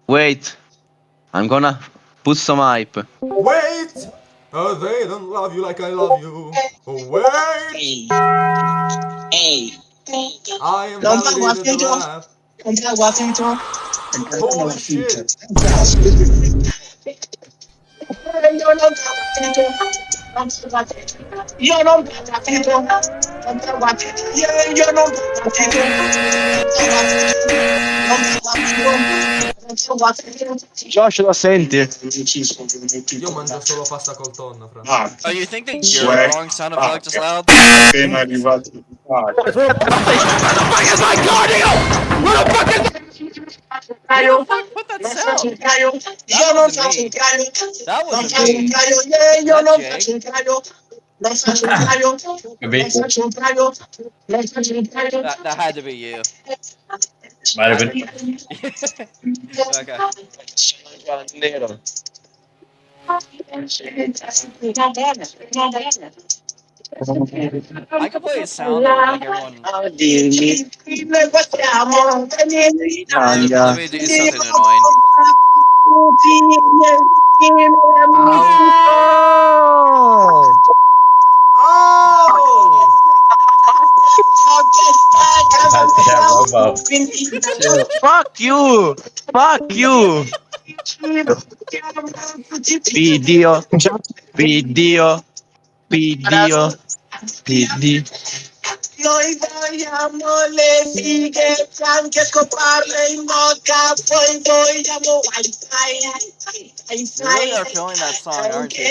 Wait. I'm gonna put some hype. Wait! They don't love you like I love you. Wait! I am validated the lap. Holy shit! Josh, lo senti? Io mangio solo pasta col tonno, fra. Oh, you think that your wrong sound effect is loud? Who the fuck put that sound? That wasn't me. That wasn't me. Was that Jay? That had to be you. Might have been. Okay. I could play a sound that would make everyone. Let me do something annoying. Ow! Oh! Yeah, Robo. Fuck you! Fuck you! Video, video, video, video. Noi vogliamo le fighe bianche scoparle in bocca, poi vogliamo You really are feeling that song, aren't you?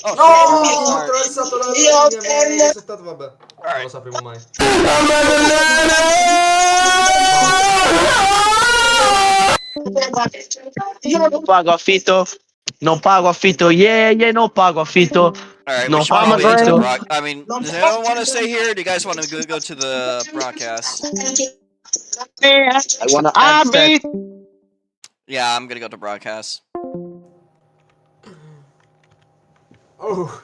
Oh No! shit, we're about to Ho start. attraversato la linea, mi hai resettato, vabbè. Non lo Alright. sapremo mai. Non pago affitto, non pago affitto, yeah, yeah, non pago affitto. Alright, we Non should pago probably enter the affitto. broad. I mean, does anyone want to stay here? Or do you guys want to go to the broadcast? I wanna access. Yeah, I'm gonna go to broadcast. Oh,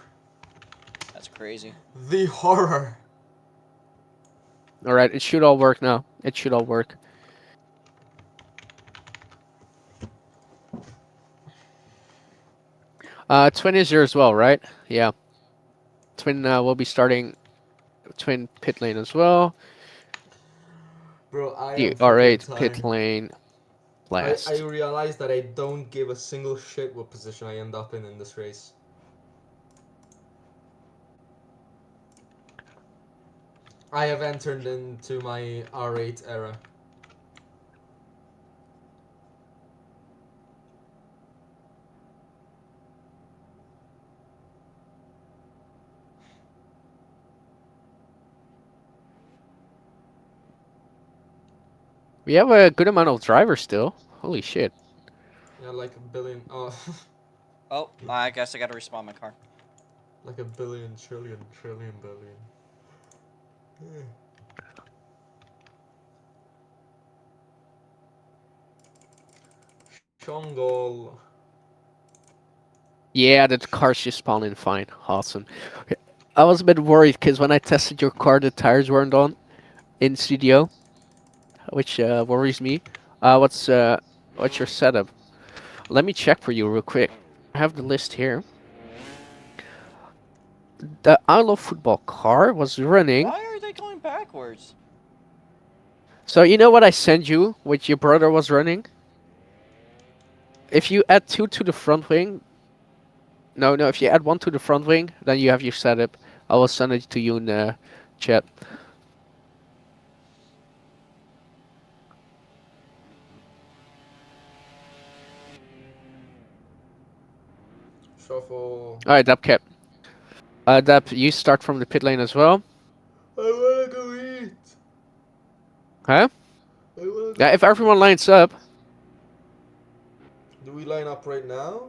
That's crazy. the horror. All right, it should all work now. It should all work. Twin is here as well, right? Yeah. Twin will be starting Twin pit lane as well. Bro, I The am R8 fucking pit tired. lane last. I realize that I don't give a single shit what position I end up in this race. I have entered into my R8 era. We have a good amount of drivers still. Holy shit. Yeah, like a billion. Oh, Oh, I guess I gotta respawn my car. like a billion, trillion, billion. Yeah. Shongol. Yeah, the car's just spawning fine. Awesome. I was a bit worried because when I tested your car, the tires weren't on in studio. which worries me. What's your setup? Let me check for you real quick. I have the list here. The I Love Football car was running. Why are they going backwards? So you know what I sent you, which your brother was running? If you add 2 to the front wing, no, if you add 1 to the front wing, then you have your setup. I will send it to you in the chat. Shuffle. Alright, Dapcap. Dap, you start from the pit lane as well. I wanna go eat. Huh? I wanna go Yeah, if eat. everyone lines up. Do we line up right now?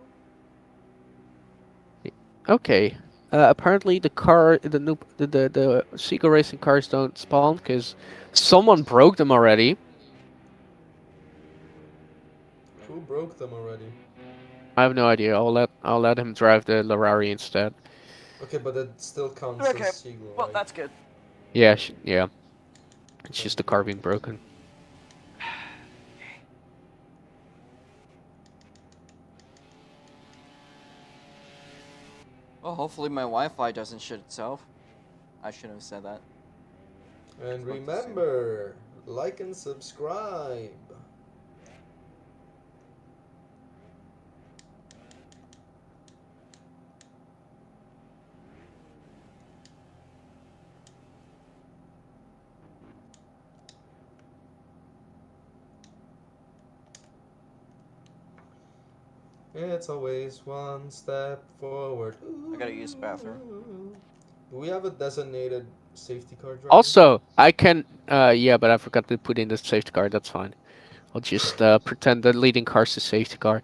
Okay. Apparently the car, the Seagull Racing cars don't spawn because someone broke them already. Who broke them already? I have no idea. I'll let him drive the Ferrari instead. Okay, but that still counts Okay, as Seagull, well right? that's good. Yeah, yeah. It's Thank just the you. car being broken. Well, hopefully my Wi-Fi doesn't shit itself. I shouldn't have said that. And What to say? remember, like and subscribe. It's always one step forward. I gotta use the bathroom. Do we have a designated safety car driver? Also, I can. Yeah, but I forgot to put in the safety car. That's fine. I'll just pretend the leading car's the safety car.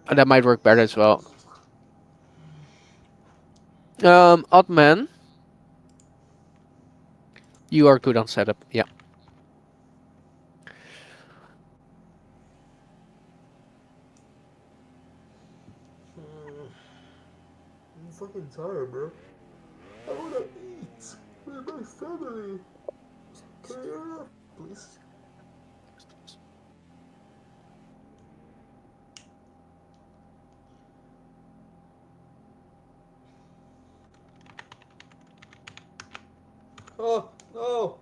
And that might work better as well. Oddman, you are good on setup. Yeah. I'm fucking tired, bro. I wanna eat with my family. Can you hurry up, please? Oh, no!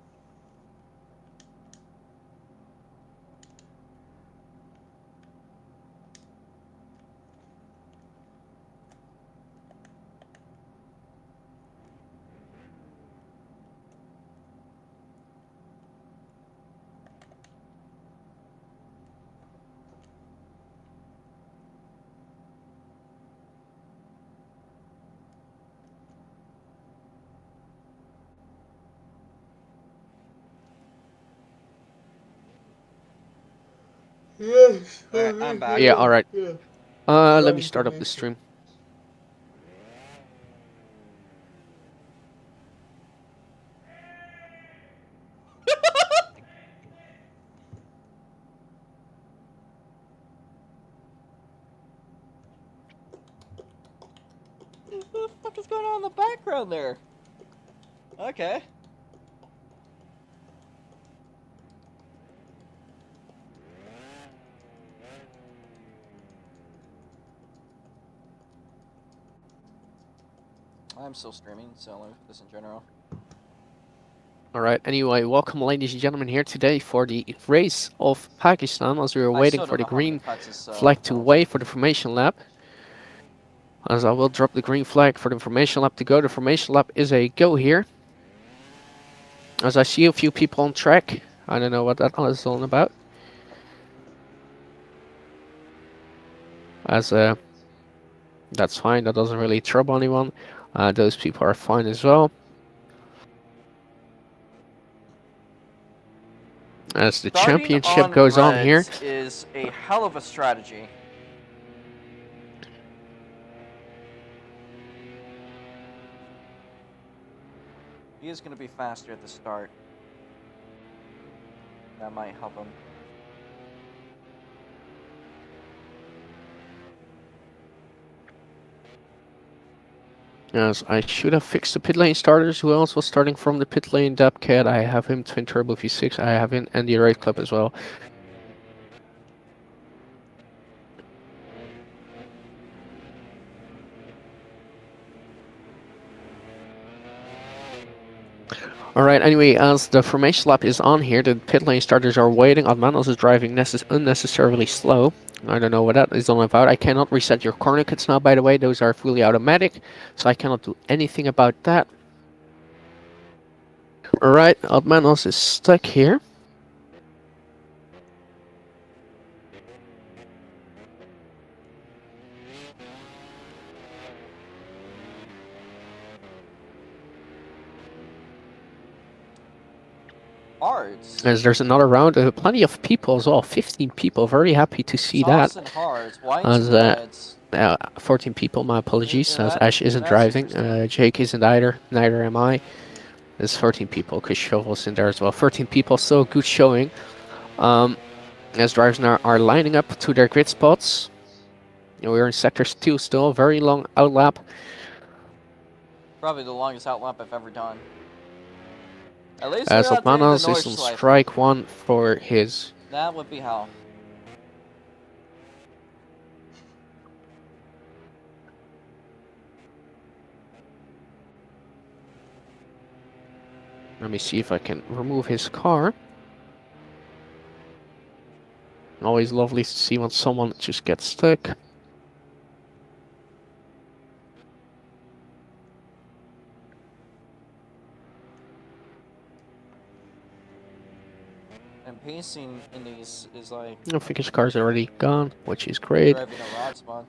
Yes. Alright, I'm back. Yeah. All right. Yeah. Let me start up the stream. What the fuck is going on in the background there? Okay. I'm still streaming, so let me put this in general. All right. Anyway, welcome, ladies and gentlemen, here today for the race of Pakistan. As we were I waiting still for don't the know how many green cuts this flag to was. wave for the formation lap. As I will drop the green flag for the formation lap to go. The formation lap is a go here. As I see a few people on track. I don't know what that is all about. As that's fine. That doesn't really trouble anyone. Those people are fine as well. As the Starting championship goes on here. reds is a hell of a strategy. He is going to be faster at the start. That might help him. Yes, I should have fixed the pit lane starters. Who else was starting from the pit lane? Dabcat, I have him. Twin Turbo V6, I have him. And the Raid Club as well. Alright, anyway, as the formation lap is on here, the pit lane starters are waiting. Admanos is driving unnecessarily slow. I don't know what that is all about. I cannot reset your corner kits now, by the way. Those are fully automatic, so I cannot do anything about that. Alright, Admanos is stuck here. Hearts. As there's another round, plenty of people as well. 15 people, very happy to see that. Sauce and hearts, whites As and reds. 14 people, my apologies, Yeah, as Ash isn't that's driving. interesting. Jake isn't either, neither am I. There's 13 people, because Shovel's in there as well. 13 people, still a good showing. As drivers now are lining up to their grid spots. We're in sector 2 still, very long outlap. Probably the longest outlap I've ever done. At least As we're not doing the Otmanos North is on Schleife. strike 1 for his... That would be how. Let me see if I can remove his car. Always lovely to see when someone just gets stuck. And pacing in these is like I think his car's already gone, which is great. driving a rod spot.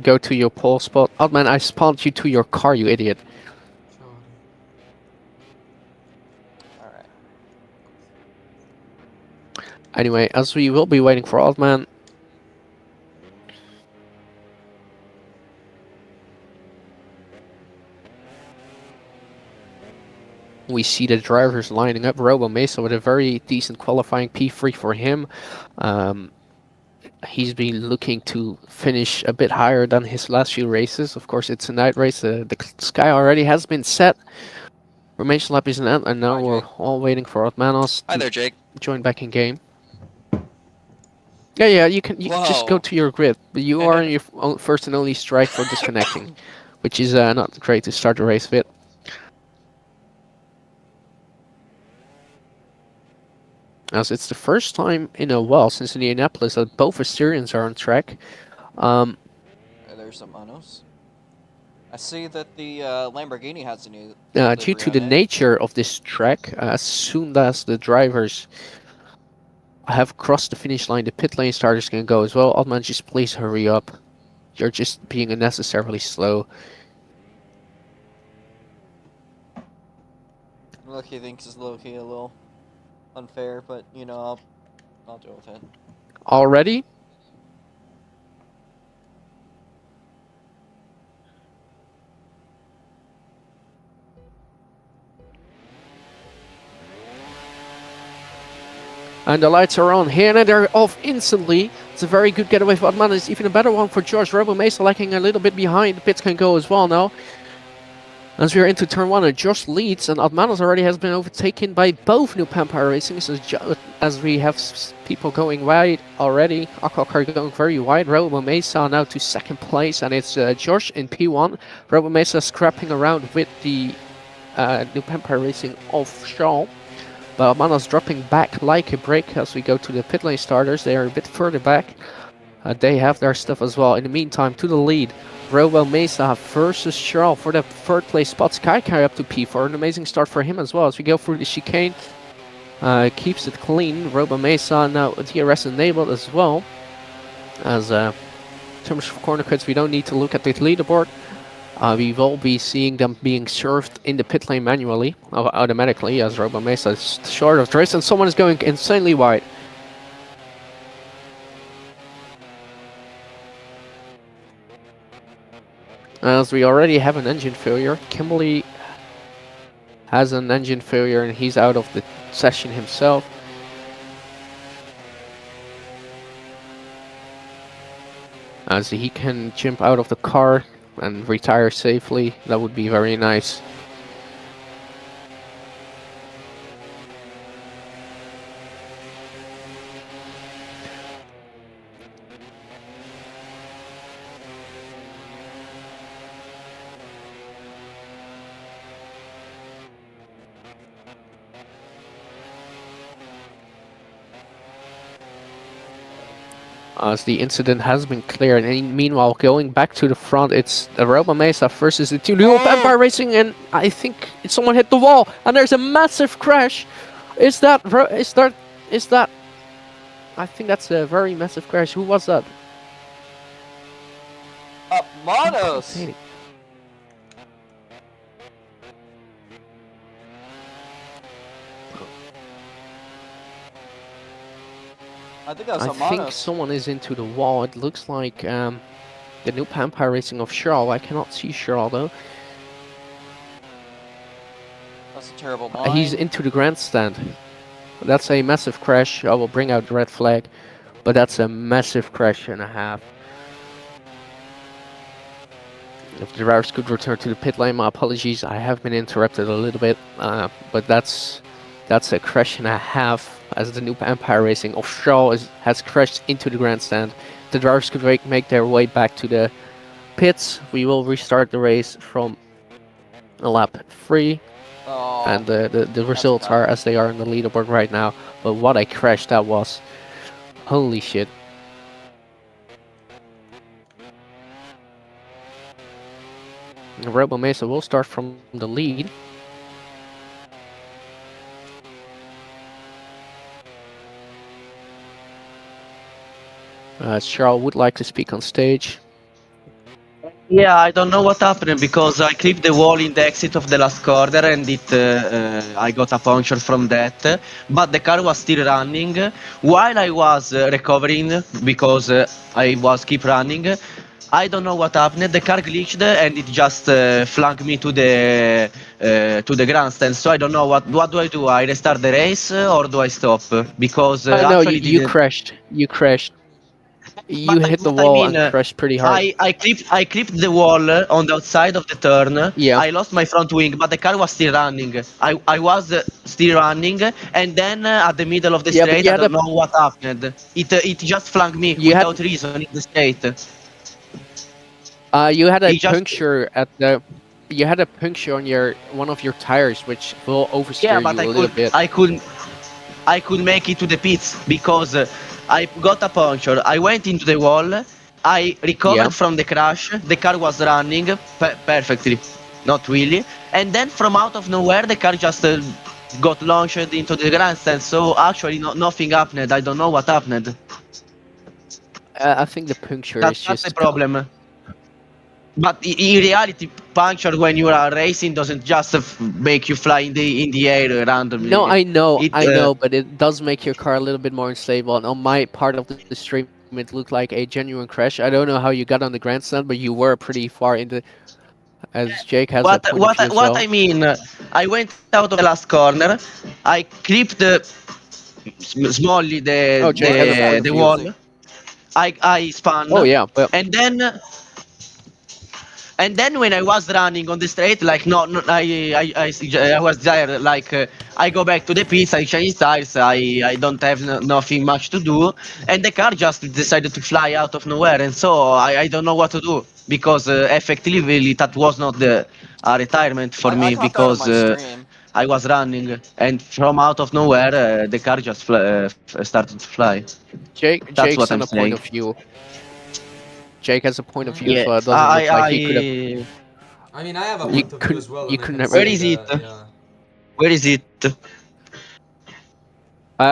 Go to your pole spot. Oh man, I spawned you to your car, you idiot. Alright. Anyway, as we will be waiting for Altman. We see the drivers lining up. Robo Mesa with a very decent qualifying P3 for him. He's been looking to finish a bit higher than his last few races. Of course, it's a night race. The sky already has been set. Formation lap is an end, and now Hi, we're Jake. all waiting for Otmanos Hi to there, Jake. join back in game. Yeah, you can just go Whoa. to your grid. But you are on your first and only strike for disconnecting, which is not great to start the race with. As it's the first time in a while since Indianapolis that both Assyrians are on track. There's some Manos. I see that the Lamborghini has a new Due livery to on the it. nature of this track, as soon as the drivers have crossed the finish line, the pit lane starters can go as well. Altman, just please hurry up. You're just being unnecessarily slow. Look, he thinks it's low-key a little unfair, but you know, I'll deal with it. Already? And the lights are on here, and they're off instantly. It's a very good getaway for Adman. It's even a better one for George. Robo Mesa lagging a little bit behind. The pits can go as well now. As we are into turn 1, and Josh leads, and Admanos already has been overtaken by both New Empire Racing. So as we have people going wide already, Aquacar going very wide. Robo Mesa now to second place, and it's Josh in P1. Robo Mesa scrapping around with the New Empire Racing of Shaw. But Admanos dropping back like a brick as we go to the pit lane starters. They are a bit further back. They have their stuff as well. In the meantime, to the lead, Robo Mesa versus Charles for the third place spot. Skycar up to P4. An amazing start for him as well. As we go through the chicane, keeps it clean. Robo Mesa now DRS enabled as well. As in terms of corner cuts, we don't need to look at the leaderboard. We will be seeing them being served in the pit lane manually, automatically, as Robo Mesa is short of race, and someone is going insanely wide. As we already have an engine failure, Kimberly has an engine failure and he's out of the session himself. As he can jump out of the car and retire safely, that would be very nice. As the incident has been cleared, and meanwhile, going back to the front, it's the Robo Mesa versus the two New Empire Racing, and I think someone hit the wall, and there's a massive crash. Is that? I think that's a very massive crash. Who was that? Monos! Hey, I think that was I a think Monos. someone is into the wall. It looks like the New Empire Racing of Charles. I cannot see Charles though. That's a terrible line. He's into the grandstand. That's a massive crash. I will bring out the red flag, but that's a massive crash and a half. If the drivers could return to the pit lane, my apologies. I have been interrupted a little bit, but that's a crash and a half. As the New Empire Racing of Charles has crashed into the grandstand, the drivers could make their way back to the pits. We will restart the race from lap 3. Oh, And the results are as they are in the leaderboard right now. But what a crash that was. Holy shit. Robo Mesa will start from the lead. Charles would like to speak on stage. Yeah, I don't know what happened because I clipped the wall in the exit of the last corner and I got a puncture from that. But the car was still running while I was recovering because I was keep running. I don't know what happened. The car glitched and it just flung me to the grandstand. So I don't know what do I do. I restart the race or do I stop? Because No, actually you didn't. crashed. You crashed. You But hit the what I wall mean, and crashed pretty hard. I clipped the wall on the outside of the turn. Yeah. I lost my front wing, but the car was still running. I was still running, and then at the middle of the Yeah, but straight, you I had don't know what happened. It just flung me You had- without reason in the straight. You had a He just- puncture at the. You had a puncture on one of your tires, which will oversteer Yeah, you but a little bit. I could make it to the pits because I got a puncture. I went into the wall. I recovered Yeah. from the crash. The car was running perfectly, not really. And then from out of nowhere, the car just got launched into the grandstand. So actually, nothing happened. I don't know what happened. I think the puncture is That's just. the problem. But in reality, puncture when you are racing doesn't just make you fly in the air randomly. No, I know, It, I know, but it does make your car a little bit more unstable. And on my part of the stream, it looked like a genuine crash. I don't know how you got on the grandstand, but you were pretty far in the. As Jake has a point of view as What well. I mean, I went out of the last corner. I clipped smallly Oh, Jake has a point of the view. wall. I spun. Oh yeah, well, And then when I was running on the straight, like no I was there. Like I go back to the pits, I change tires. I don't have nothing much to do, and the car just decided to fly out of nowhere. And so I don't know what to do because effectively that was not a retirement for I me caught that on because my stream. I was running and from out of nowhere the car just started to fly. That's Jake's what on I'm a point saying. of view. Jake has a point of view, Yeah, so it doesn't look like he could have. I mean, I have a You point of view couldn't- as well. you and I couldn't can have- say Where is it? that, yeah. Where is it?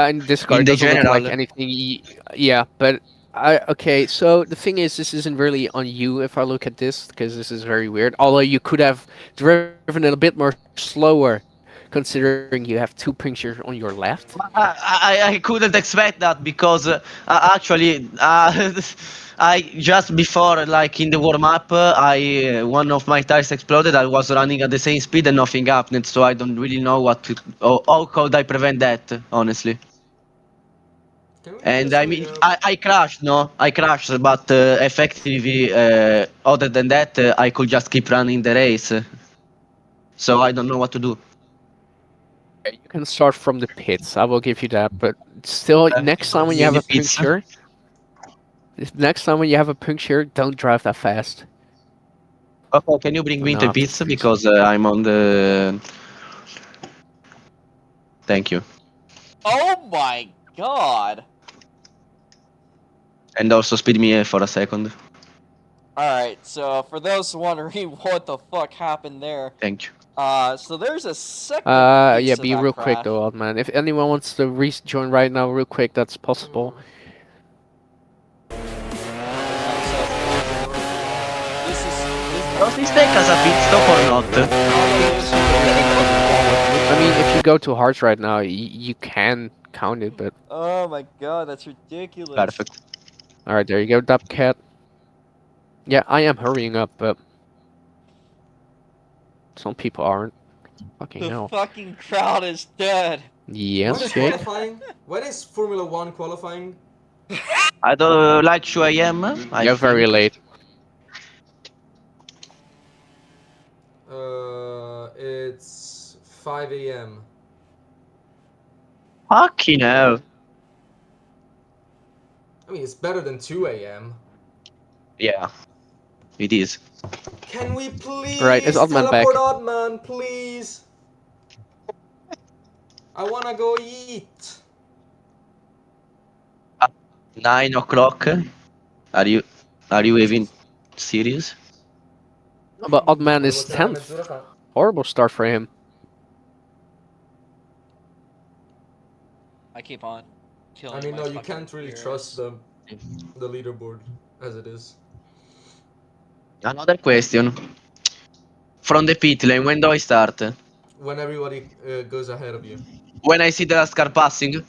In this car, In it the doesn't look like general. anything. Yeah, but okay. So the thing is, this isn't really on you if I look at this, because this is very weird. Although you could have driven it a bit more slower, considering you have two punctures on your left. I couldn't expect that because actually I just before like in the warm up I one of my tires exploded. I was running at the same speed and nothing happened, so I don't really know what to, how could I prevent that honestly. Can we And just I hurry mean up? I crashed, no, I crashed, but effectively other than that I could just keep running the race. So I don't know what to do. You can start from the pits. I will give you that, but still, next time when you have a Pizza. puncture, next time when you have a puncture, don't drive that fast. Okay, can you bring me No, the after pizza the puncture. because I'm on the. Thank you, Oh my god. and also speed me for a second. Alright, so for those wondering what the fuck happened there, Thank you. so there's a second Yeah, pizza be that real quick crashed. though, old man. If anyone wants to rejoin right now, real quick, that's possible. This is Does this take as a pit stop or not? I mean, if you go to hearts right now, you can count it, but Oh my god, that's ridiculous. Perfect. all right, there you go, Dub Cat. Yeah, I am hurrying up, but some people aren't. Fucking The hell. fucking crowd is dead. When Yes, is Jake. qualifying? When is Formula One qualifying? I don't like 2 a.m. You're very late. It's 5 a.m. Fucking hell. I mean, it's better than 2 a.m. Yeah, it is. Can we please Right, is Oddman teleport back? Oddman, please? I wanna go eat. 9 o'clock. Are you even serious? But Oddman is 10th. Horrible start for him. I keep on killing I mean, my no, you fucking can't really ears. trust the leaderboard as it is. Another question. From the pit lane, when do I start? When everybody goes ahead of you. When I see the last car passing?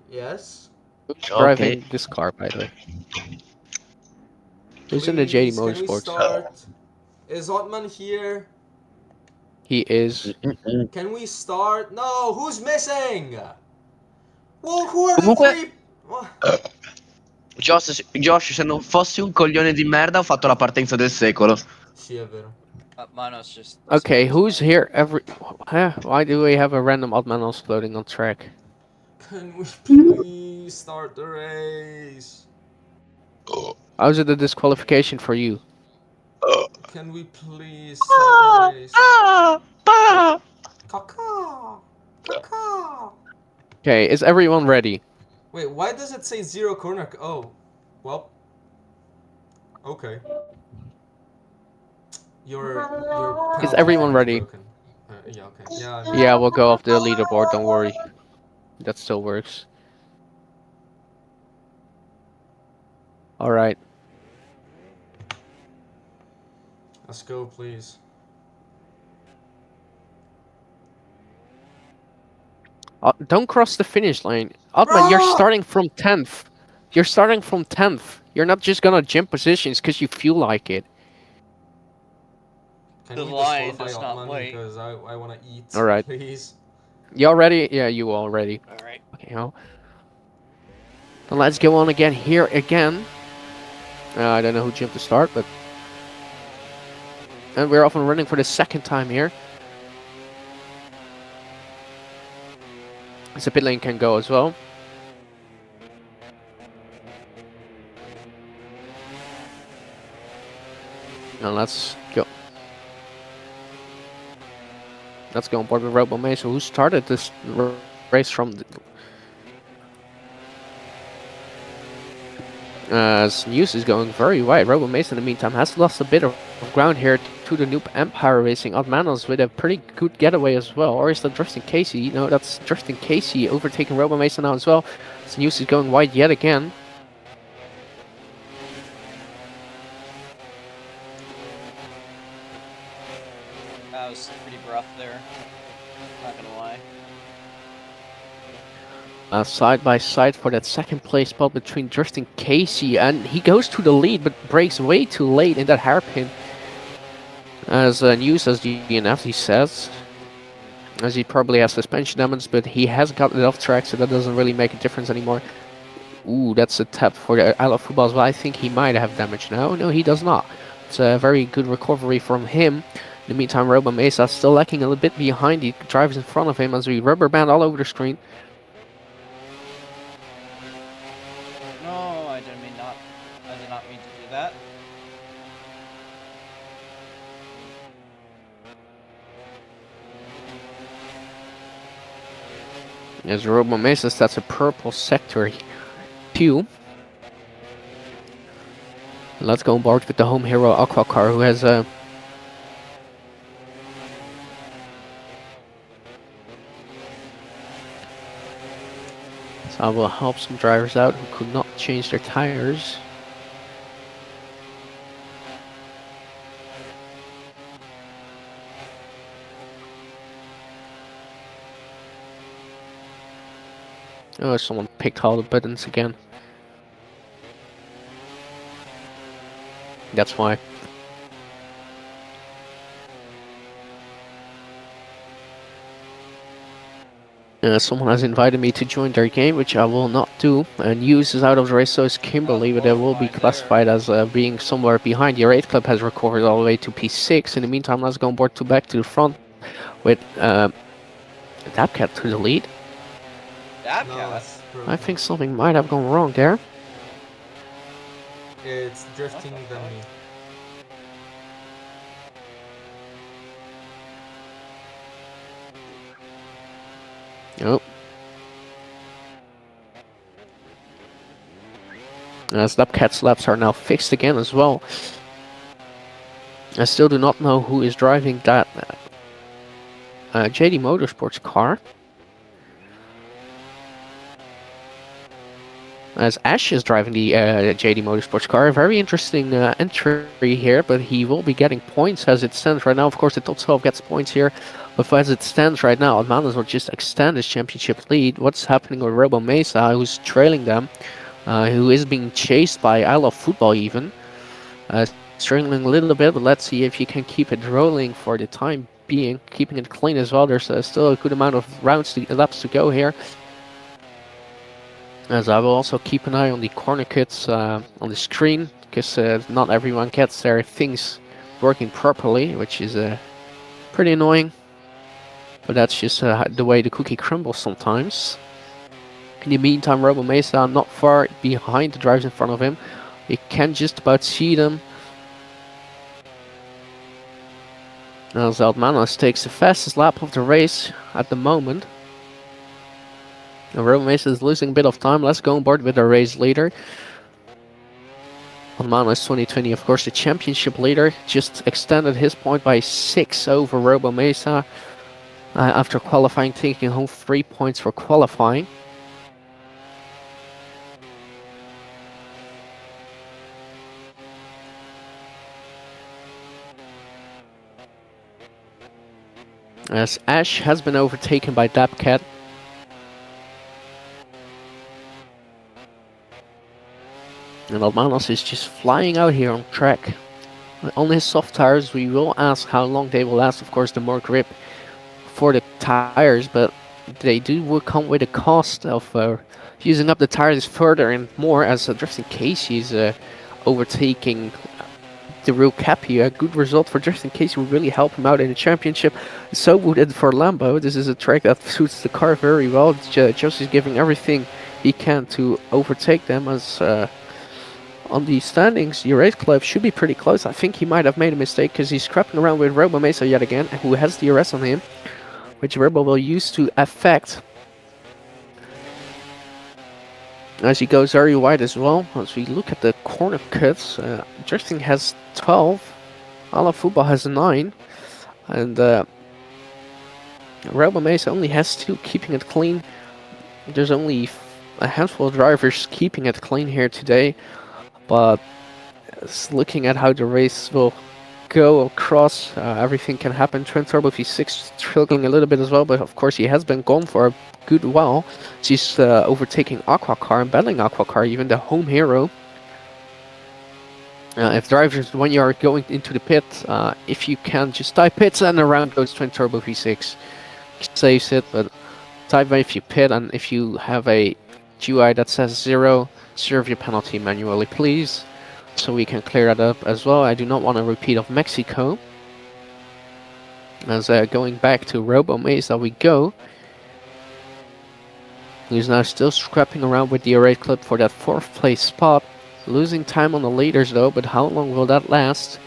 Yes? Who's Okay. driving this car, by the way? Who's in the JD Please, can we Motorsports? start? Is Ottman here? He is. Can we start? No, who's missing? Well, who are the Comunque- three? Josh, se non fossi un coglione di merda ho fatto la partenza del secolo. Sì, è vero. Manos just. Okay, who's here every... Huh? Why do we have a random Oddmanos floating on track? Can we please start the race? How's it a disqualification for you? Can we please start the race? Caca! Caca! Okay, is everyone ready? Wait, why does it say zero corner? Oh, well. Okay. Your Is penalty everyone thing ready? broken. Yeah, okay. Yeah, Yeah, we'll go off the leaderboard, don't worry. That still works. Alright. Let's go, please. Don't cross the finish line. Oddman, you're Ah! starting from 10th. You're starting from 10th. You're not just gonna jump positions because you feel like it. Can The we line disqualify does not Ottman wait. because I want to eat, Alright. please? Y'all ready? Yeah, you all ready. Alright. Okay, well. Then let's go on again here again. I don't know who jumped to start, but... And we're off and running for the second time here. So pit lane can go as well. And let's go. Let's go on board with Robo Mesa, who started this race from the... As news is going very wide. Robo Mesa in the meantime has lost a bit of ground here to the Noob Empire Racing. Oddmanos with a pretty good getaway as well. Or is that Justin Casey? No, that's Justin Casey overtaking Robo Mesa now as well. So news is going wide yet again. That was pretty rough there. Not gonna lie. Side by side for that second place spot between Drifting Casey, and he goes to the lead but breaks way too late in that hairpin. As news as DNF, he says, as he probably has suspension damage, but he has got it off track, so that doesn't really make a difference anymore. Ooh, that's a tap for the I Love Football, but I think he might have damage now. No, he does not. It's a very good recovery from him. In the meantime, Robo Mesa still lacking a little bit behind the drivers in front of him as we rubber band all over the screen. No, I did not mean to do that. As Robo Mesa, that's a purple sector Q. Let's go on board with the home hero Aqua car, who has a so I will help some drivers out who could not change their tires. Oh, someone picked all the buttons again. That's why. Someone has invited me to join their game, which I will not do. And Hughes is out of the race, so is Kimberly, but they will be classified as being somewhere behind. Your 8 club has recovered all the way to P6. In the meantime, let's go on board back to the front with Dabcat to the lead. Dabcat? it's I broken. think something might have gone wrong there. It's drifting than me. Nope. As Dabcat's laps are now fixed again as well. I still do not know who is driving that JD Motorsports car. As Ash is driving the JD Motorsports car. A very interesting entry here, but he will be getting points as it stands right now. Of course, the top 12 gets points here, but as it stands right now, Almanas will just extend his championship lead. What's happening with Robo Mesa, who's trailing them, who is being chased by I Love Football even. Struggling a little bit, but let's see if he can keep it rolling for the time being, keeping it clean as well. There's still a good amount of laps to go here. As I will also keep an eye on the corner kits on the screen, because not everyone gets their things working properly, which is pretty annoying. But that's just the way the cookie crumbles sometimes. In the meantime, Robo Mesa not far behind the drivers in front of him. He can just about see them. Now Zeldmanos takes the fastest lap of the race at the moment. Now Robo Mesa is losing a bit of time. Let's go on board with the race leader. Almanos 2020, of course, the championship leader, just extended his point by 6 over Robo Mesa after qualifying, taking home 3 points for qualifying. As Ash has been overtaken by Dabcat. And Almanos is just flying out here on track. On his soft tires, we will ask how long they will last. Of course, the more grip for the tires, but they will come with a cost of using up the tires further and more, as Drifting Casey is overtaking the real Cappy. A good result for Drifting Casey would really help him out in the championship. So would it for Lambo. This is a track that suits the car very well. Josie's giving everything he can to overtake them, as on the standings, your 8 club should be pretty close. I think he might have made a mistake because he's scrapping around with Robo Mesa yet again, who has the DRS on him, which Robo will use to affect as he goes very wide as well. As we look at the corner cuts, Drifting has 12, Ala Football has 9, and Robo Mesa only has 2, keeping it clean. There's only a handful of drivers keeping it clean here today. But looking at how the race will go across. Everything can happen. Twin Turbo V6 struggling a little bit as well, but of course he has been gone for a good while. She's overtaking Aqua Car and battling Aqua Car, even the home hero. If drivers, when you are going into the pit, if you can, just type pits and around goes Twin Turbo V6. Saves it, but type if you pit, and if you have a GUI that says 0, serve your penalty manually, please, so we can clear that up as well. I do not want a repeat of Mexico. As going back to Robo Maze that we go. He's now still scrapping around with the Array Club for that 4th place spot. Losing time on the leaders though, but how long will that last?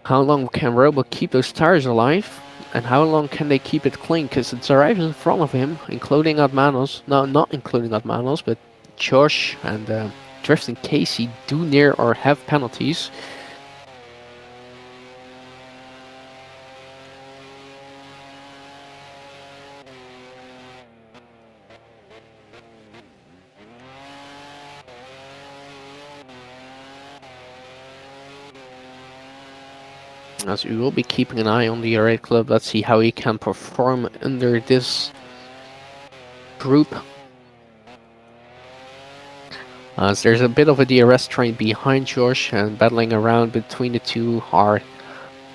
How long can Robo keep those tires alive? And how long can they keep it clean? Because it's drivers in front of him, including Admanos. No, not including Admanos, but Josh and Drifting Casey do near or have penalties. As we will be keeping an eye on the Array Club. Let's see how he can perform under this group. As there's a bit of a DRS train behind Josh, and battling around between the two are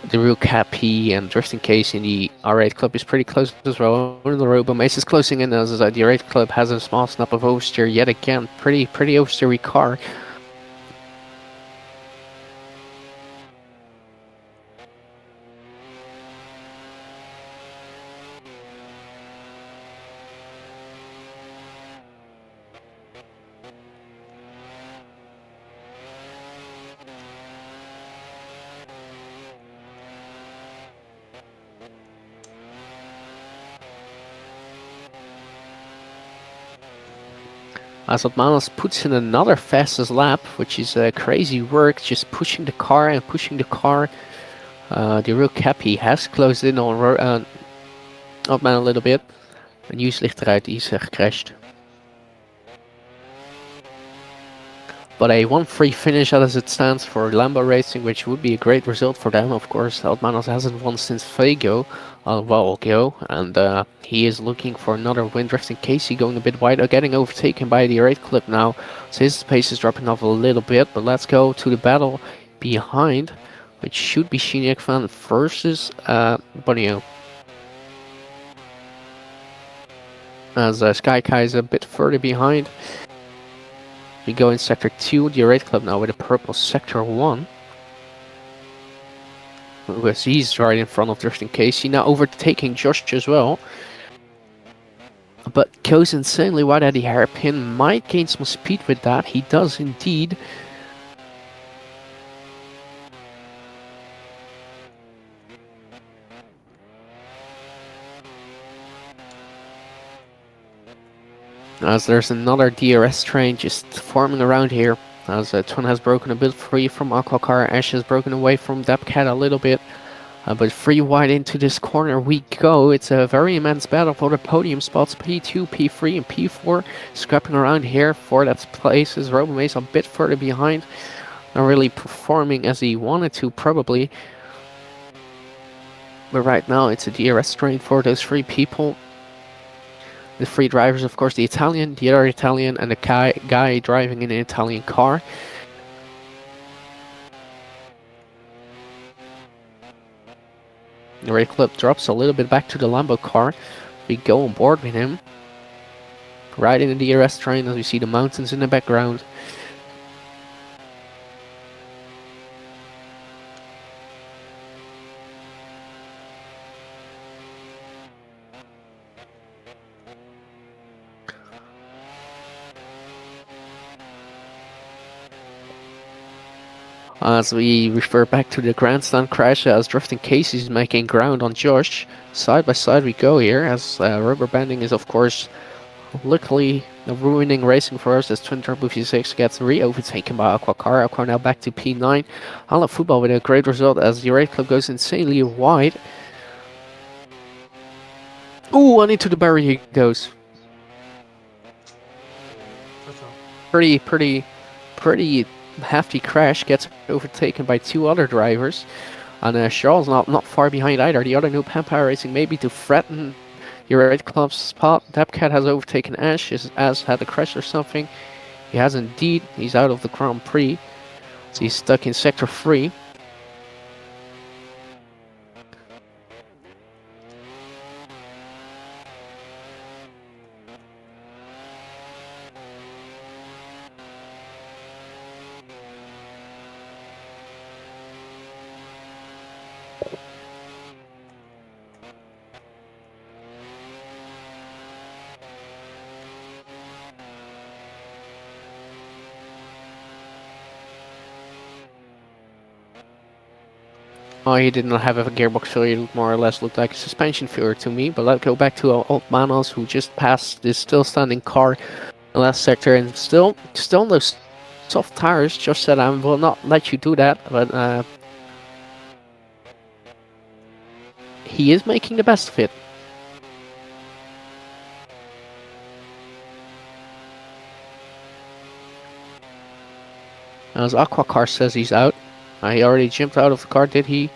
the real Cappy and Drifting Case in the R8 Club is pretty close as well. The Robo Mace is closing in as the R8 Club has a small snap of oversteer yet again. Pretty oversteery car. As Otmanos puts in another fastest lap, which is crazy work, just pushing the car and pushing the car. The real Cappy has closed in on Otman a little bit. En Hughes ligt eruit, die is gecrashed. But a 1-3 finish as it stands for Lambo Racing, which would be a great result for them, of course. Otmanos hasn't won since Fago, and he is looking for another win. Drifting Casey going a bit wide, getting overtaken by the R8 Club now, so his pace is dropping off a little bit. But let's go to the battle behind, which should be Shinyek Fan versus Bonio. As Sky Kai is a bit further behind. We go in Sector 2, the R8 Club now with a purple Sector 1. Because he's right in front of Drifting Casey, now overtaking Josh as well. But goes insanely wide at the hairpin, might gain some speed with that, he does indeed. As there's another DRS train just forming around here. As Twin has broken a bit free from Aqua Car, Ash has broken away from Dapcat a little bit. But free wide into this corner we go. It's a very immense battle for the podium spots. P2, P3 and P4 scrapping around here for that place. Is Robomace a bit further behind. Not really performing as he wanted to probably. But right now it's a DRS train for those 3 people. The 3 drivers, of course, the Italian, the other Italian, and the guy driving in an Italian car. The Red Club drops a little bit back to the Lambo car. We go on board with him. Right in the DRS train as we see the mountains in the background. As we refer back to the grandstand crash, as Drifting Casey is making ground on Josh. Side by side we go here, as rubber banding is of course luckily ruining racing for us, as Twin Turbo V6 gets re-overtaken by Aqua Car. Aqua now back to P9. Hala Football with a great result as the Red Club goes insanely wide. Ooh, and into the barrier he goes. Pretty hefty crash, gets overtaken by 2 other drivers. And Charles not far behind either. The other noob Empire Racing maybe to threaten your Red Club spot. Dapcat has overtaken Ash. His Ash had a crash or something. He has indeed. He's out of the Grand Prix. So he's stuck in Sector 3. Oh, he did not have a gearbox failure. It more or less looked like a suspension failure to me. But let's go back to old Manos, who just passed this still standing car in the last sector, and still on those soft tires. Josh said, "I will not let you do that," but he is making the best of it. As Aquacar says he's out. He already jumped out of the car, did he?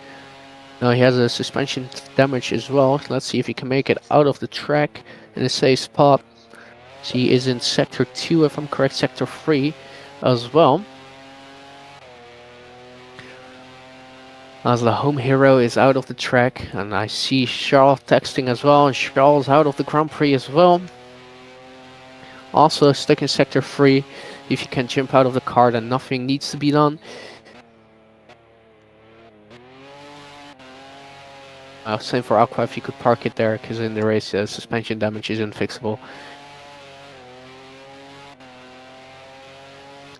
No, he has a suspension damage as well. Let's see if he can make it out of the track in a safe spot. So he is in Sector 2, if I'm correct, Sector 3 as well. As the home hero is out of the track, and I see Charles texting as well, and Charles out of the Grand Prix as well. Also stuck in Sector 3. If you can jump out of the car, then nothing needs to be done. Same for Aqua, if you could park it there, because in the race suspension damage is unfixable.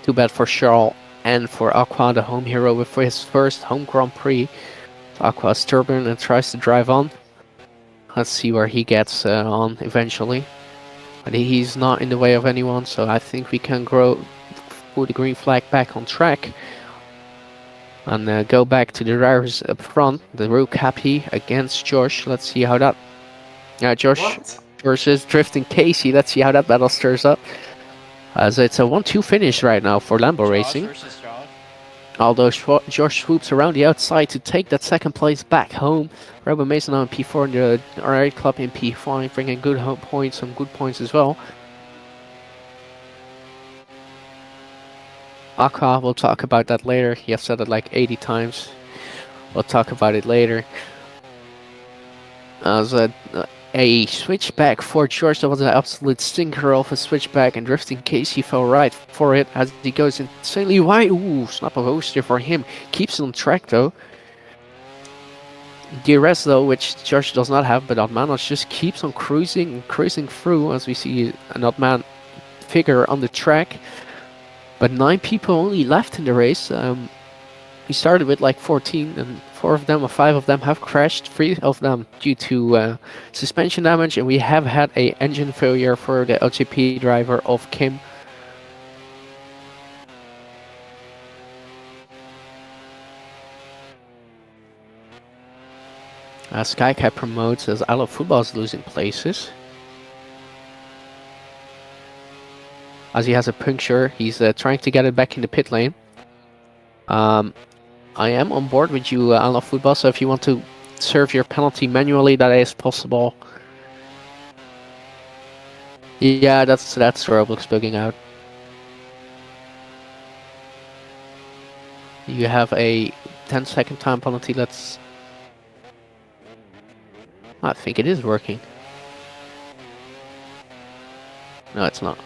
Too bad for Charles and for Aqua, the home hero, with his first home Grand Prix. Aqua is stubborn and tries to drive on. Let's see where he gets on eventually. But he's not in the way of anyone, so I think we can put the green flag back on track. And go back to the drivers up front. The Rook happy against Josh. Let's see how that... Josh What? versus Drifting Casey. Let's see how that battle stirs up. As it's a 1-2 finish right now for Lambo Racing. Versus Josh. Although Josh swoops around the outside to take that second place back home. Robert Mason on P4 and the RA Club in P5, bringing good home points, some good points as well. Aqua, we'll talk about that later. He has said it like 80 times. We'll talk about it later. As a switchback for George, that was an absolute stinker of a switchback, and Drifting Casey fell right for it as he goes insanely wide. Ooh, snap of Oster for him. Keeps it on track though. DRS though, which George does not have, but Otmanos just keeps on cruising through as we see an Otman figure on the track. But 9 people only left in the race. We started with like 14, and 5 of them have crashed. 3 of them due to suspension damage, and we have had a engine failure for the LGP driver of Kim. Skycap promotes as I Love Football is losing places. As he has a puncture, he's trying to get it back in the pit lane. I am on board with you, I Love Football, so if you want to serve your penalty manually, that is possible. Yeah, that's Roblox bugging out. You have a 10-second time penalty. I think it is working. No, it's not.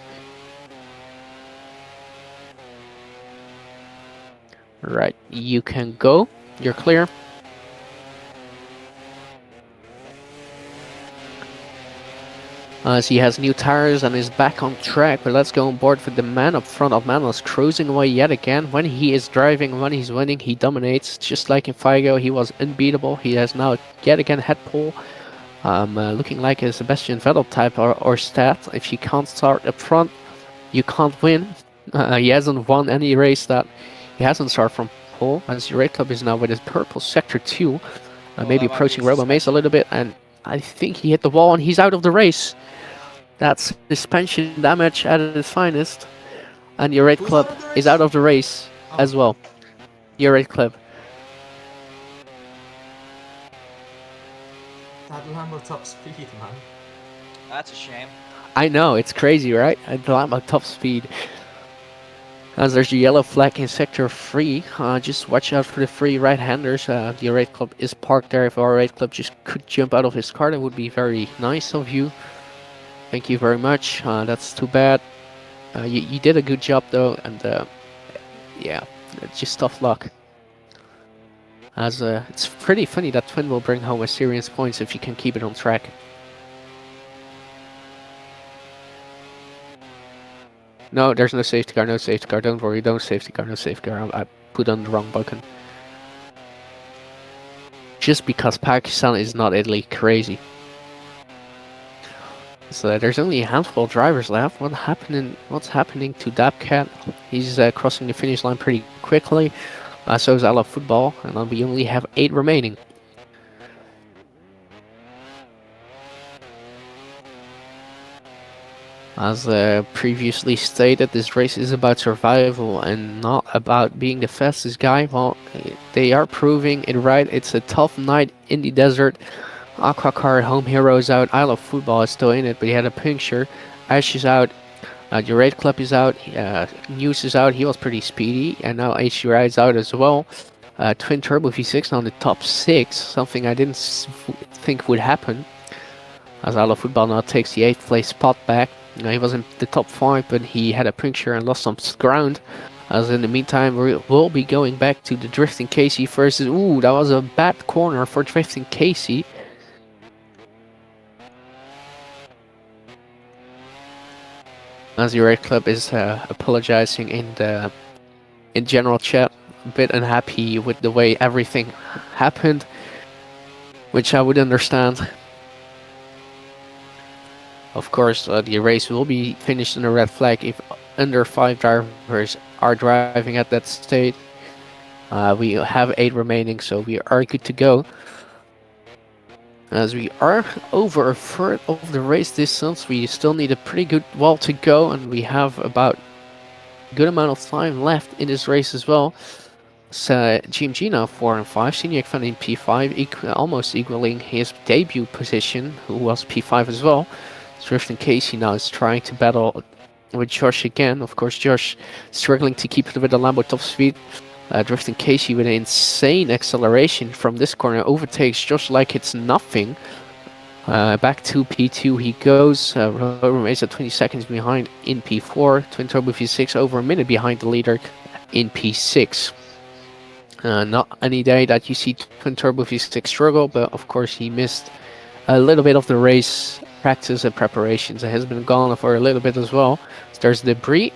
Right, you can go. You're clear. As he has new tires and is back on track, but let's go on board with the man up front. Manos cruising away yet again. When he is driving, when he's winning, he dominates. Just like in Figo, he was unbeatable. He has now yet again head pole. Looking like a Sebastian Vettel type or stat. If you can't start up front, you can't win. He hasn't won any race that he hasn't started from pole. As the Red Club is now with his purple Sector 2. Maybe approaching Robo Mace a little bit, and I think he hit the wall and he's out of the race. That's suspension damage at its finest. And your Red Who's Club out of the is race? out of the race. as well. Your right clip. That Lambo top speed, man. That's a shame. I know, it's crazy, right? I am at top speed. As there's a yellow flag in sector 3, just watch out for the free right-handers. The right club is parked there. If our right club just could jump out of his car, that would be very nice of you. Thank you very much. That's too bad. You did a good job though, and yeah, it's just tough luck. As it's pretty funny that Twin will bring home a serious points if you can keep it on track. No, there's no safety car, no safety car. Don't worry, don't safety car, no safety car. I put on the wrong button. Just because Pakistan is not Italy, crazy. So there's only a handful of drivers left. What's happening to Dabcat? He's crossing the finish line pretty quickly. So is I Love Football, and then we only have 8 remaining. As previously stated, this race is about survival and not about being the fastest guy. Well, they are proving it right. It's a tough night in the desert. Aquacar Home Hero is out. I Love Football is still in it, but he had a puncture. Ash is out. The Raid Club is out. News is out. He was pretty speedy. And now HUI is out as well. Twin Turbo V6 on the top 6. Something I didn't think would happen. As I Love Football now takes the 8th place spot back. He was in the top 5, but he had a puncture and lost some ground. As in the meantime, we'll be going back to the Drifting Casey versus... Ooh, that was a bad corner for Drifting Casey. As the Red Club is apologizing in general chat, a bit unhappy with the way everything happened, which I would understand. Of course, the race will be finished in a red flag if under 5 drivers are driving at that state. We have 8 remaining, so we are good to go. As we are over a third of the race distance, we still need a pretty good wall to go, and we have about a good amount of time left in this race as well. So GMG now 4 and 5, Senior Fan in P5, almost equaling his debut position, who was P5 as well. Drifting Casey now is trying to battle with Josh again. Of course, Josh struggling to keep it with the Lambo top speed. Drifting Casey with an insane acceleration from this corner overtakes Josh like it's nothing. Back to P2 he goes. Rover is at 20 seconds behind in P4. Twin Turbo V6 over a minute behind the leader in P6. Not any day that you see Twin Turbo V6 struggle, but of course he missed a little bit of the race practice and preparations. It has been gone for a little bit as well. So there's debris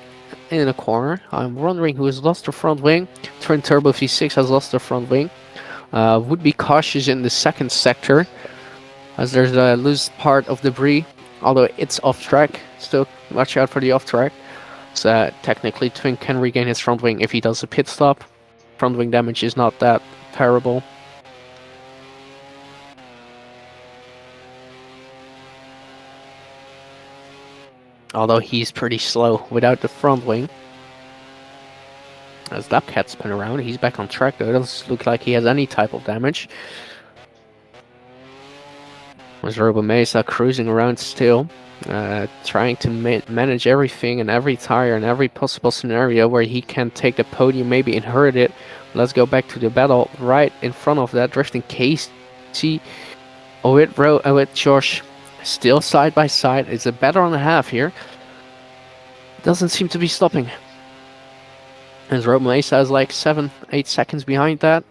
in a corner. I'm wondering who has lost the front wing. Twin Turbo V6 has lost the front wing. Would be cautious in the second sector, as there's a loose part of debris, although it's off track. Still watch out for the off track. So technically Twin can regain his front wing if he does a pit stop. Front wing damage is not that terrible. Although he's pretty slow without the front wing. As that cat spin around, he's back on track though. It doesn't look like he has any type of damage. As Robo Mesa cruising around still, trying to manage everything and every tire and every possible scenario where he can take the podium, maybe inherit it. Let's go back to the battle right in front of that. Drifting Casey with Josh. Still side by side. It's a battle and a half here. Doesn't seem to be stopping. As Robo Mesa is like 7-8 seconds behind that.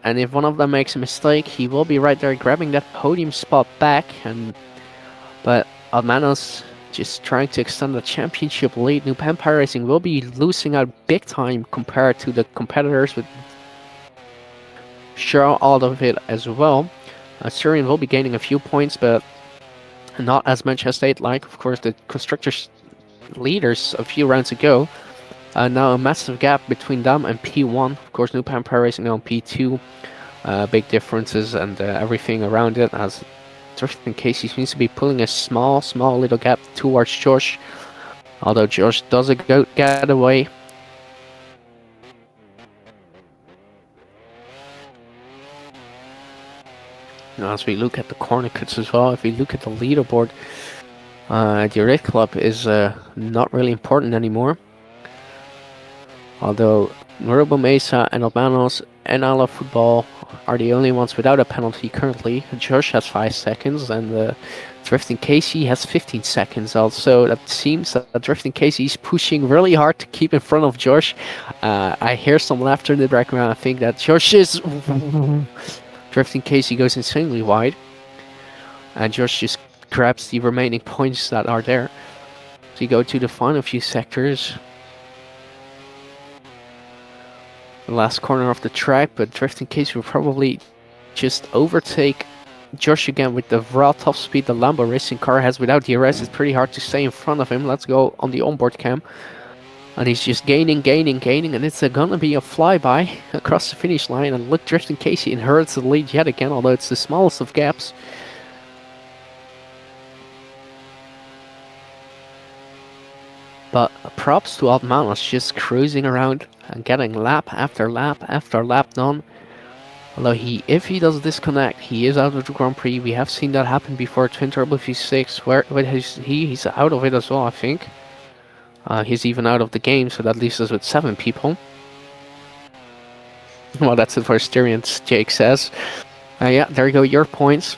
And if one of them makes a mistake, he will be right there grabbing that podium spot back. But Almanos just trying to extend the championship lead. Noob Empire Racing will be losing out big time compared to the competitors, with sure all of it as well. Syrian will be gaining a few points, but not as much as they'd like. Of course, the constructors leaders a few rounds ago. Now a massive gap between them and P1. Of course, Noob Empire Racing now on P2. Big differences and everything around it, as Drifting Casey seems to be pulling a small little gap towards Josh. Although Josh does a getaway. Now, as we look at the corner cuts as well, if we look at the leaderboard, the Red Club is not really important anymore. Although Robo Mesa and Albanos and Ala Football are the only ones without a penalty currently. Josh has 5 seconds and Drifting Casey has 15 seconds also. That seems that Drifting Casey is pushing really hard to keep in front of Josh. I hear some laughter in the background. I think that Josh is... Drifting Casey goes insanely wide. And Josh just grabs the remaining points that are there. So you go to the final few sectors. The last corner of the track, but Drifting Casey will probably just overtake Josh again with the raw top speed the Lambo racing car has without DRS. It's pretty hard to stay in front of him. Let's go on the onboard cam. And he's just gaining, and it's gonna be a flyby across the finish line. And look, Drifting Casey inherits the lead yet again, although it's the smallest of gaps. But props to Altmanos just cruising around and getting lap after lap after lap done. Although if he does disconnect, he is out of the Grand Prix. We have seen that happen before Twin Turbo V6, where he's out of it as well, I think. He's even out of the game, so that leaves us with 7 people. Well, that's it for experience, Jake says. Yeah, there you go, your points.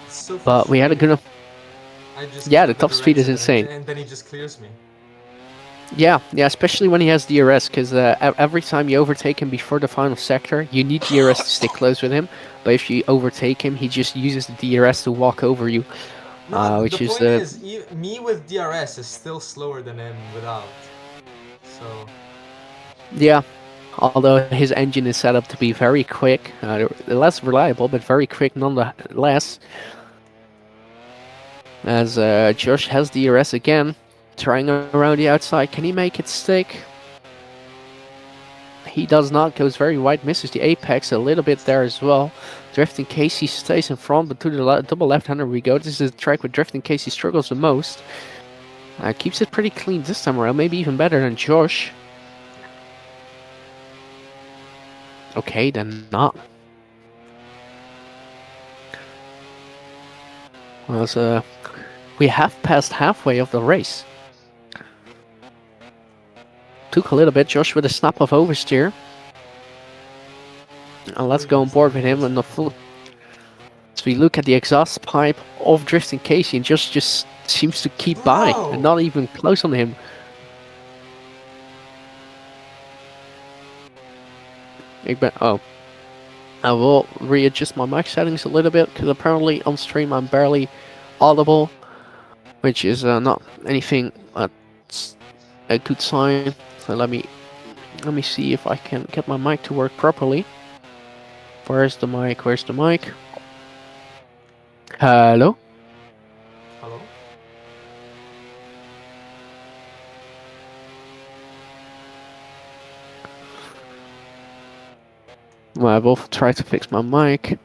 So But we had a good... Yeah, the top speed is insane. And then he just clears me. Yeah, especially when he has DRS, because every time you overtake him before the final sector, you need DRS to stay close with him. But if you overtake him, he just uses the DRS to walk over you. No, which the is point is, me with DRS is still slower than him without. So... Yeah, although his engine is set up to be very quick, less reliable, but very quick nonetheless. As Josh has DRS again, trying around the outside. Can he make it stick? He does not, goes very wide, misses the apex a little bit there as well. Drifting Casey stays in front, but to the double left-hander we go. This is the track where Drifting Casey struggles the most. Keeps it pretty clean this time around, maybe even better than Josh. Okay, then not. Well, we have passed halfway of the race. Took a little bit, Josh with a snap of oversteer. And let's go on board with him and the full. So we look at the exhaust pipe of Drifting Casey and just seems to keep by and not even close on him. Oh. I will readjust my mic settings a little bit because apparently on stream I'm barely audible, which is not anything a good sign. So let me see if I can get my mic to work properly. Where's the mic? Where's the mic? Hello? Hello? Well, I will try to fix my mic.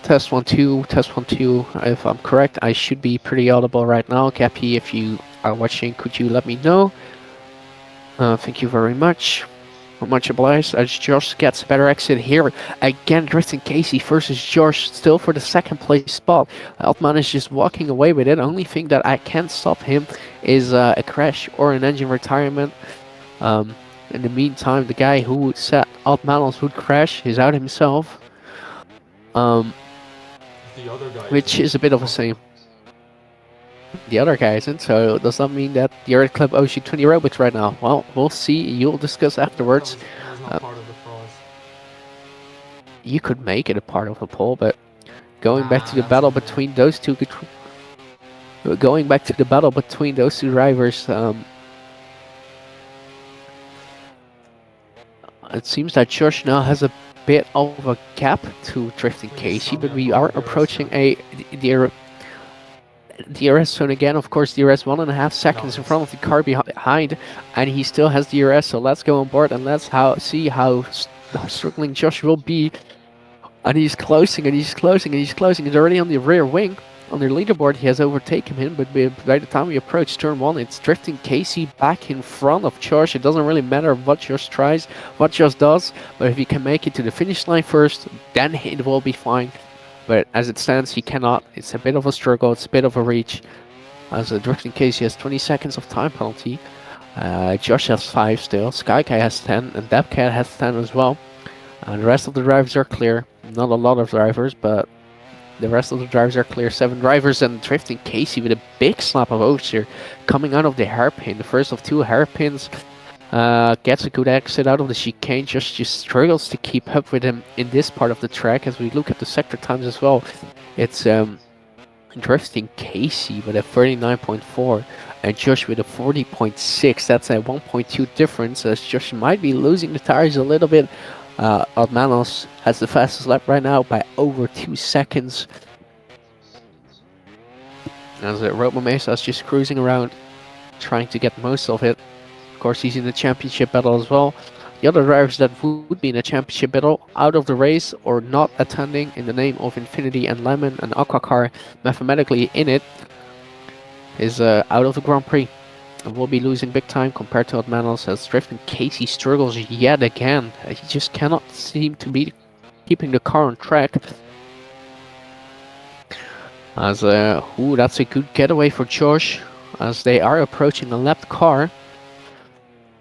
Test 1 2, test 1 2. If I'm correct, I should be pretty audible right now. Cappy, if you are watching, could you let me know? Thank you very much. Much obliged. As Josh gets a better exit here. Again, Drifting Casey versus Josh, still for the second place spot. Altman is just walking away with it. Only thing that I can't stop him is a crash or an engine retirement. In the meantime, the guy who said Altmanos would crash is out himself. The other guy Which is a bit of a shame. The other guy isn't, so does that mean that the Red Club owes you 20 Robux right now? Well, we'll see. You'll discuss afterwards. That was not part of the prize. You could make it a part of the poll, but going back to the battle between those two, drivers, it seems that Josh now has a bit of a gap to Drifting Casey, but we are approaching the DRS zone again. Of course, DRS 1.5 seconds in front of the car behind, and he still has DRS. So let's go on board and let's see how struggling Josh will be. And he's closing, and he's closing, and he's closing. He's already on the rear wing on the leaderboard, he has overtaken him, but by the time we approach turn 1, it's drifting Casey back in front of Josh. It doesn't really matter what Josh tries, what Josh does, but if he can make it to the finish line first, then it will be fine. But as it stands, he cannot. It's a bit of a struggle, it's a bit of a reach. As drifting Casey has 20 seconds of time penalty. Josh has 5 still, Skykai has 10, and Dapcat has 10 as well. And the rest of the drivers are clear. Not a lot of drivers, but the rest of the drivers are clear. 7 drivers, and drifting Casey with a big slap of oats here. Coming out of the hairpin, the first of 2 hairpins. Gets a good exit out of the chicane. Just struggles to keep up with him in this part of the track. As we look at the sector times as well, it's drifting Casey with a 39.4 and Josh with a 40.6. That's a 1.2 difference, as Josh might be losing the tires a little bit. Almanos has the fastest lap right now by over 2 seconds. As Robo Mesa is just cruising around, trying to get most of it. Of course, he's in the championship battle as well. The other drivers that would be in a championship battle out of the race or not attending in the name of Infinity and Lemon and Aquacar mathematically in it is out of the Grand Prix and will be losing big time compared to Manos, as drifting Casey struggles yet again. He just cannot seem to be keeping the car on track. As ooh, that's a good getaway for Josh as they are approaching a lapped car.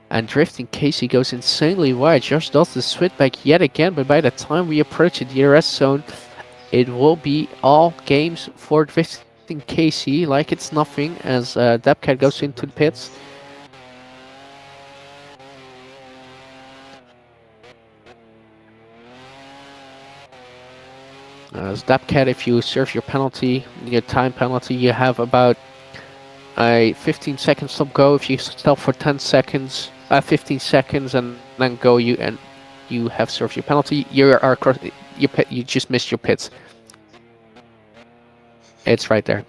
And drifting Casey goes insanely wide. Josh does the switchback yet again, but by the time we approach the DRS zone, it will be all games for drifting Casey, like it's nothing, as Dapcat goes into the pits. As Dapcat, if you serve your penalty, your time penalty, you have about a 15 seconds stop go. If you stop for 10 seconds, 15 seconds and then go, you have served your penalty. You just missed your pits. It's right there.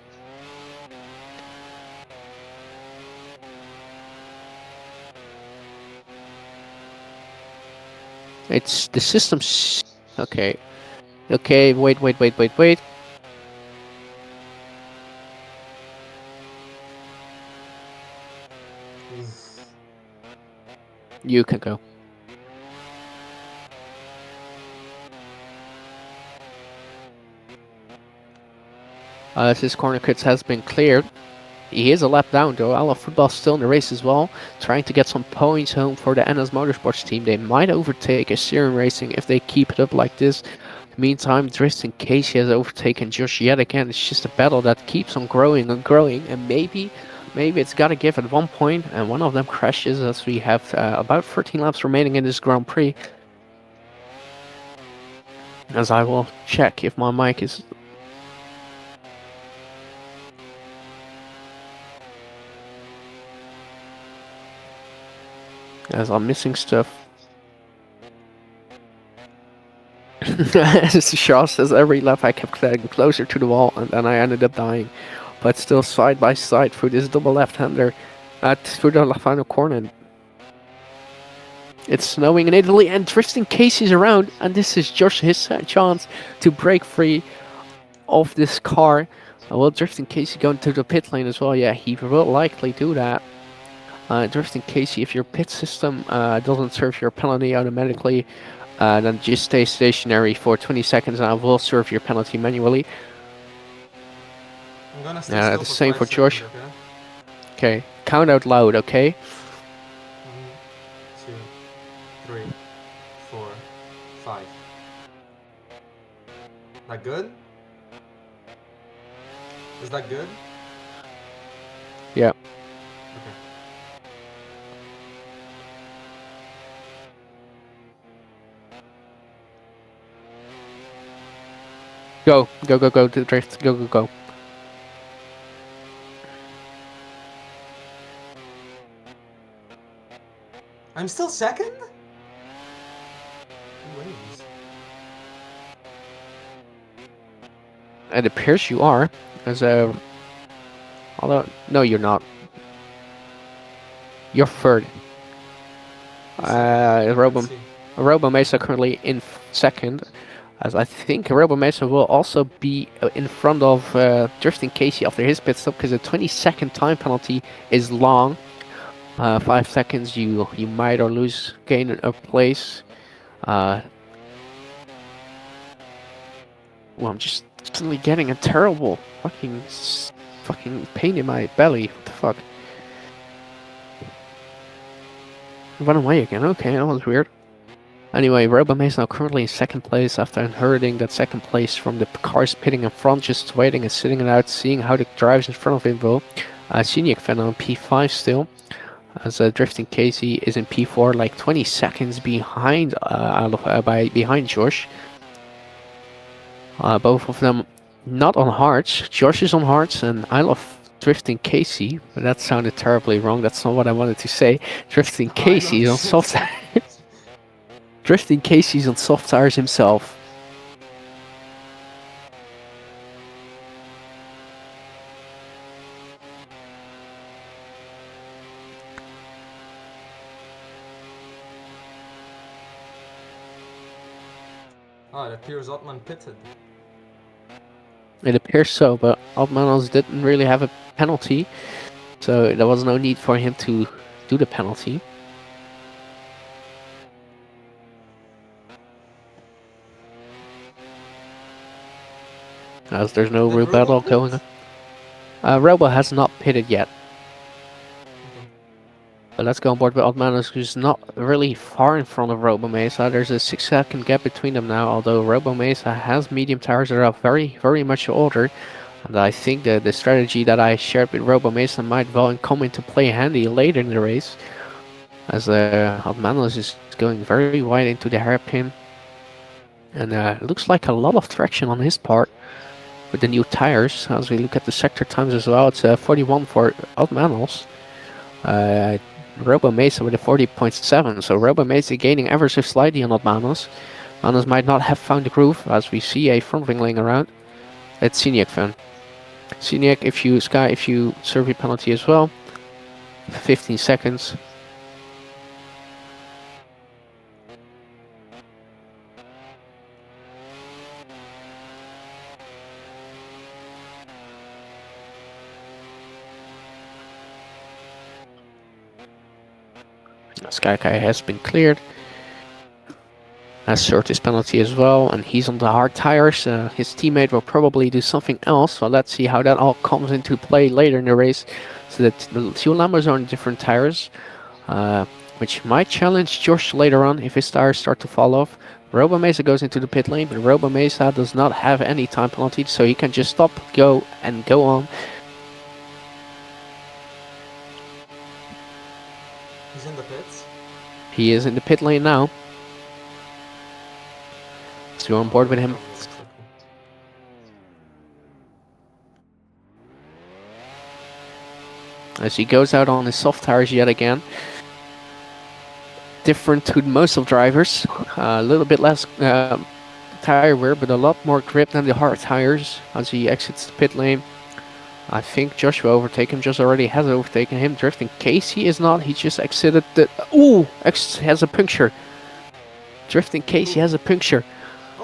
It's the system. Okay. Okay. Wait. You can go. As his corner kits has been cleared. He is a lap down though. Ala Football still in the race as well, trying to get some points home for the NS Motorsports team. They might overtake a Serum Racing if they keep it up like this. Meantime, Drifting Casey has overtaken Josh yet again. It's just a battle that keeps on growing and growing, and maybe it's got to give at one point, and one of them crashes as we have about 13 laps remaining in this Grand Prix. As I will check if my mic is... as I'm missing stuff. As Shaw says, every lap I kept getting closer to the wall, and then I ended up dying. But still side by side through this double left-hander through the final corner. It's snowing in Italy and drifting Casey's around, and this is just his chance to break free of this car. Well, drifting Casey going to the pit lane as well. Yeah, he will likely do that. Drifting Casey, if your pit system doesn't serve your penalty automatically, then just stay stationary for 20 seconds and I will serve your penalty manually. I'm gonna stay still the for same 5 for Josh. seconds, Okay, count out loud, okay? 1, 2, 3, 4, 5. That good? Is that good? Yeah. Okay. Go to the drift, go. I'm still second? Wait. It appears you are, as a... although, no you're not. You're third. Let's Robo see. Mesa currently in second. as I think Robo Mesa will also be in front of Drifting Casey after his pit stop, because a 20-second time penalty is long. 5 seconds, you might or lose gain a place. Well, I'm just suddenly getting a terrible fucking pain in my belly. What the fuck? Run away again. Okay, that was weird. Anyway, Robame is now currently in second place after inheriting that second place from the cars pitting in front, just waiting and sitting it out, seeing how the drivers in front of him will. Scenic Fan on P5 still, as Drifting Casey is in P4, like 20 seconds behind behind Josh. Both of them not on hards. Josh is on hards, and I love Drifting Casey, but that sounded terribly wrong. That's not what I wanted to say. Drifting Casey is on soft. Drifting Casey's on soft tires himself. Oh, it appears Otman pitted. It appears so, but Altmanos didn't really have a penalty, so there was no need for him to do the penalty. As there's no real battle going on. Robo has not pitted yet. But let's go on board with Altmanos, who's not really far in front of Robo Mesa. There's a 6-second gap between them now, although Robo Mesa has medium tires that are very, very much older. And I think that the strategy that I shared with Robo Mesa might well come into play handy later in the race. As Altmanos is going very wide into the hairpin. And it looks like a lot of traction on his part with the new tires. As we look at the sector times as well, it's 41 for Altmanos. Robo Mesa with a 40.7, so Robo Mesa gaining ever so slightly on Altmanos. Manos might not have found the groove, as we see a front wing laying around. It's Scenic Fan. Scenic, if you serve your penalty as well. 15 seconds. Skykai has been cleared. Has served his penalty as well, and he's on the hard tires. His teammate will probably do something else, so let's see how that all comes into play later in the race. So that the two Lambos are on different tires, which might challenge Josh later on if his tires start to fall off. Robo Mesa goes into the pit lane, but Robo Mesa does not have any time penalty, so he can just stop, go on. He's in the pits. He is in the pit lane now. So you're on board with him. As he goes out on his soft tires yet again. Different to most of drivers. A little bit less tire wear, but a lot more grip than the hard tires as he exits the pit lane. I think Josh will overtake him. Josh already has overtaken him. Drifting Casey is not. He just exited the... Ooh! Has a puncture. Drifting Casey has a puncture.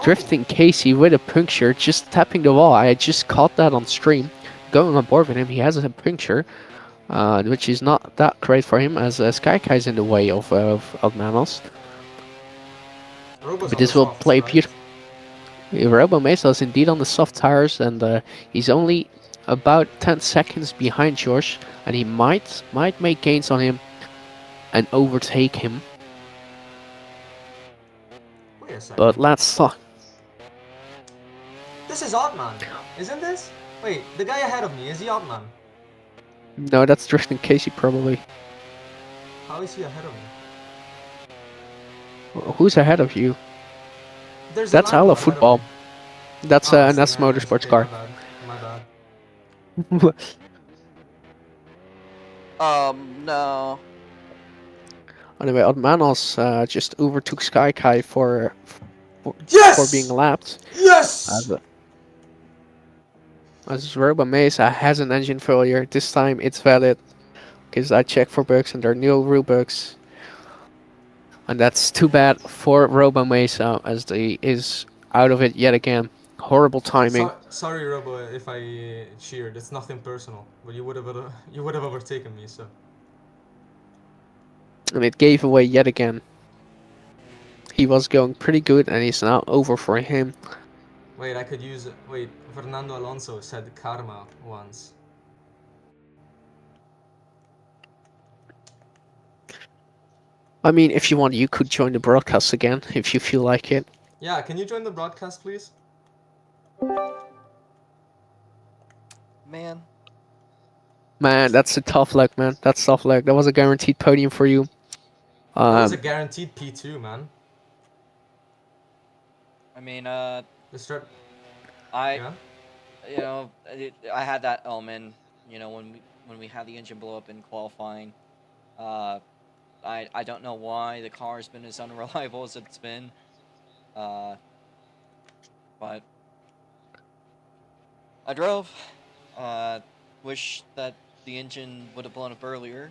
Drifting Casey with a puncture, just tapping the wall. I just caught that on stream. Going on board with him, he has a puncture, which is not that great for him, as Skykai is in the way of Manos. But this will play beautiful. Robo Mesa is indeed on the soft tires, and he's only about 10 seconds behind Josh, and he might make gains on him and overtake him. Wait a second. But let's talk. This is Oddman, isn't this? Wait, the guy ahead of me, is he Oddman? No, that's Drifting Casey probably. How is he ahead of me? Who's ahead of you? There's That's a Lambo Ala ahead of Football. me. That's Oh, Ness yeah, Motorsports okay, car. My bad. No. Anyway, Odmanos just overtook Skykai for Yes! being lapped. Yes! As Robo Mesa has an engine failure. This time it's valid, because I checked for bugs and there are no real bugs. And that's too bad for Robo Mesa, as his out of it yet again. Horrible timing, Sorry, Robo, if I cheered. It's nothing personal, but you would have overtaken me. So and it gave away yet again. He was going pretty good, and it's now over for him. wait, I could use. Wait, Fernando Alonso said karma once. I mean, if you want, you could join the broadcast again if you feel like it. Yeah, can you join the broadcast, please? Man, Man, that's a tough leg, man. That's tough leg. That was a guaranteed podium for you. That was a guaranteed P2, man. I mean, The start. I, Yeah. you know, I had that element, you know, when we had the engine blow up in qualifying. I don't know why the car has been as unreliable as it's been. But I drove. Wish that the engine would have blown up earlier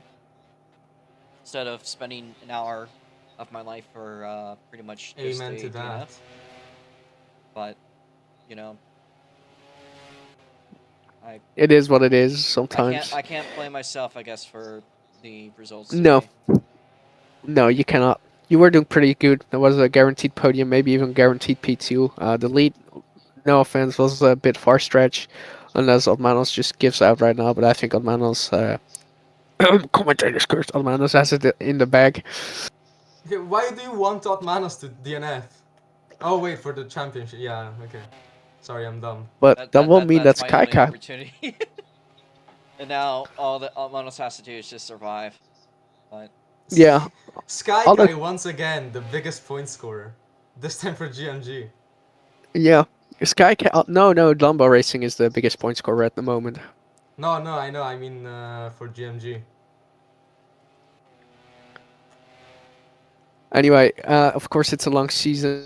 instead of spending an hour of my life for pretty much just Amen a to that. DNF. But you know, It is what it is sometimes. I can't blame myself, I guess, for the results No. today. No, you cannot. You were doing pretty good. There was a guaranteed podium, maybe even guaranteed P2. The lead, no offense, was a bit far stretch, unless Otmanos just gives out right now. But I think Otmanos, commentator's curse, Otmanos has it in the bag. Okay, why do you want Otmanos to DNF? Oh wait, for the championship. Yeah. Okay. Sorry, I'm dumb. But that will mean That's that's my only Kaika. opportunity. And now all that Manos has to do is just survive. But Yeah. Sky Although- Guy once again the biggest point scorer. This time for GMG. Yeah. No, Lambo Racing is the biggest point scorer at the moment. No, I know. I mean for GMG. Anyway, of course, it's a long season.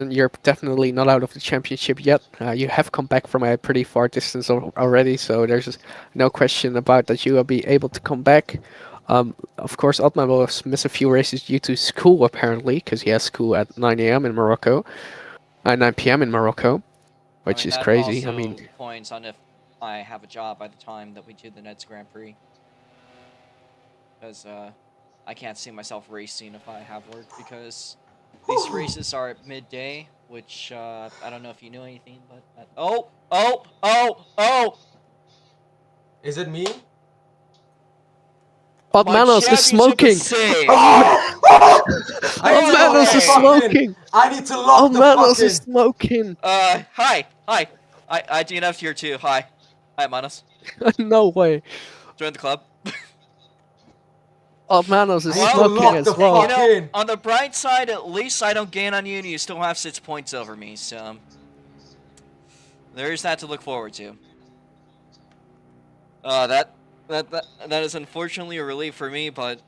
You're definitely not out of the championship yet. You have come back from a pretty far distance already, so there's no question about that you will be able to come back. Of course, Otman will miss a few races due to school, apparently, because he has school at 9 a.m. in Morocco, 9 p.m. in Morocco, which I mean, is that crazy. also I mean, points on if I have a job by the time that we do the Nets Grand Prix. Because I can't see myself racing if I have work, because these races are at midday, which I don't know if you know anything, but oh! Is it me? Otmanos is smoking. Otmanos is smoking. I need to lock the Otmanos is fucking. smoking. Hi. I DNF'd here too. Hi, Manos. No way. Join the club. Otmanos is I need to smoking lock as the well. You know, fucking. on the bright side, at least I don't gain on you, and you still have 6 points over me. So there is that to look forward to. That is unfortunately a relief for me, but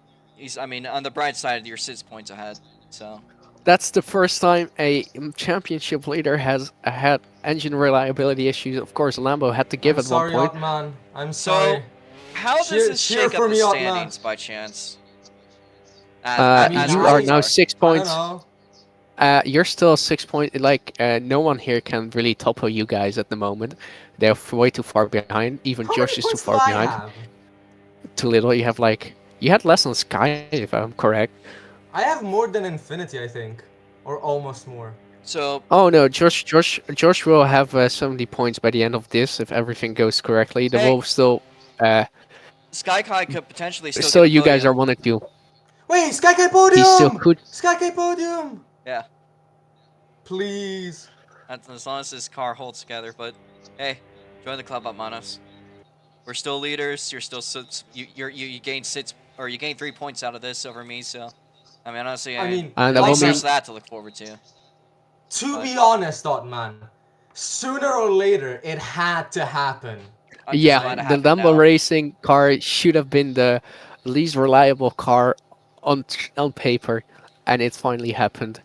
I mean, on the bright side, you're 6 points ahead. So That's the first time a championship leader has had engine reliability issues. Of course, Lambo had to give I'm at one sorry, point. Otman. I'm So, sorry. how does Cheer- this cheer shake for up the me, Otman. standings by chance? I mean, You I- are now 6 I don't points. know. You're still 6 points. No one here can really topple you guys at the moment. They're way too far behind. Even How Josh many is too points do far I behind. have? Too little. You had less on Sky, if I'm correct. I have more than Infinity, I think, or almost more. So, Oh no, Josh will have 70 points by the end of this if everything goes correctly. The Hey. Wolves still. Sky Kai could potentially still Still, get a you guys are podium. 1 and 2. Wait, Sky Kai Podium! He still could. Sky Kai Podium! Yeah, Please. as long as this car holds together. But hey, join the club, Manos. We're still leaders. You're still you gained 6 or you gained 3 points out of this over me. So, I mean, honestly, I mean, And at that least will there's mean- that to look forward to. To be honest, Otman, sooner or later, it had to happen. I'm just Yeah, glad it the happened Lambo now. Racing car should have been the least reliable car on paper, and it finally happened.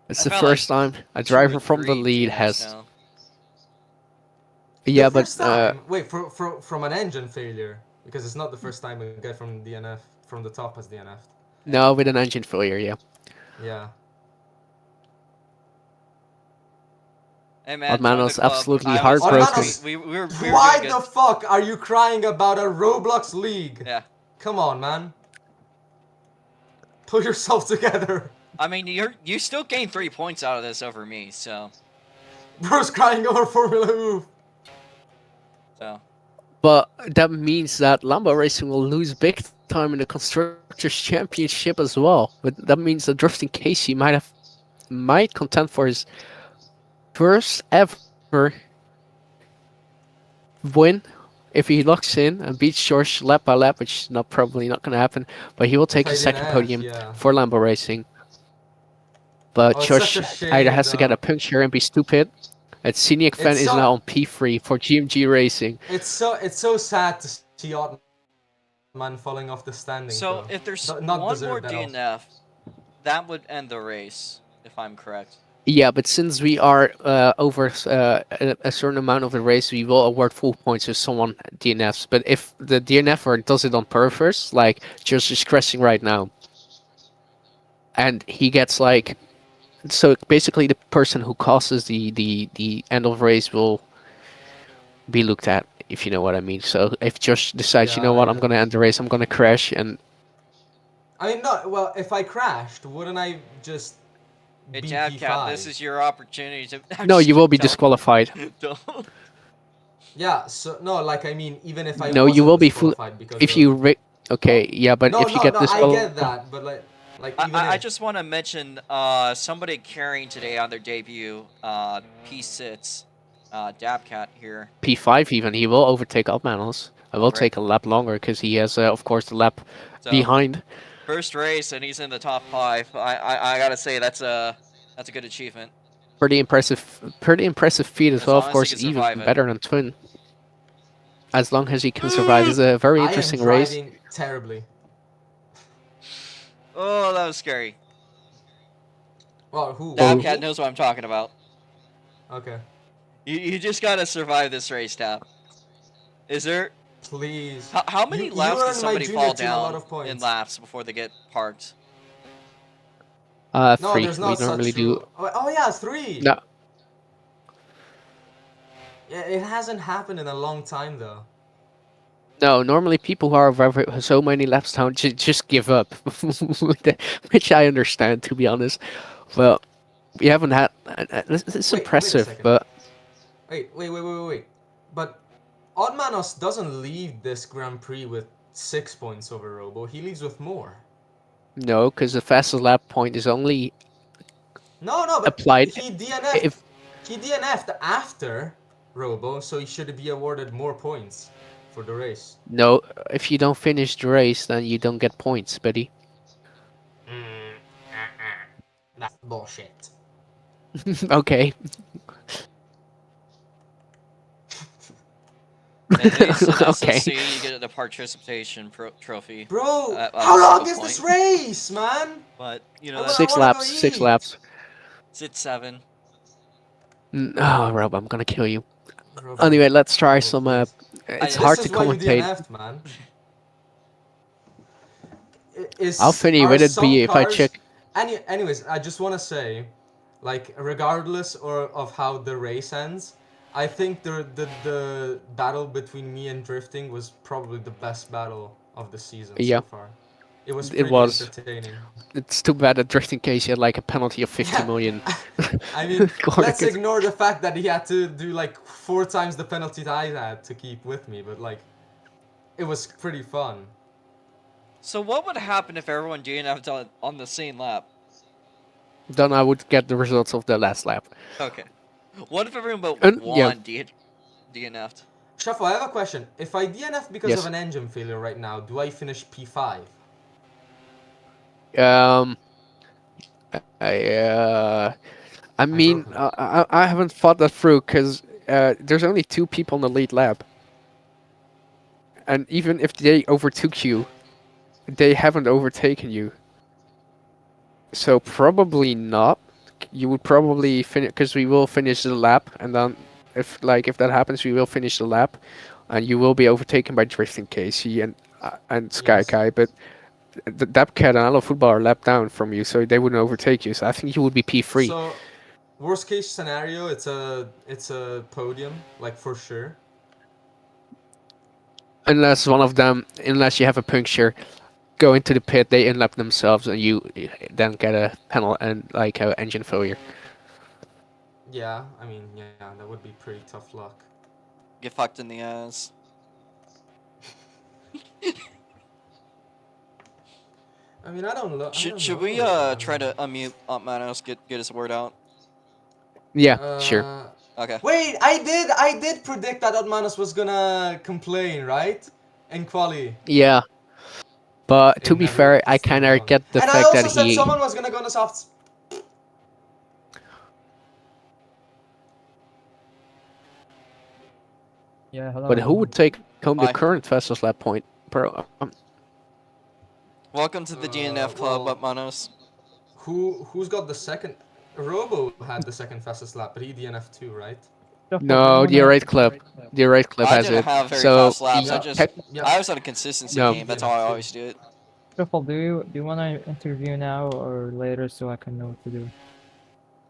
It's I the felt first like time a 2 driver or from the 3 lead DNFs has. now. Yeah, The but first time. Wait, from an engine failure, because it's not the first time a guy from DNF from the top has DNF'd. no, with an engine failure. Yeah. Yeah. Hey man, join the Otmano's club. absolutely I was heartbroken. Otmanos, we were why doing the good. fuck are you crying about a Roblox league? Yeah. Come on, man. Pull yourself together. I mean, you still gained 3 points out of this over me, so Bro's crying over Formula Oof. so. But that means that Lambo Racing will lose big time in the Constructors' Championship as well. But that means that Drifting Casey might contend for his first ever win if he locks in and beats George lap by lap, which is probably not going to happen. But he will take If I his second didn't podium yeah. for Lambo Racing. But Oh, it's such Josh a shame, either has to get though. a puncture and be stupid. And Scenic Fan It's is so- now on P3 for GMG Racing. It's so sad to see Otman falling off the standings. So though. if there's Not one more deserved at all. DNF, that would end the race, if I'm correct. Yeah, but since we are over a certain amount of the race, we will award full points if someone DNFs. But if the DNFer does it on purpose, like just is crashing right now, and he gets like, so basically the person who causes the end of race will be looked at, if you know what I mean. So if Josh decides, you know what, I'm gonna end the race, I'm gonna crash, and I mean, no. Well, if I crashed, wouldn't I just Hey, be Jab Cat, P5? this is your opportunity to. I'm no, just you will be kidding. disqualified. Don't. Yeah. So no, like I mean, even if I No, you wasn't will be full disqualified because if of- you okay, yeah, but No, if you no, get no. I disqualified, get that, but like even I if just want to mention somebody carrying today on their debut, P6, Dabcat here. P5 even, he will overtake Upmanos. It will Right. take a lap longer because he has, of course, the lap So, behind. First race and he's in the top 5. I gotta say that's a good achievement. Pretty impressive feat as As well. long Of as he course, can even survive it. better than Twin. As long as he can survive, it's a very I am interesting race. driving terribly. Oh, that was scary. Well, who? Dabcat knows what I'm talking about. Okay. You just gotta survive this race, Dab. Is there? Please. How many You laps earned does my somebody junior fall team a lot down of points. in laps before they get parked? No, 3. there's not We such normally do. rule. Oh yeah, 3. No, Yeah, it hasn't happened in a long time though. no. Normally, people who are so many laps down just give up, which I understand, to be honest. Well, we haven't had. It's Wait a impressive, second. but Wait. But Oddmanos doesn't leave this Grand Prix with 6 points over Robo. He leaves with more. no, because the fastest lap point is only No, but applied he DNF'd. if He DNF'd after Robo, so he should be awarded more points for the race. no. If you don't finish the race, then you don't get points, buddy. That's bullshit. Okay. At least in Okay. SSC, you get the participation trophy. Bro, At how a long single is this point. race, man? But you know, I that's wanna- 6 go laps. 6 eat. laps. it's 7. Oh, Rob, I'm gonna kill you. Bro, Anyway, let's try Robo, some. please. It's This hard to is why you commentate. DNF'd, man. Is, How funny are would it some be if I cars- check? Anyways, I just want to say, like, regardless of how the race ends, I think the battle between me and Drifting was probably the best battle of the season Yeah. so far. It was It pretty was. entertaining. It's too bad that Drifting Case had like a penalty of 50 Yeah. million. I mean, Corner let's kick. ignore the fact that he had to do like 4 times the penalty that I had to keep with me, but like, it was pretty fun. So what would happen if everyone DNF'd on the same lap? Then I would get the results of the last lap. Okay. What if everyone but Yeah. one DNF'd? Shuffle, I have a question. If I DNF because Yes. of an engine failure right now, do I finish P5? I mean, broke them. I haven't thought that through because there's only 2 people in the lead lap, and even if they overtook you, they haven't overtaken you. So probably not. You would probably finish because we will finish the lap, and then if that happens, we will finish the lap, and you will be overtaken by Drifting Casey and Sky Yes. Kai, but Dabcat and Allo Football are lap down from you, so they wouldn't overtake you. So I think you would be P3. So, Worst case scenario, it's a podium, like for sure. Unless one of them, unless you have a puncture, go into the pit, they unlap themselves, and you then get a panel and like a engine failure. Yeah, I mean, yeah, that would be pretty tough luck. Get fucked in the ass. I mean, I don't know. Should we try to unmute Manos, get his word out? Yeah, sure. Okay. Wait, I did predict that Otmanos was gonna complain, right? In quali. Yeah, but to It be never fair, I this time kind of around. get the And I fact that also said he. someone was gonna go on the softs. Yeah, hello. But who would take home the Hi. current fastest lap point? Bro, Welcome to the DNF club, well, Manos. Who's got the second? Robo had the second fastest lap, but he DNF too, right? no, the right club. The right club I has didn't it. have very So fast laps. I Yeah. just Yeah. I was on a consistency No. game. That's how I always do it. Shuffle, do you want to interview now or later so I can know what to do?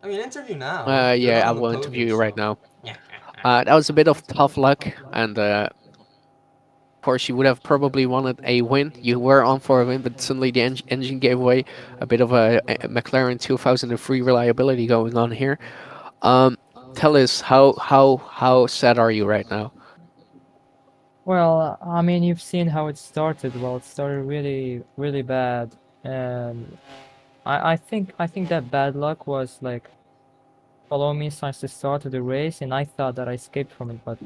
I mean, interview now. You're Yeah, not I on the will podium, interview you right so- now. That was a bit of tough luck, and of course you would have probably wanted a win. You were on for a win, but suddenly the engine gave way. A bit of a McLaren 2003 reliability going on here. Tell us how sad are you right now? Well, I mean, you've seen how it started. Well, it started really, really bad, and I think that bad luck was like follow me since the start of the race, and I thought that I escaped from it, but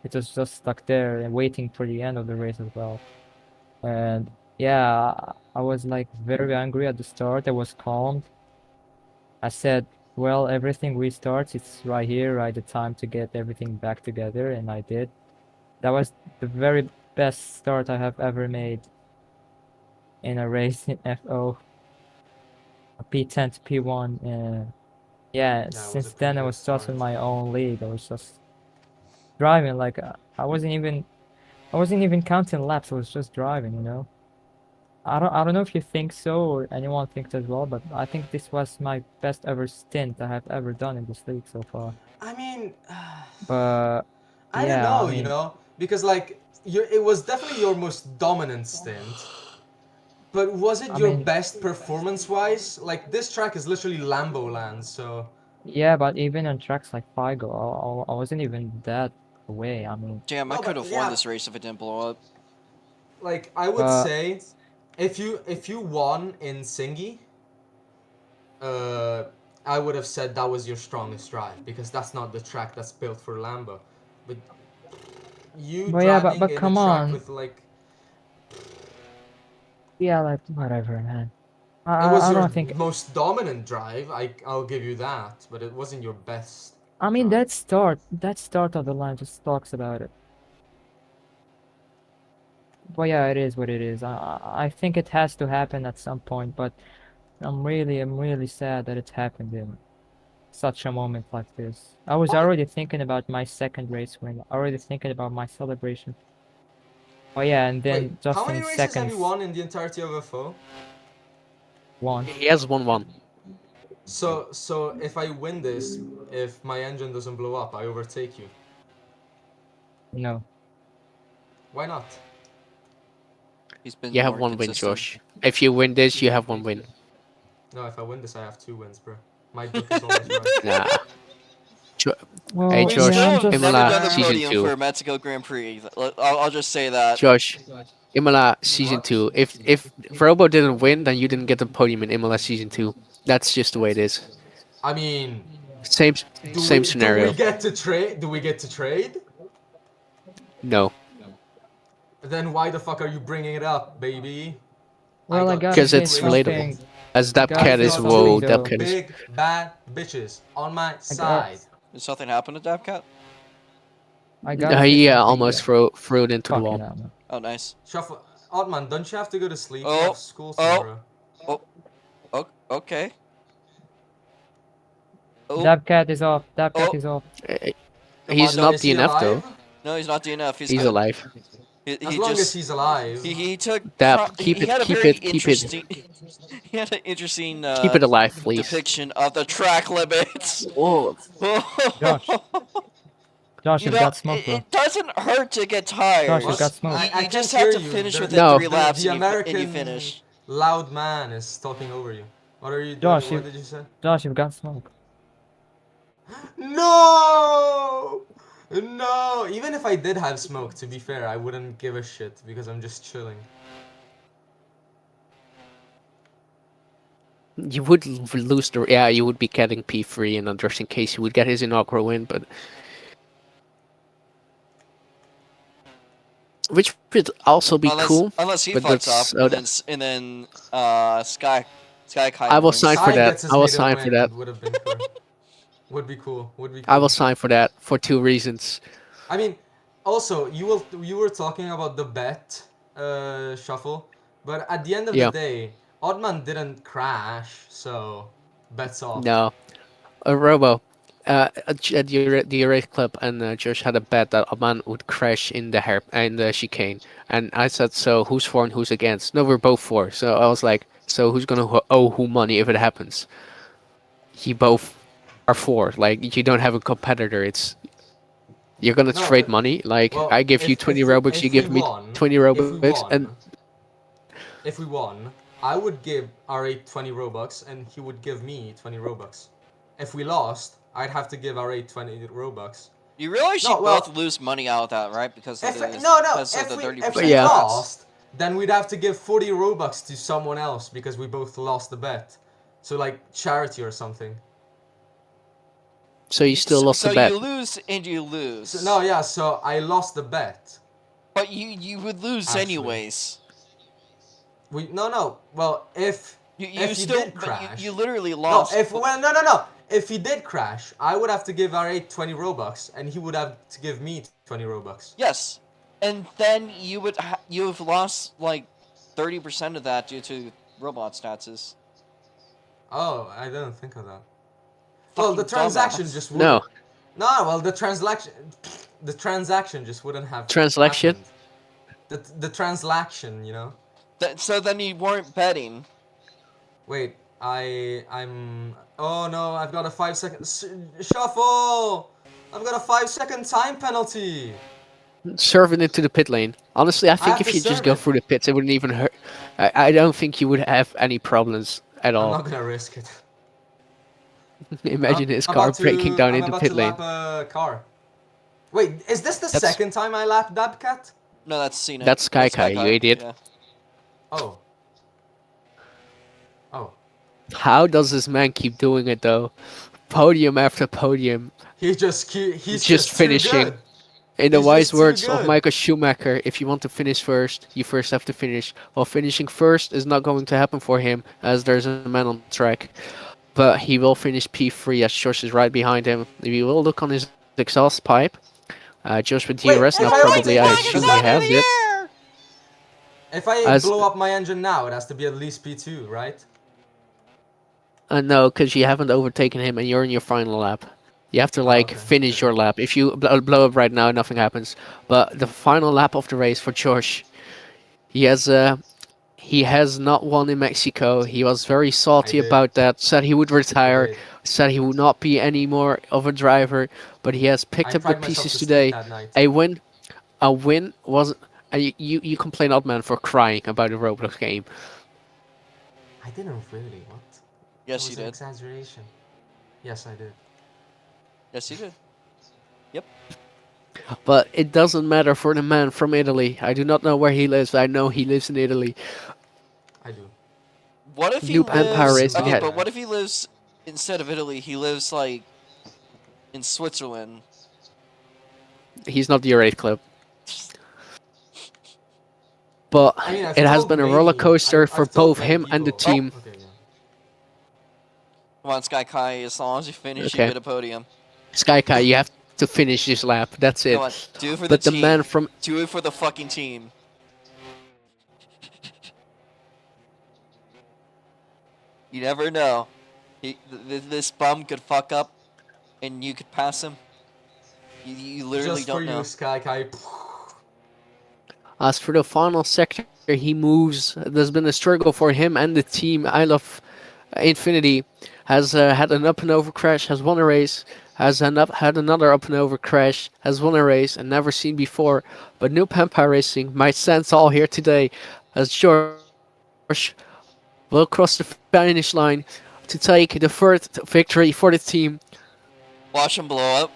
it was just stuck there and waiting for the end of the race as well. And yeah, I was like very angry at the start. I was calm. I said, well, everything restarts. It's right here, right the time to get everything back together, and I did. That was the very best start I have ever made in a race in FO. A P10 to P1. Yeah, was a since pretty then I good was just in start. my own league. I was just driving like I wasn't even counting laps. I was just driving, you know. I don't know if you think so or anyone thinks as well, but I think this was my best ever stint I have ever done in this league so far. I mean, But I don't yeah, know, I mean, because like it was definitely your most dominant stint. But was it I your mean, best performance-wise? Like this track is literally Lambo land, so yeah, but even on tracks like Figo, I wasn't even that away. I mean, Damn, I No, could but have won yeah. this race if it didn't blow up. like I would Uh, say, if you won in Singi, I would have said that was your strongest drive because that's not the track that's built for Lambo. But you but yeah, driving but in a come track on, with like yeah, like whatever, man. it was I your don't think. most dominant drive. I'll give you that, but it wasn't your best. I mean, drive. that start of the line just talks about it. But yeah, it is what it is. I think it has to happen at some point, but I'm really sad that it happened in such a moment like this. I was already thinking about my second race win, already thinking about my celebration. Oh yeah, and Wait, then how just many in races have seconds, you won in the entirety of FO? one. He has 1-1. So if I win this, if my engine doesn't blow up, I overtake you. No. Why not? He's been You have more 1 win, consistent. Josh. If you win this, you have 1 win. No, if I win this, I have 2 wins, bro. My book is always right. Nah. Well, Hey, We Josh, still yeah, I'm have just. never Imola done the season podium 2. for Mexico Grand Prix. I'll just say that. Josh, Imola season What? 2. If Robo didn't win, then you didn't get the podium in Imola season 2. That's just the way it is. I mean, Same do we scenario. get to trade? Do we get to trade? No, Then why the fuck are you bringing it up, baby? Well, I got gotta because two say it's great relatable. something. As I that gotta cat say is got whoa, something two that though. cat is. big bad bitches on my I got. side. Did something happen to Dabcat? I gotta say He something. almost threw it into the Fucking wall. hell, man. Oh, nice. Shuffle. Oddman, don't you have to go to sleep? You Oh, have school tomorrow. Okay. Oh, Dabcat is off. Dabcat Oh. is off. He's Armando, not Is he DNF though. alive? no, he's not DNF. He's He's good. alive. As long as he's alive. He took That he keep it, had a keep very it, keep it, interesting he had an interesting keep it alive, please. depiction of the track limits. Whoa. Josh. Josh, You you've know, got smoke, bro. it doesn't hurt to get tired. Josh, you've got smoke. I You can't just hear have to you. finish The- within No. 3 laps The and American you finish. loud man is talking over you. What are you? Josh, What did you say? Josh, you've got smoke. No! No! Even if I did have smoke, to be fair, I wouldn't give a shit because I'm just chilling. You would lose the. Yeah, you would be getting P3 in just in case he would get his inaugural win, but. Which would also be cool. Unless he but fucks that's- up and then Sky Kai I will wins. sign for Kai that. gets his I will maiden sign for win, that. Would have been cool. Would be cool. Would be cool. I will sign for that for 2 reasons. I mean, also you were talking about the bet shuffle, but at the end of Yeah. the day, Oddman didn't crash, so bets off. No, Robo, the Erase Club and Josh had a bet that a man would crash in the chicane, and I said, so who's for and who's against? No, we're both for. So I was like, so who's gonna owe who money if it happens? You both are for. Like you don't have a competitor. You're gonna No, trade but- money. Like well, I give you if- 20 if- Robux, if you give we me won- 20 if we Robux, won- and If we won, I would give R8 20 Robux and he would give me 20 Robux. If we lost, I'd have to give R8 20 Robux. You realize No, you well- both lose money out of that, right? Because of If the, because of if the we, 30%. if we Yeah. lost, then we'd have to give 40 Robux to someone else because we both lost the bet. So like charity or something. so you still lost so the bet. you lose and you lose. So, no, yeah, so I lost the bet. But you would lose Actually. anyways. No. Well, if You if he still did but crash. you literally No, lost. no. If he did crash, I would have to give R8 20 Robux and he would have to give me 20 Robux. Yes, and then you've lost like 30% of that due to robot stats. Oh, I didn't think of that. Well, the Fucking transaction dumbass. just wouldn't. No, Well, the transaction just wouldn't have. Transaction? happened. The transaction, you know. So then you weren't betting. Wait, I'm. Oh no, I've got a 5-second shuffle. I've got a 5-second time penalty. serve it into the pit lane. Honestly, I think have if to you just serve go it. through the pits, it wouldn't even hurt. I don't think you would have any problems at I'm all. not gonna risk it. Imagine his I'm car about breaking down I'm into about pit to lane. lap a car. Wait, is this the That's- second time I lapped Dabcat? No, that's Cena. That's Sky Kai, you idiot. Yeah. Oh. Oh. How does this man keep doing it though? Podium after podium. He's just Just too finishing. good. In the He's wise just too words of good. Michael Schumacher, if you want to finish first, you first have to finish. Well, finishing first is not going to happen for him, as there's a man on track. But he will finish P3 as Josh is right behind him. We will look on his exhaust pipe. Josh with Wait, DRS now if I probably, I rotate- assume he has it. If I As- blow up my engine now, it has to be at least P2, right? No, because you haven't overtaken him and you're in your final lap. You have to like okay, finish okay. your lap. If you blow up right now, nothing happens. But the final lap of the race for Josh, he has not won in Mexico. He was very salty did. about that. Said he would retire. did. Said he would not be any more of a driver. But he has picked I up the cried myself pieces to sleep today. that night. A win was. You complain, Oddman, for crying about the Roblox game. I didn't really. What? Yes, It you was an did. exaggeration. Yes, I did. Yes, you did. But it doesn't matter for the man from Italy. I do not know where he lives. I know he lives in Italy. I do. What if he New Empire lives? Racing Okay, had- but what if he lives instead of Italy? He lives like in Switzerland. He's not the R8 club. But I mean, I've it has told been a many- roller coaster I've for told both many him and the people- team. Oh, okay, yeah. Come on, Sky Kai. As long as you finish, Okay. you get a podium. Sky Kai, you have to finish this lap. That's it. Come on, do it for But the the team. man from Do it for the fucking team. You never know. This bum could fuck up, and you could pass him. You literally Just for don't you, know. Sky Kai. As for the final sector, he moves. There's been a struggle for him and the team. I love Infinity has had an up and over crash, has won a race, had another up and over crash, has won a race, and never seen before. But New Pampa Racing might stand tall here today, as George will cross the finish line to take the third victory for the team. Watch him blow up.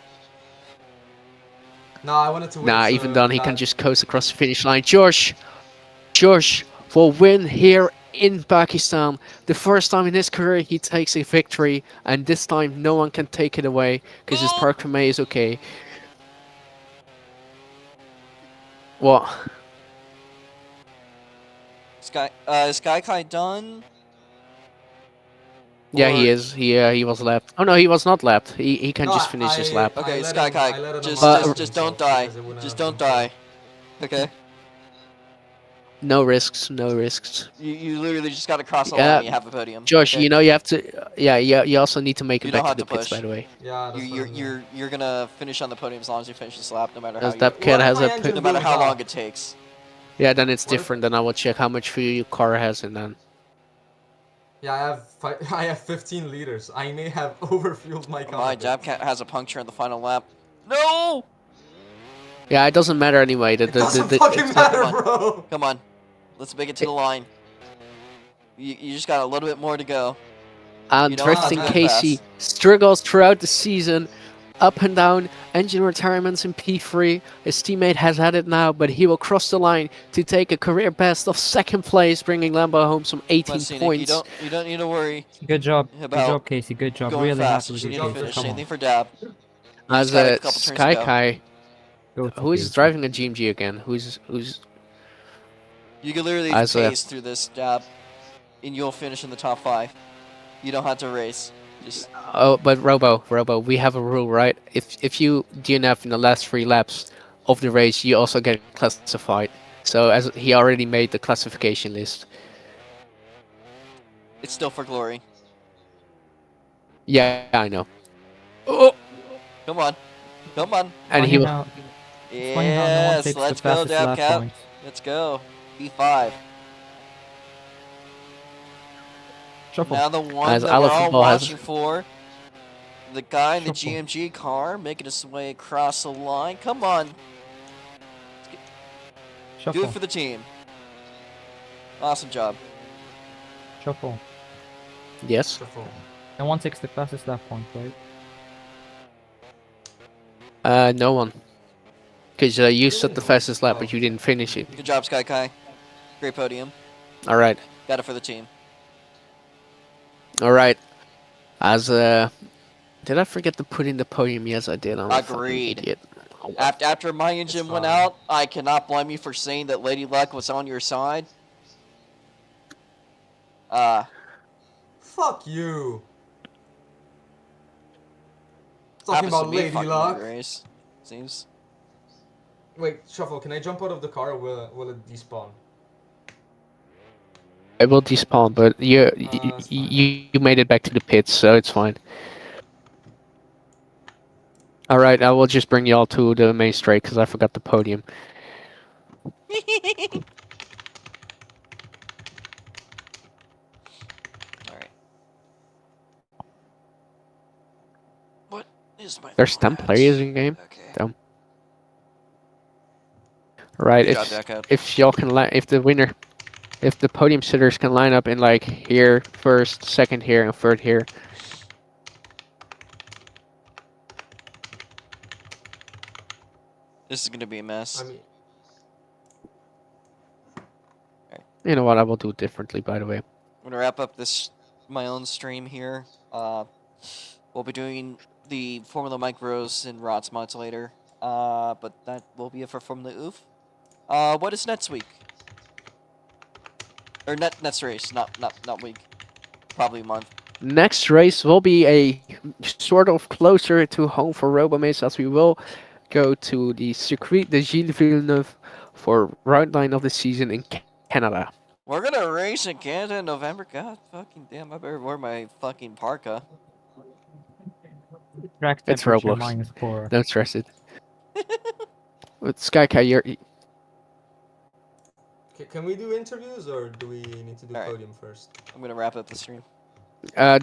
No, I wanted to win. Nah, so even then he that- can just coast across the finish line. George will win here in Pakistan. The first time in his career he takes a victory, and this time no one can take it away because his park permit is okay. What? Is Sky Kai done? Yeah, Or- he is. He was lapped. Oh no, he was not lapped. He can No, just finish his lap. I Okay, let Sky him- Kai, I let him just unlock just himself don't die. because it wouldn't Just have don't been fair. die. Okay. No risks. No risks. You literally just gotta cross the Yeah. line. And you have a podium. Josh, okay? you know you have to. Yeah, you also need to make You it don't back to have the to pits, push. by the way. Yeah, that's what I'm doing. You're gonna finish on the podium as long as you finish this lap, no matter how As that you, kid What if has my a. engine no matter goes how long off? it takes. Yeah, then it's What if- different. Then I will check how much fuel your car has, and then. Yeah, I have 15 liters. I may have overfueled my car. My Jab Cat has a puncture in the final lap. No! Yeah, it doesn't matter anyway. It doesn't fucking matter, Come on. bro. Come on, let's make it to the line. You just got a little bit more to go. And You don't have drifting to go Casey fast. struggles throughout the season, up and down, engine retirements in P3. His teammate has had it now, but he will cross the line to take a career best of second place, bringing Lambo home some 18 Scenic, points. you don't need to worry Good job. Good About job, Casey. Good job. going Really fast. happy You with need you, to Casey. finish. Come Same on. thing for Dab. You As just got a a couple turns to Sky go. Kai, Go for who is Casey. driving a GMG again? Who's You can literally As a- pace through this Dab, and you'll finish in the top 5. You don't have to race. Just Oh, but Robo, we have a rule, right? If you DNF in the last 3 laps of the race, you also get classified. So as he already made the classification list. it's still for glory. Yeah, I know. Oh, Come on, come on. and Funny he will. how, funny how no one Yes, takes the let's go, fastest Dab lap Cap. points. Let's go. B5. Shuffle. Now the one As that we're Aleph all Football has- watching for. The guy in the Shuffle. GMG car making his way across the line. Come on, do Shuffle. it for the team. Awesome job. Shuffle. Yes. Shuffle. No one takes the fastest lap point, right? No one. Because you set the fastest lap, but you didn't finish it. Good job, Sky Kai. Great podium. All right. Got it for the team. All right. As did I forget to put in the podium? Yes, I did. I'm a fucking Agreed. idiot. After my engine went fine. out, I cannot blame you for saying that Lady Luck was on your side. Fuck you. Talking happens to about me Lady fucking Luck. race. Seems. Wait, Shuffle, can I jump out of the car or will it despawn? I will despawn, but that's fine. you made it back to the pits, so it's fine. All right, I will just bring you all to the main straight because I forgot the podium. Alright. What is my There's 10 format? players in game. Okay. Dumb. All right, Good job, Jack. if y'all can if the winner, if the podium sitters can line up in like here first, second here, and third here. This is gonna be a mess. I mean, You know what? I will do it differently, by the way. I'm gonna wrap up this my own stream here. We'll be doing the Formula Micros and Rods mods later. But that will be it for Formula Oof. What is next week? Or next race, not week. Probably month. Next race will be a sort of closer to home for Robomaze, as we will go to the Circuit de Gilles Villeneuve for round 9 of the season in Canada. We're gonna race in Canada in November. God fucking damn! I better wear my fucking parka. Track It's temperature Roblox. -4. Don't stress it. With Skykai, you're Can we do interviews or do we need to do Alright. podium first? I'm gonna wrap up the stream.